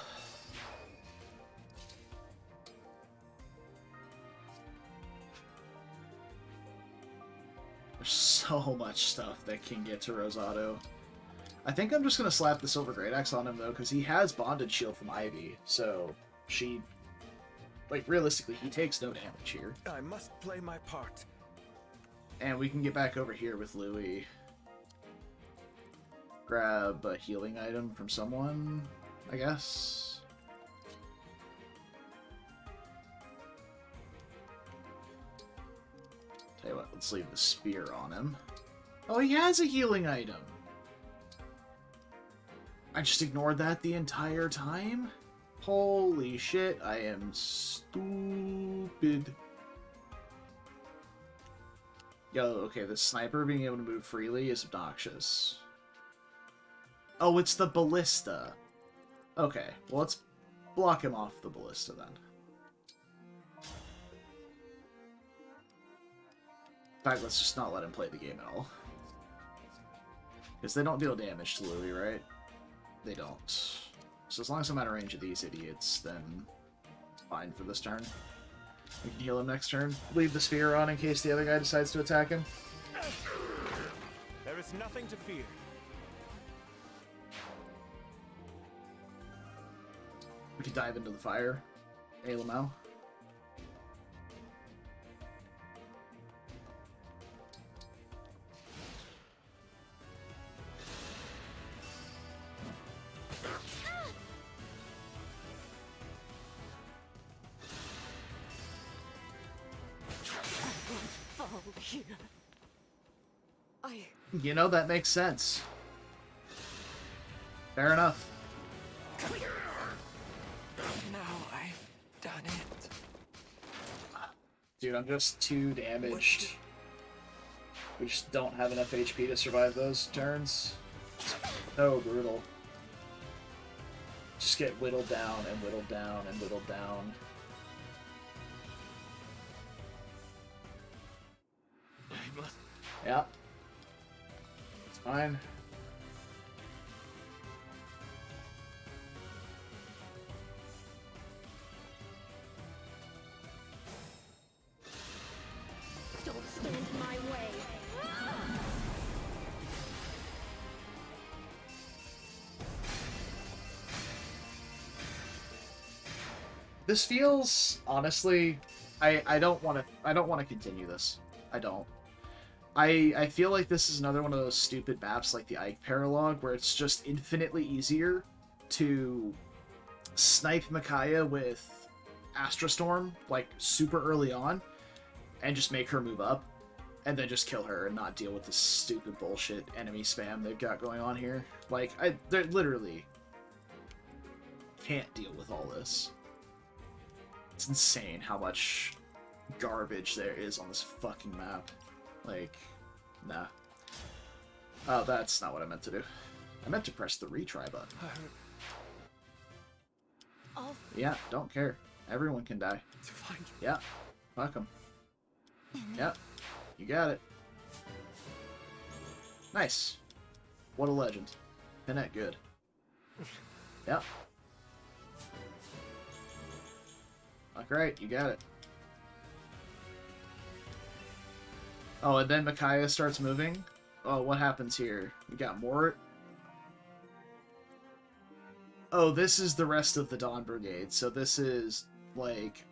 There's so much stuff that can get to Rosado. I think I'm just going to slap the Silver Great Axe on him, though, because he has Bonded Shield from Ivy, so she... Like, realistically, he takes no damage here. I must play my part. And we can get back over here with Louis. Grab a healing item from someone, I guess. Tell you what, let's leave the spear on him. Oh, he has a healing item. I just ignored that the entire time? Holy shit, I am stupid. Yo, okay, the sniper being able to move freely is obnoxious. Oh, it's the ballista. Okay, well, let's block him off the ballista then. In fact, let's just not let him play the game at all. Because they don't deal damage to Louis, right? They don't. So as long as I'm out of range of these idiots, then fine for this turn. We can heal him next turn. Leave the spear on in case the other guy decides to attack him. There is nothing to fear. We could dive into the fire. Hey, Lamau. You know, that makes sense. Fair enough. Now I've done it. Dude, I'm just too damaged. We just don't have enough HP to survive those turns. It's so brutal. Just get whittled down and whittled down and whittled down. Yeah. It's fine. Don't stand in my way. This feels, honestly, I don't want to continue this. I don't. I feel like this is another one of those stupid maps like the Ike Paralogue where it's just infinitely easier to snipe Micaiah with Astra Storm like super early on and just make her move up and then just kill her and not deal with this stupid bullshit enemy spam they've got going on here. Like, they literally can't deal with all this. It's insane how much garbage there is on this fucking map. Like, nah. Oh, that's not what I meant to do. I meant to press the retry button. Yeah, don't care. Everyone can die. Yeah, fuck them. Yep, you got it. Nice. What a legend. Pinette good. Yep. Alright, you got it. Oh, and then Micaiah starts moving? Oh, what happens here? We got more? Oh, this is the rest of the Dawn Brigade. So this is, like,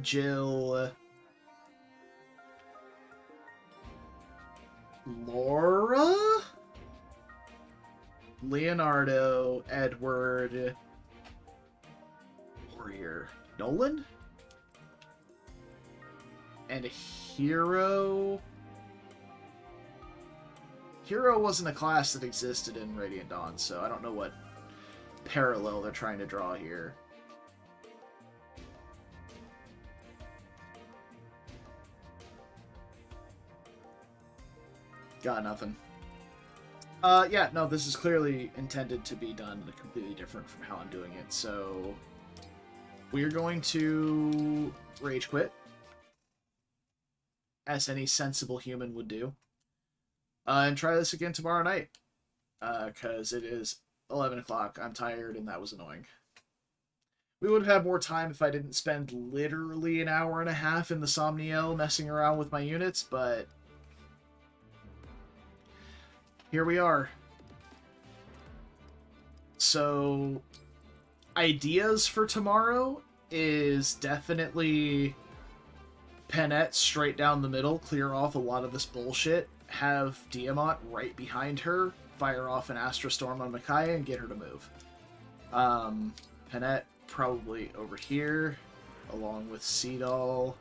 Jill, Laura? Leonardo, Edward, Warrior, Nolan? And a Hero. Hero wasn't a class that existed in Radiant Dawn, so I don't know what parallel they're trying to draw here. Got nothing. Yeah, no, this is clearly intended to be done completely different from how I'm doing it, so we're going to rage quit, as any sensible human would do, and try this again tomorrow night, because it is 11 o'clock. I'm tired, and that was annoying. We would have had more time if I didn't spend literally an hour and a half in the Somniel messing around with my units, but here we are. So, ideas for tomorrow is definitely Pinette straight down the middle, clear off a lot of this bullshit, have Diamant right behind her, fire off an Astra Storm on Micaiah, and get her to move. Pinette probably over here, along with Seadoll.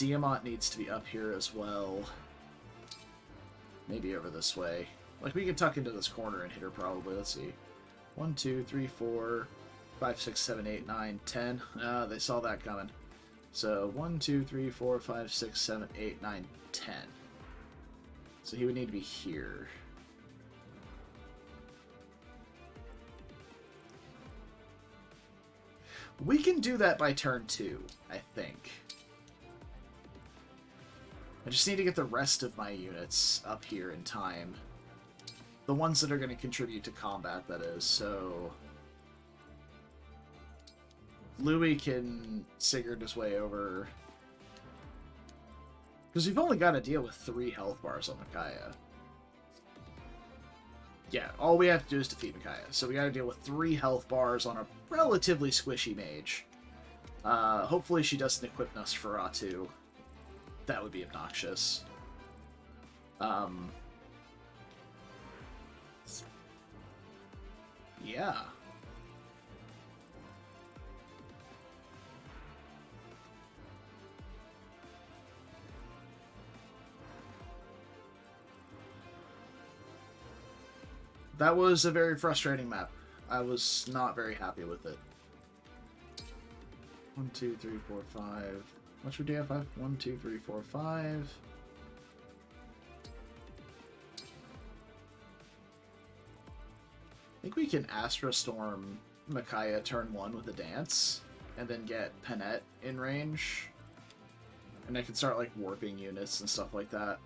Diamant needs to be up here as well. Maybe over this way. Like, we can tuck into this corner and hit her probably. Let's see. 1, 2, 3, 4, 5, 6, 7, 8, 9, 10. They saw that coming. So 1, 2, 3, 4, 5, 6, 7, 8, 9, 10. So he would need to be here. We can do that by turn 2, I think. I just need to get the rest of my units up here in time. The ones that are going to contribute to combat, that is. So Louis can Sigurd his way over. Because we've only got to deal with 3 health bars on Micaiah. Yeah, all we have to do is defeat Micaiah. So we got to deal with 3 health bars on a relatively squishy mage. Hopefully she doesn't equip Nosferatu. That would be obnoxious. Yeah. That was a very frustrating map. I was not very happy with it. 1, 2, 3, 4, 5. What should we do? 5? 1, 2, 3, 4, 5. I think we can Astra Storm Micaiah turn 1 with a dance, and then get Penette in range. And I can start, like, warping units and stuff like that.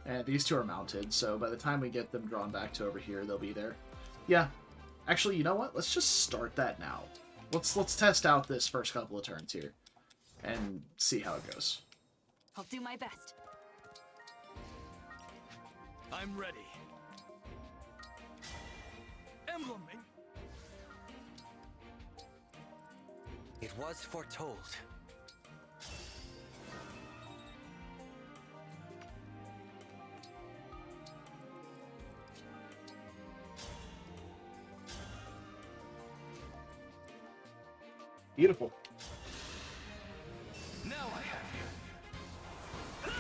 And these 2 are mounted, so by the time we get them drawn back to over here, they'll be there. Yeah. Actually, you know what? Let's just start that now. Let's test out this first couple of turns here. And see how it goes. I'll do my best. I'm ready. Emblem. It was foretold. Beautiful. Now I have you.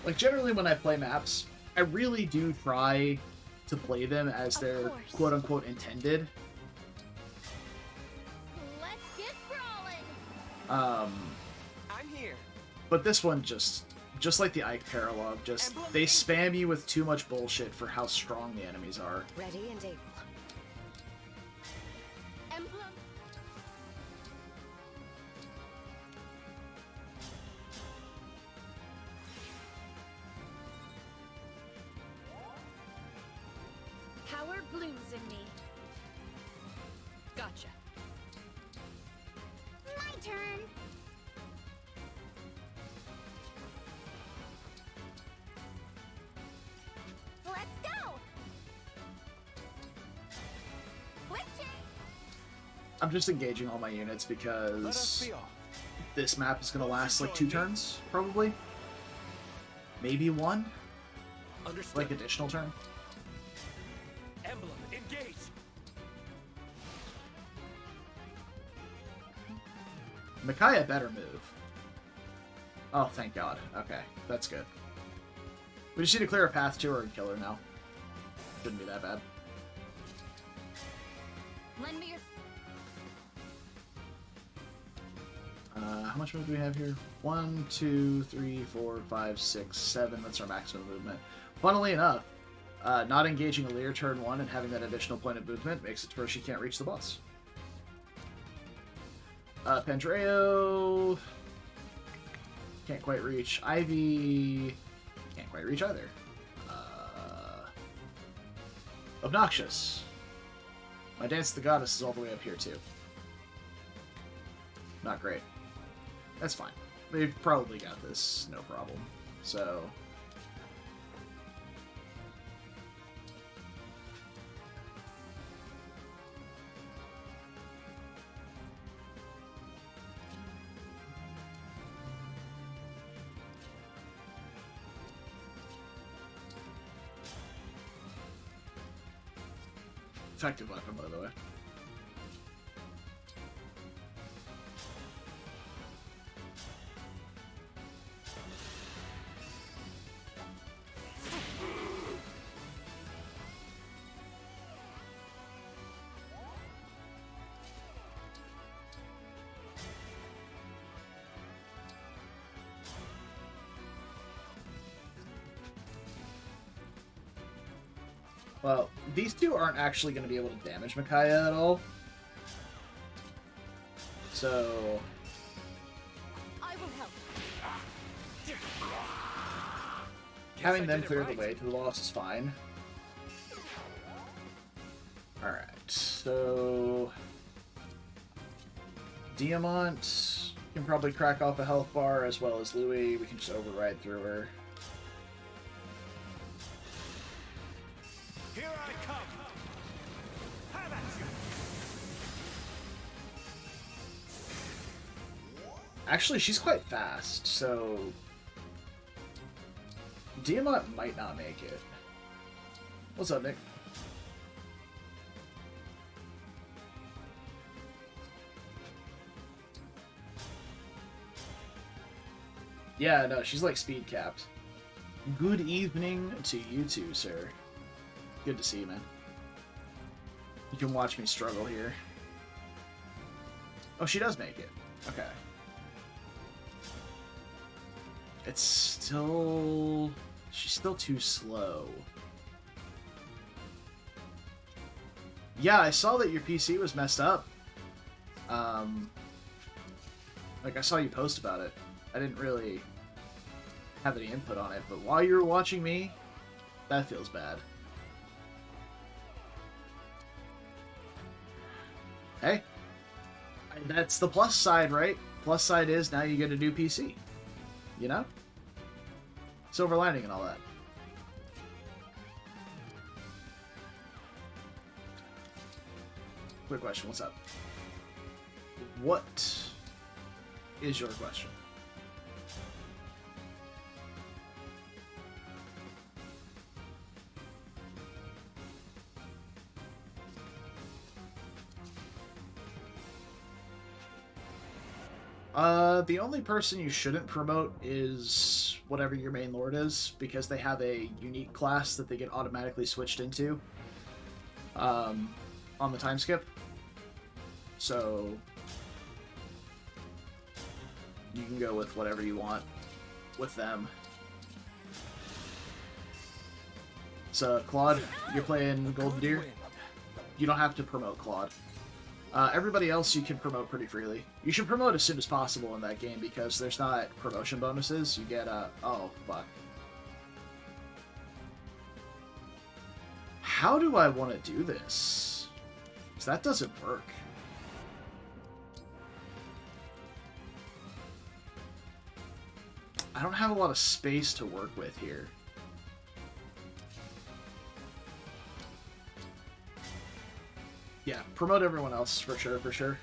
Like, generally when I play maps, I really do try to play them as they're quote-unquote intended. Let's get brawling. I'm here. But this one just like the Ike Paralogue, they spam you with too much bullshit for how strong the enemies are. Ready and able. Emblem. Power blooms in me. Gotcha. My turn. Let's go. Switching. I'm just engaging all my units because this map is going to last like 2 turns, probably. Maybe 1? Understood. Like additional turn. Emblem, engage. Micaiah better move. Oh, thank God. Okay, that's good. We just need to clear a path to her and kill her now. Shouldn't be that bad. Lend me your. How much movement do we have here? 1, 2, 3, 4, 5, 6, 7. That's our maximum movement. Funnily enough, not engaging Alir turn 1 and having that additional point of movement makes it to where she can't reach the boss. Pandreo can't quite reach. Ivy can't quite reach either. Obnoxious. My Dance of the Goddess is all the way up here too. Not great. That's fine. They've probably got this, no problem. So effective weapon, by the way. Well, these two aren't actually going to be able to damage Micaiah at all. So... I will help. having them clear the way to the loss is fine. Alright, so... Diamant can probably crack off a health bar, as well as Louis. We can just override through her. Here I come. Have at you. Actually, she's quite fast, so... Diamant might not make it. What's up, Nick? Yeah, no, she's like speed capped. Good evening to you too, sir. Good to see you, man. You can watch me struggle here. Oh, she does make it. Okay. It's still... she's still too slow. Yeah, I saw that your PC was messed up. Like, I saw you post about it. I didn't really have any input on it, but while you were watching me, that feels bad. Hey, that's the plus side, right? Plus side is now you get a new PC. You know? Silver lining and all that. Quick question, what's up? What is your question? The only person you shouldn't promote is whatever your main lord is, because they have a unique class that they get automatically switched into on the time skip. So you can go with whatever you want with them. So Claude, you're playing Golden Deer. You don't have to promote Claude. Everybody else you can promote pretty freely. You should promote as soon as possible in that game because there's not promotion bonuses. You get oh, fuck. How do I want to do this? Because that doesn't work. I don't have a lot of space to work with here. Yeah, promote everyone else, for sure, for sure.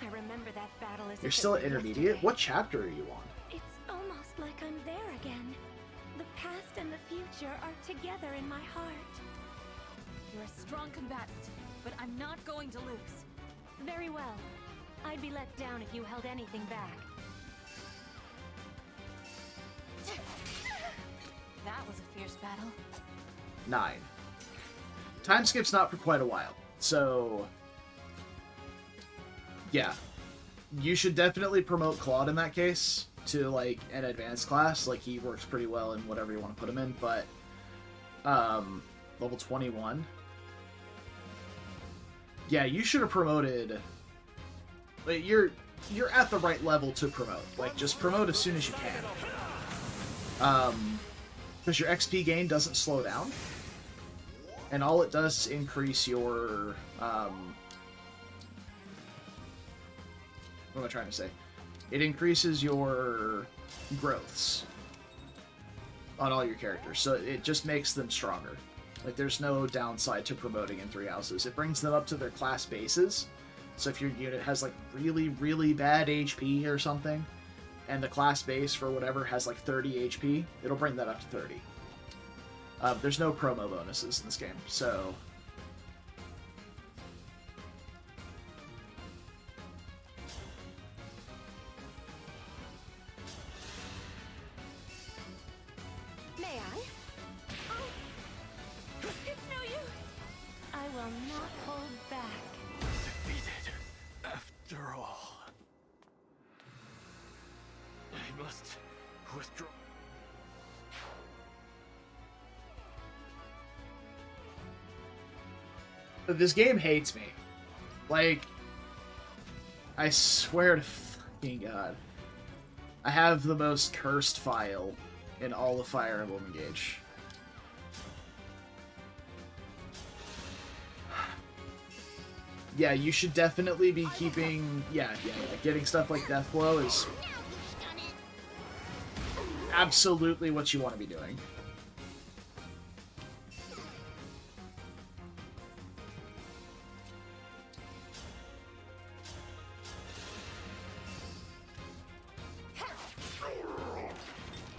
I remember that battle as You're if it still were at intermediate? yesterday. What chapter are you on? It's almost like I'm there again. The past and the future are together in my heart. You're a strong combatant, but I'm not going to lose. Very well. I'd be let down if you held anything back. That was a fierce battle. 9. Time skip's not for quite a while, so... yeah. You should definitely promote Claude in that case to, like, an advanced class. Like, he works pretty well in whatever you want to put him in, but... level 21. Yeah, you should have promoted... like, you're at the right level to promote. Like, just promote as soon as you can. Because your XP gain doesn't slow down. And all it does is increase your, what am I trying to say? It increases your growths on all your characters. So it just makes them stronger. Like, there's no downside to promoting in 3 houses. It brings them up to their class bases. So if your unit has, like, really, really bad HP or something, and the class base for whatever has, like, 30 HP, it'll bring that up to 30. There's no promo bonuses in this game, so... May I? Oh, it's no use. I will not hold back. Defeated, after all. I must withdraw. This game hates me. Like, I swear to fucking God. I have the most cursed file in all of Fire Emblem Engage. Yeah, you should definitely be keeping... Yeah, getting stuff like Deathblow is absolutely what you want to be doing.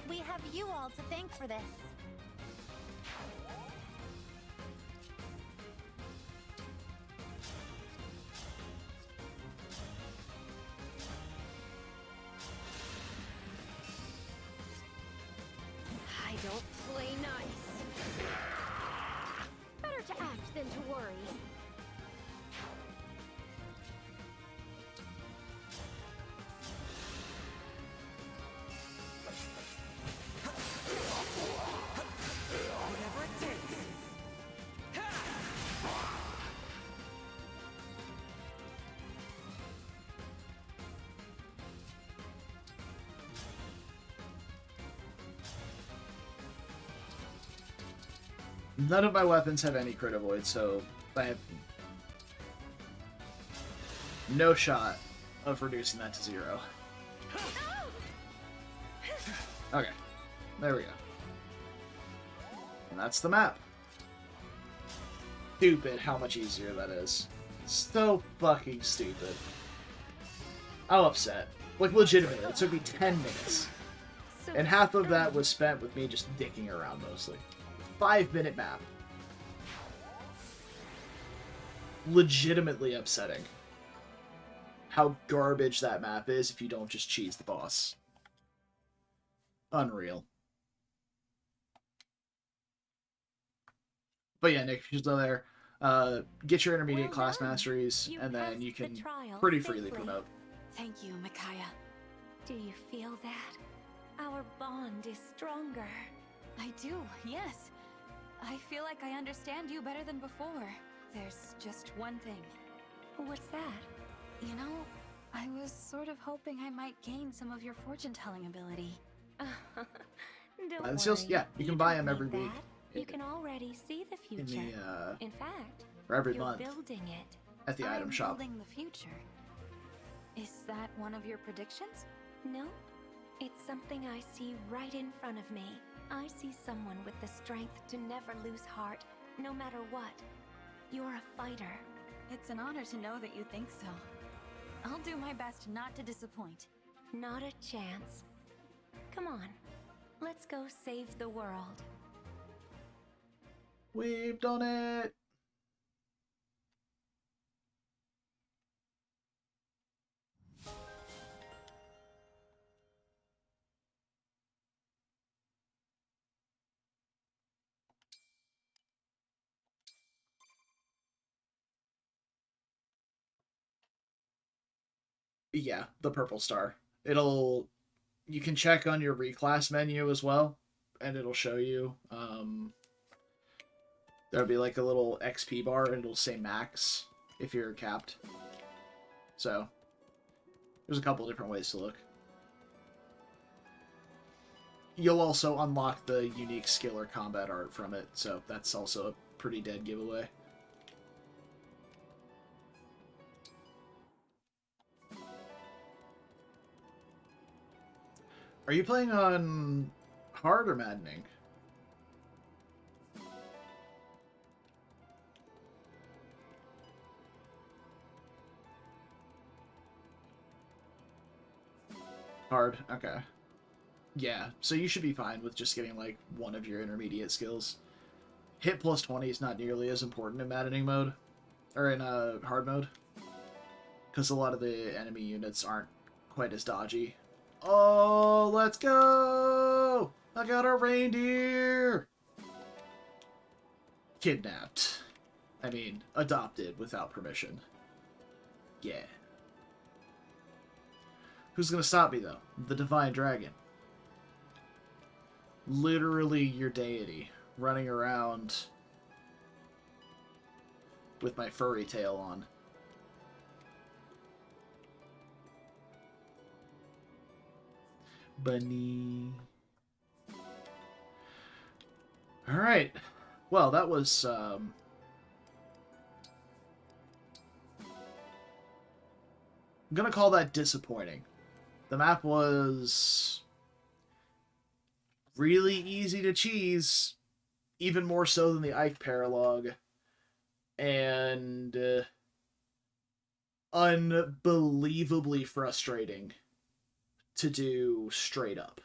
We have you all to thank for this. I don't play nice. Better to act than to worry. Whatever it takes. None of my weapons have any crit avoid, so I have no shot of reducing that to 0. Okay, there we go. And that's the map. Stupid how much easier that is. So fucking stupid. I'm upset. Like, legitimately, it took me 10 minutes. And half of that was spent with me just dicking around mostly. 5-minute map. Legitimately upsetting how garbage that map is if you don't just cheese the boss. Unreal. But yeah, Nick, if you're still there, get your intermediate class masteries, and then you can pretty freely promote. Thank you, Micaiah. Do you feel that? Our bond is stronger. I do, yes. I feel like I understand you better than before. There's just one thing. What's that? You know, I was sort of hoping I might gain some of your fortune-telling ability. Don't And worry. yeah, you can buy them every week. You can already see the future. In fact, or every you're month building it. at the item shop. Building the future. Is that one of your predictions? No, it's something I see right in front of me. I see someone with the strength to never lose heart, no matter what. You're a fighter. It's an honor to know that you think so. I'll do my best not to disappoint. Not a chance. Come on, let's go save the world. We've done it! Yeah, the purple star. You can check on your reclass menu as well, and it'll show you, there'll be like a little XP bar, and it'll say max if you're capped. So, there's a couple different ways to look. You'll also unlock the unique skill or combat art from it, so that's also a pretty dead giveaway. Are you playing on hard or maddening? Hard, okay. Yeah, so you should be fine with just getting like one of your intermediate skills. hit plus 20 is not nearly as important in maddening mode, or in hard mode, because a lot of the enemy units aren't quite as dodgy. Oh, let's go! I got a reindeer! Kidnapped. I mean, adopted without permission. Yeah. Who's gonna stop me, though? The Divine Dragon. Literally your deity, running around with my furry tail on. Bunny. Alright. Well, that was, I'm gonna call that disappointing. The map was really easy to cheese, even more so than the Ike Paralogue, and unbelievably frustrating to do straight up.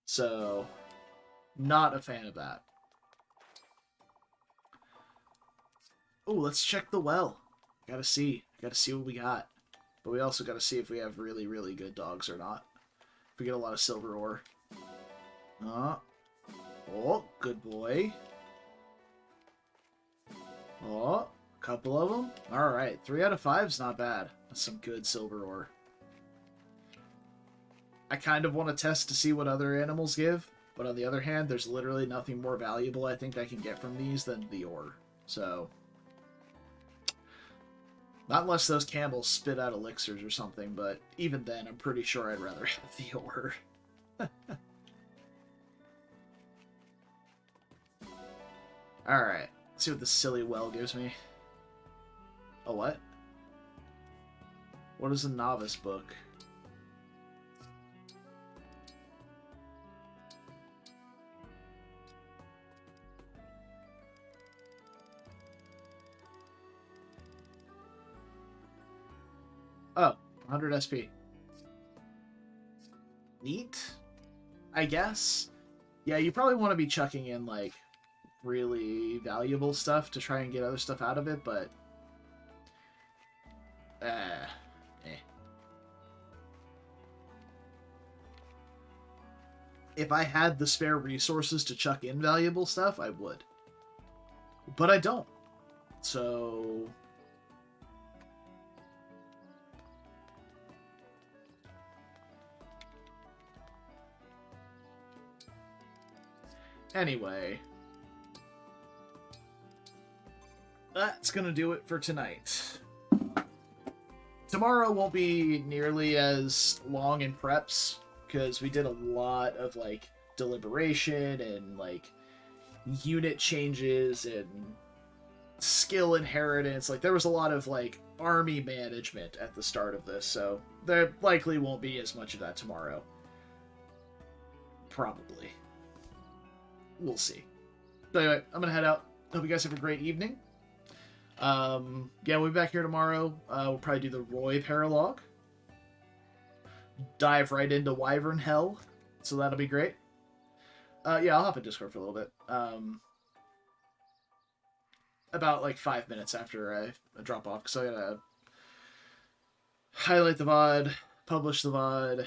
So, not a fan of that. Oh, let's check the well. Gotta see what we got. But we also gotta see if we have really, really good dogs or not. If we get a lot of silver ore. Oh, good boy. Oh, a couple of them. Alright, 3 out of 5 is not bad. That's some good silver ore. I kind of want to test to see what other animals give, but on the other hand, there's literally nothing more valuable I think I can get from these than the ore. So, not unless those camels spit out elixirs or something, but even then, I'm pretty sure I'd rather have the ore. Alright, let's see what this silly well gives me. A what? What is a novice book? Oh, 100 SP. Neat, I guess. Yeah, you probably want to be chucking in, like, really valuable stuff to try and get other stuff out of it, but... If I had the spare resources to chuck in valuable stuff, I would. But I don't. So... Anyway, that's gonna do it for tonight. Tomorrow won't be nearly as long in preps, because we did a lot of, like, deliberation and, like, unit changes and skill inheritance. Like, there was a lot of, like, army management at the start of this, so there likely won't be as much of that tomorrow. Probably. We'll see. But anyway, I'm gonna head out. Hope you guys have a great evening. Yeah, we'll be back here tomorrow. We'll probably do the Roy Paralogue. Dive right into Wyvern Hell. So that'll be great. Yeah, I'll hop in Discord for a little bit. About like 5 minutes after I drop off, because I gotta highlight the VOD, publish the VOD,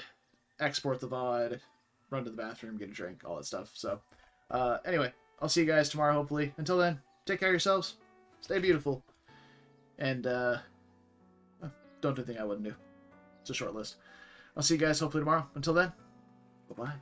export the VOD, run to the bathroom, get a drink, all that stuff. So, anyway, I'll see you guys tomorrow, hopefully. Until then, take care of yourselves, stay beautiful, and don't do anything I wouldn't do. It's a short list. I'll see you guys hopefully tomorrow. Until then, bye-bye.